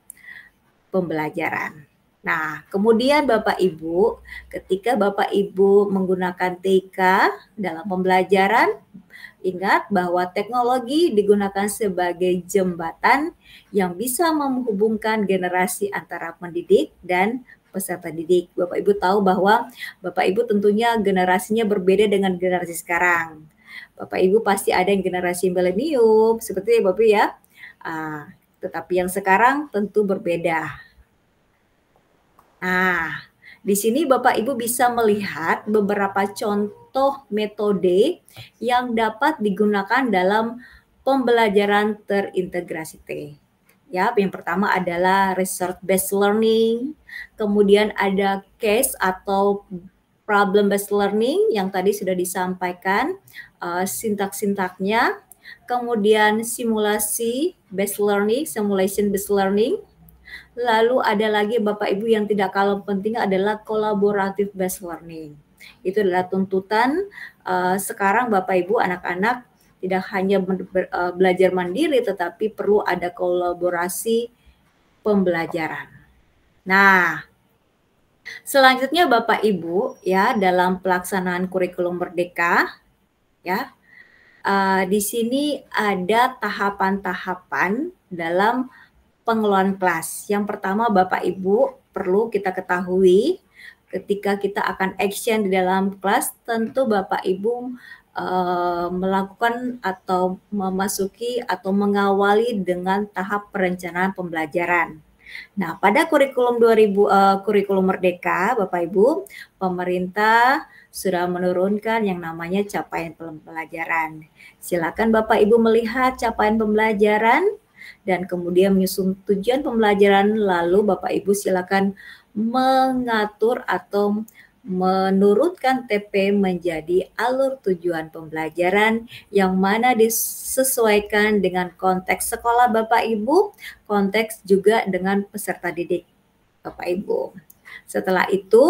pembelajaran. Nah, kemudian Bapak Ibu, ketika Bapak Ibu menggunakan TK dalam pembelajaran, ingat bahwa teknologi digunakan sebagai jembatan yang bisa menghubungkan generasi antara pendidik dan peserta didik. Bapak Ibu tahu bahwa Bapak Ibu tentunya generasinya berbeda dengan generasi sekarang. Bapak Ibu pasti ada yang generasi milenium, seperti Bapak ya. Tetapi yang sekarang tentu berbeda. Nah, di sini Bapak Ibu bisa melihat beberapa contoh metode yang dapat digunakan dalam pembelajaran terintegrasi T. Ya, yang pertama adalah research based learning, kemudian ada case atau problem based learning yang tadi sudah disampaikan sintak-sintaknya, kemudian simulasi based learning, simulation based learning. Lalu ada lagi Bapak Ibu yang tidak kalah penting adalah collaborative based learning. Itu adalah tuntutan sekarang Bapak Ibu anak-anak tidak hanya belajar mandiri tetapi perlu ada kolaborasi pembelajaran. Nah, selanjutnya Bapak Ibu ya dalam pelaksanaan kurikulum merdeka ya di sini ada tahapan-tahapan dalam pengelolaan kelas. Yang pertama Bapak Ibu perlu kita ketahui ketika kita akan action di dalam kelas, tentu Bapak Ibu melakukan atau memasuki atau mengawali dengan tahap perencanaan pembelajaran. Nah, pada kurikulum kurikulum Merdeka, Bapak Ibu, pemerintah sudah menurunkan yang namanya capaian pembelajaran. Silakan Bapak Ibu melihat capaian pembelajaran dan kemudian menyusun tujuan pembelajaran, lalu Bapak Ibu silakan mengatur atau menurunkan TP menjadi alur tujuan pembelajaran yang mana disesuaikan dengan konteks sekolah Bapak Ibu, konteks juga dengan peserta didik Bapak Ibu. Setelah itu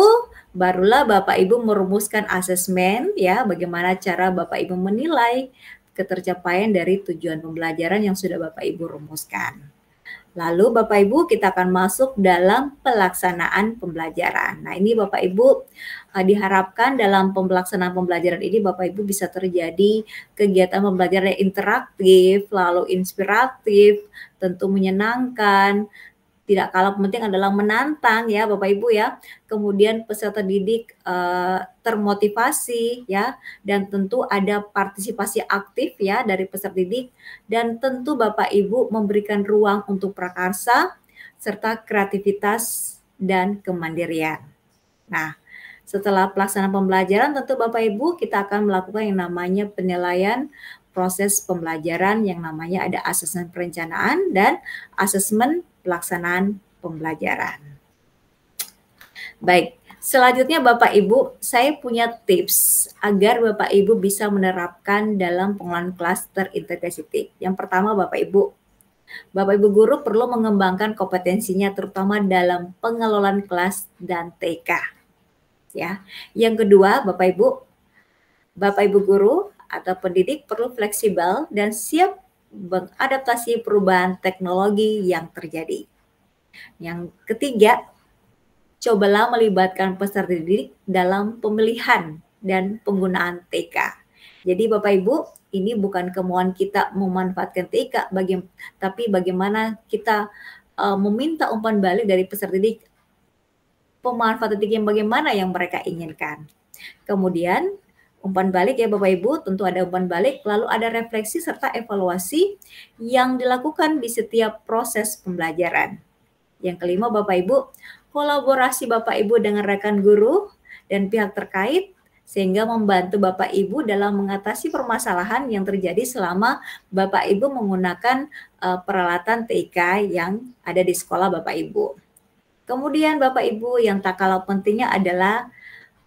barulah Bapak Ibu merumuskan asesmen ya, bagaimana cara Bapak Ibu menilai ketercapaian dari tujuan pembelajaran yang sudah Bapak Ibu rumuskan. Lalu Bapak Ibu kita akan masuk dalam pelaksanaan pembelajaran. Nah ini Bapak Ibu diharapkan dalam pelaksanaan pembelajaran ini Bapak Ibu bisa terjadi kegiatan pembelajaran yang interaktif, lalu inspiratif, tentu menyenangkan, tidak kalah penting adalah menantang ya Bapak Ibu ya. Kemudian peserta didik termotivasi ya, dan tentu ada partisipasi aktif ya dari peserta didik, dan tentu Bapak Ibu memberikan ruang untuk prakarsa serta kreativitas dan kemandirian. Nah, setelah pelaksanaan pembelajaran tentu Bapak Ibu kita akan melakukan yang namanya penilaian proses pembelajaran yang namanya ada asesmen perencanaan dan asesmen pelaksanaan pembelajaran. Baik, selanjutnya Bapak Ibu, saya punya tips agar Bapak Ibu bisa menerapkan dalam pengelolaan kelas terintegrasi. Yang pertama Bapak Ibu guru perlu mengembangkan kompetensinya terutama dalam pengelolaan kelas dan TK. Ya. Yang kedua, Bapak Ibu guru atau pendidik perlu fleksibel dan siap mengadaptasi perubahan teknologi yang terjadi. Yang ketiga, cobalah melibatkan peserta didik dalam pemilihan dan penggunaan TK. Jadi Bapak Ibu, ini bukan kemauan kita memanfaatkan TK, tapi bagaimana kita meminta umpan balik dari peserta didik, pemanfaatan TK yang bagaimana yang mereka inginkan. Kemudian umpan balik ya Bapak Ibu, tentu ada umpan balik, lalu ada refleksi serta evaluasi yang dilakukan di setiap proses pembelajaran. Yang kelima Bapak Ibu, kolaborasi Bapak Ibu dengan rekan guru dan pihak terkait sehingga membantu Bapak Ibu dalam mengatasi permasalahan yang terjadi selama Bapak Ibu menggunakan peralatan TK yang ada di sekolah Bapak Ibu. Kemudian Bapak Ibu yang tak kalah pentingnya adalah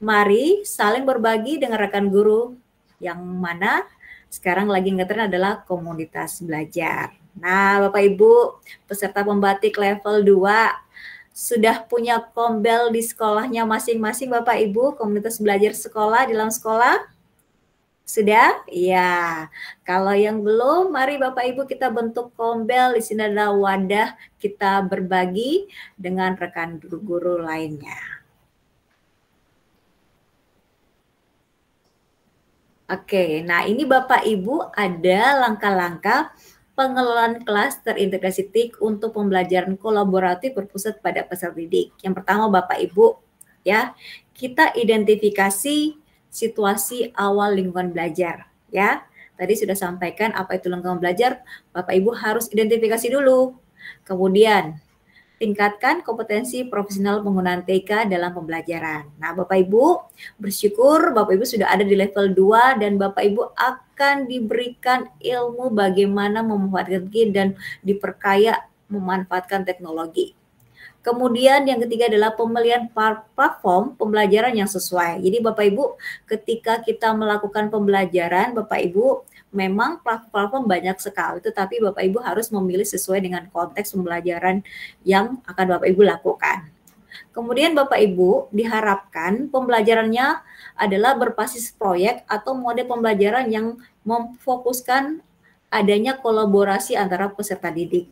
mari saling berbagi dengan rekan guru yang mana sekarang lagi ngetren adalah komunitas belajar. Nah, Bapak Ibu, peserta pembatik level 2, Sudah punya kombel di sekolahnya masing-masing Bapak Ibu, komunitas belajar sekolah di dalam sekolah? Sudah? Iya. Kalau yang belum, mari Bapak Ibu kita bentuk kombel. Di sini adalah wadah kita berbagi dengan rekan guru-guru lainnya. Oke, nah ini Bapak Ibu ada langkah-langkah pengelolaan kelas terintegrasi TIK untuk pembelajaran kolaboratif berpusat pada peserta didik. Yang pertama Bapak Ibu, ya, kita identifikasi situasi awal lingkungan belajar, ya. Tadi sudah sampaikan apa itu lingkungan belajar, Bapak Ibu harus identifikasi dulu. Kemudian tingkatkan kompetensi profesional penggunaan TK dalam pembelajaran. Nah, Bapak Ibu, bersyukur Bapak Ibu sudah ada di level 2 dan Bapak Ibu akan diberikan ilmu bagaimana memanfaatkan dan diperkaya memanfaatkan teknologi. Kemudian yang ketiga adalah pemilihan platform pembelajaran yang sesuai. Jadi Bapak Ibu, ketika kita melakukan pembelajaran, Bapak Ibu memang platform banyak sekali, tetapi Bapak Ibu harus memilih sesuai dengan konteks pembelajaran yang akan Bapak Ibu lakukan. Kemudian Bapak Ibu diharapkan pembelajarannya adalah berbasis proyek atau model pembelajaran yang memfokuskan adanya kolaborasi antara peserta didik.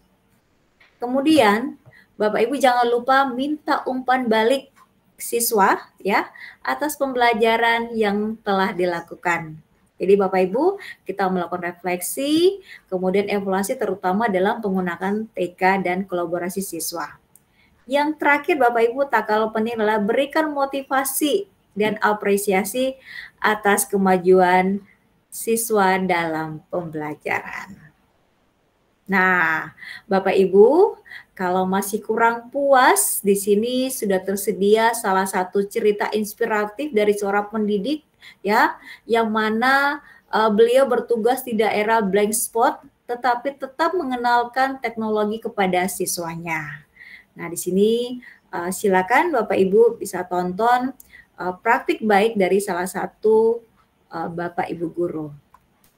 Kemudian Bapak Ibu jangan lupa minta umpan balik siswa ya atas pembelajaran yang telah dilakukan. Jadi Bapak Ibu, kita melakukan refleksi, kemudian evaluasi terutama dalam penggunaan TK dan kolaborasi siswa. Yang terakhir Bapak Ibu, tak kalah penting adalah berikan motivasi dan apresiasi atas kemajuan siswa dalam pembelajaran. Nah, Bapak Ibu, kalau masih kurang puas, di sini sudah tersedia salah satu cerita inspiratif dari seorang pendidik ya, yang mana beliau bertugas di daerah blank spot, tetapi tetap mengenalkan teknologi kepada siswanya. Nah, di sini silakan Bapak Ibu bisa tonton praktik baik dari salah satu Bapak Ibu guru.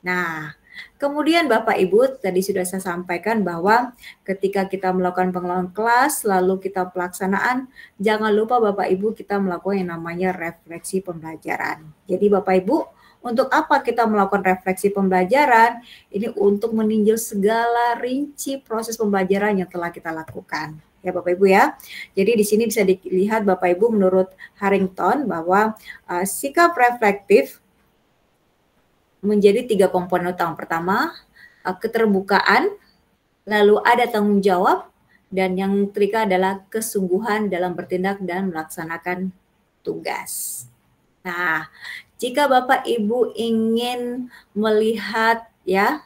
Nah, kemudian Bapak Ibu tadi sudah saya sampaikan bahwa ketika kita melakukan pengelolaan kelas, lalu kita pelaksanaan, jangan lupa Bapak Ibu kita melakukan yang namanya refleksi pembelajaran. Jadi Bapak Ibu, untuk apa kita melakukan refleksi pembelajaran? Ini untuk meninjau segala rinci proses pembelajaran yang telah kita lakukan. Ya Bapak Ibu ya. Jadi di sini bisa dilihat Bapak Ibu menurut Harrington bahwa sikap reflektif menjadi 3 komponen utama. Pertama, keterbukaan, lalu ada tanggung jawab, dan yang ketiga adalah kesungguhan dalam bertindak dan melaksanakan tugas. Nah, jika Bapak Ibu ingin melihat ya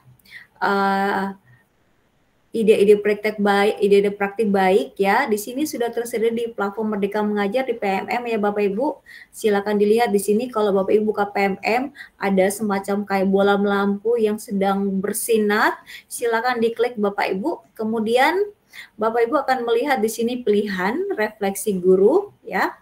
ide-ide praktik baik, ide-ide praktik baik ya. Di sini sudah tersedia di platform Merdeka Mengajar di PMM ya Bapak Ibu. Silakan dilihat di sini kalau Bapak Ibu buka PMM ada semacam kayak bola lampu yang sedang bersinar. Silakan diklik Bapak Ibu. Kemudian Bapak Ibu akan melihat di sini pilihan refleksi guru ya.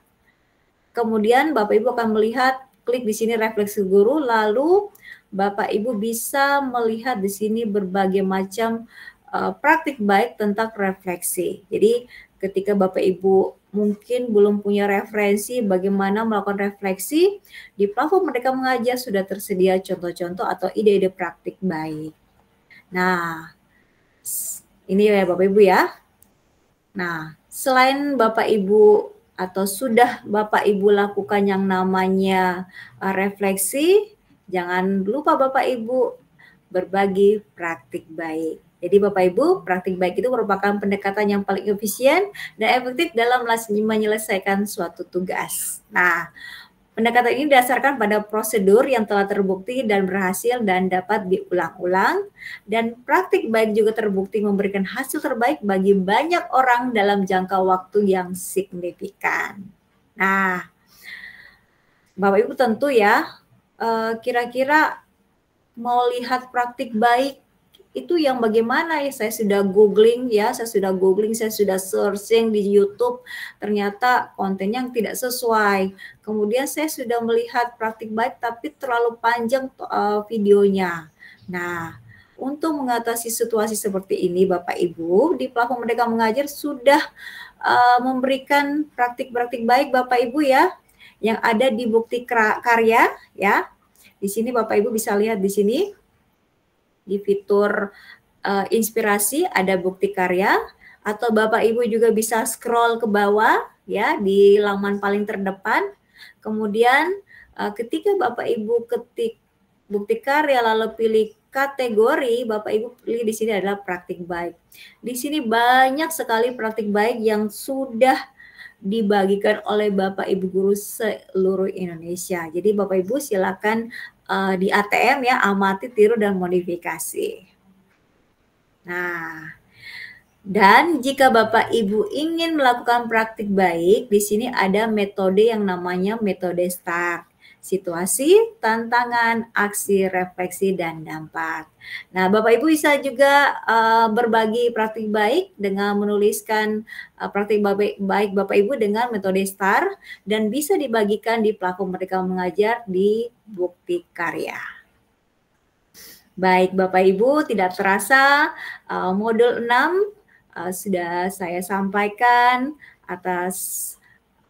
Kemudian Bapak Ibu akan melihat klik di sini refleksi guru, lalu Bapak Ibu bisa melihat di sini berbagai macam praktik baik tentang refleksi. Jadi ketika Bapak Ibu mungkin belum punya referensi bagaimana melakukan refleksi, di platform Merdeka Mengajar sudah tersedia contoh-contoh atau ide-ide praktik baik. Nah, ini ya Bapak Ibu ya. Nah, selain Bapak Ibu atau sudah Bapak Ibu lakukan yang namanya refleksi, jangan lupa Bapak Ibu berbagi praktik baik. Jadi Bapak Ibu, praktik baik itu merupakan pendekatan yang paling efisien dan efektif dalam menyelesaikan suatu tugas. Nah, pendekatan ini didasarkan pada prosedur yang telah terbukti dan berhasil dan dapat diulang-ulang. Dan praktik baik juga terbukti memberikan hasil terbaik bagi banyak orang dalam jangka waktu yang signifikan. Nah, Bapak Ibu tentu ya, kira-kira mau lihat praktik baik itu yang bagaimana ya, saya sudah googling, saya sudah searching di YouTube, ternyata kontennya yang tidak sesuai. Kemudian saya sudah melihat praktik baik tapi terlalu panjang videonya. Nah, untuk mengatasi situasi seperti ini Bapak Ibu, di platform Merdeka Mengajar sudah memberikan praktik-praktik baik Bapak Ibu ya, yang ada di bukti karya ya. Di sini Bapak Ibu bisa lihat di sini di fitur inspirasi ada bukti karya, atau Bapak Ibu juga bisa scroll ke bawah ya di laman paling terdepan. Kemudian ketika Bapak Ibu ketik bukti karya lalu pilih kategori, Bapak Ibu pilih di sini adalah praktik baik. Di sini banyak sekali praktik baik yang sudah dibagikan oleh Bapak Ibu guru seluruh Indonesia. Jadi Bapak Ibu silakan di ATM ya, amati, tiru dan modifikasi. Nah, dan jika Bapak Ibu ingin melakukan praktik baik, di sini ada metode yang namanya metode STAR. Situasi, tantangan, aksi, refleksi, dan dampak. Nah, Bapak Ibu bisa juga berbagi praktik baik dengan menuliskan praktik baik Bapak Ibu dengan metode STAR, dan bisa dibagikan di platform Merdeka Mengajar di bukti karya. Baik Bapak Ibu, tidak terasa modul 6 sudah saya sampaikan. Atas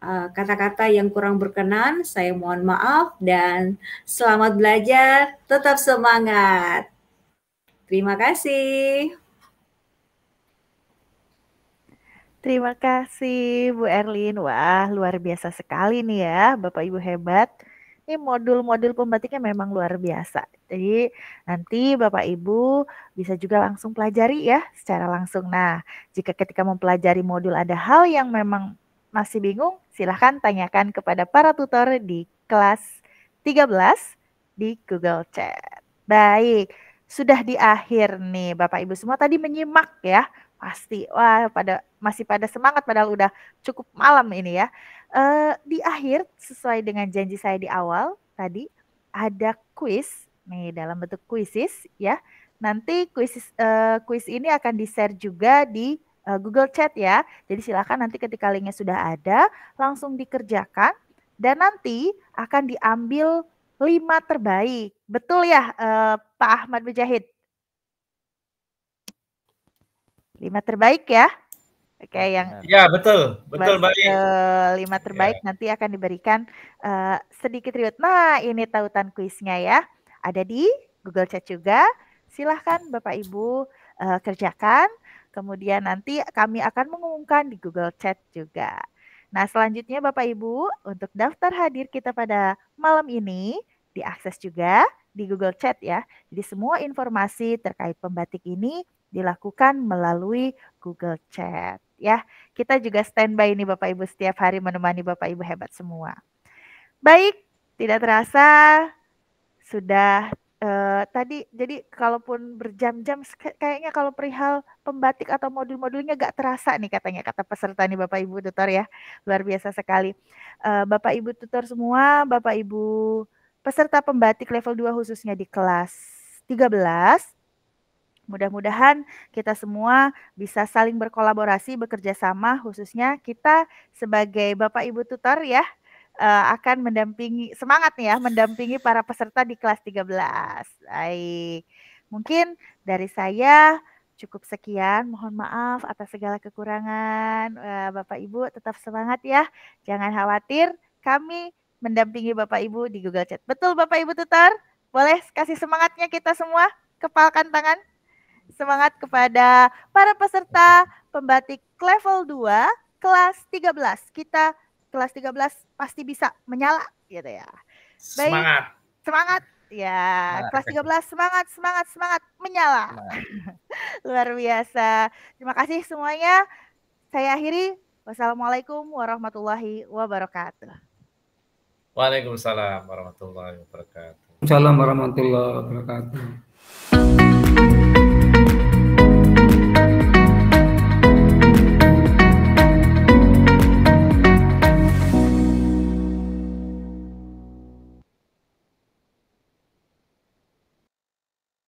kata-kata yang kurang berkenan, saya mohon maaf dan selamat belajar, tetap semangat. Terima kasih. Terima kasih Bu Erlin. Wah, luar biasa sekali nih ya, Bapak Ibu hebat. Ini modul-modul pembatiknya memang luar biasa. Jadi nanti Bapak Ibu bisa juga langsung pelajari ya secara langsung. Nah, jika ketika mempelajari modul ada hal yang memang masih bingung, silahkan tanyakan kepada para tutor di kelas 13 di Google Chat. Baik, sudah di akhir nih Bapak Ibu semua tadi menyimak ya. Pasti, wah masih pada semangat padahal udah cukup malam ini ya. Di akhir sesuai dengan janji saya di awal tadi ada kuis nih dalam bentuk kuisis ya. Nanti kuis ini akan di-share juga di Google Chat ya. Jadi silakan nanti ketika linknya sudah ada langsung dikerjakan dan nanti akan diambil 5 terbaik. Betul ya Pak Ahmad Mujahid? 5 terbaik ya. Oke, yang ya betul baik. 5 terbaik nanti akan diberikan sedikit reward. Nah, ini tautan kuisnya ya. Ada di Google Chat juga. Silahkan Bapak Ibu kerjakan. Kemudian nanti kami akan mengumumkan di Google Chat juga. Nah, selanjutnya Bapak Ibu untuk daftar hadir kita pada malam ini diakses juga di Google Chat ya. Jadi semua informasi terkait pembatik ini dilakukan melalui Google Chat ya. Kita juga standby nih Bapak Ibu setiap hari menemani Bapak Ibu hebat semua. Baik, tidak terasa sudah tadi jadi kalaupun berjam-jam kayaknya kalau perihal pembatik atau modul-modulnya gak terasa nih katanya kata peserta nih Bapak Ibu tutor ya. Luar biasa sekali. Bapak Ibu tutor semua, Bapak Ibu peserta pembatik level 2 khususnya di kelas 13. Mudah-mudahan kita semua bisa saling berkolaborasi, bekerja sama, khususnya kita sebagai Bapak Ibu tutor ya, akan mendampingi, semangat nih ya, mendampingi para peserta di kelas 13. Baik, mungkin dari saya cukup sekian, mohon maaf atas segala kekurangan. Bapak Ibu tetap semangat ya, jangan khawatir, kami mendampingi Bapak Ibu di Google Chat. Betul Bapak Ibu tutor? Boleh kasih semangatnya kita semua, kepalkan tangan. Semangat kepada para peserta pembatik level 2 kelas 13. Kita kelas 13 pasti bisa menyala gitu ya. Baik, semangat ya. Kelas 13 semangat menyala. Luar biasa. Terima kasih semuanya. Saya akhiri. Wassalamualaikum warahmatullahi wabarakatuh. Waalaikumsalam warahmatullahi wabarakatuh. Waalaikumsalam warahmatullahi wabarakatuh.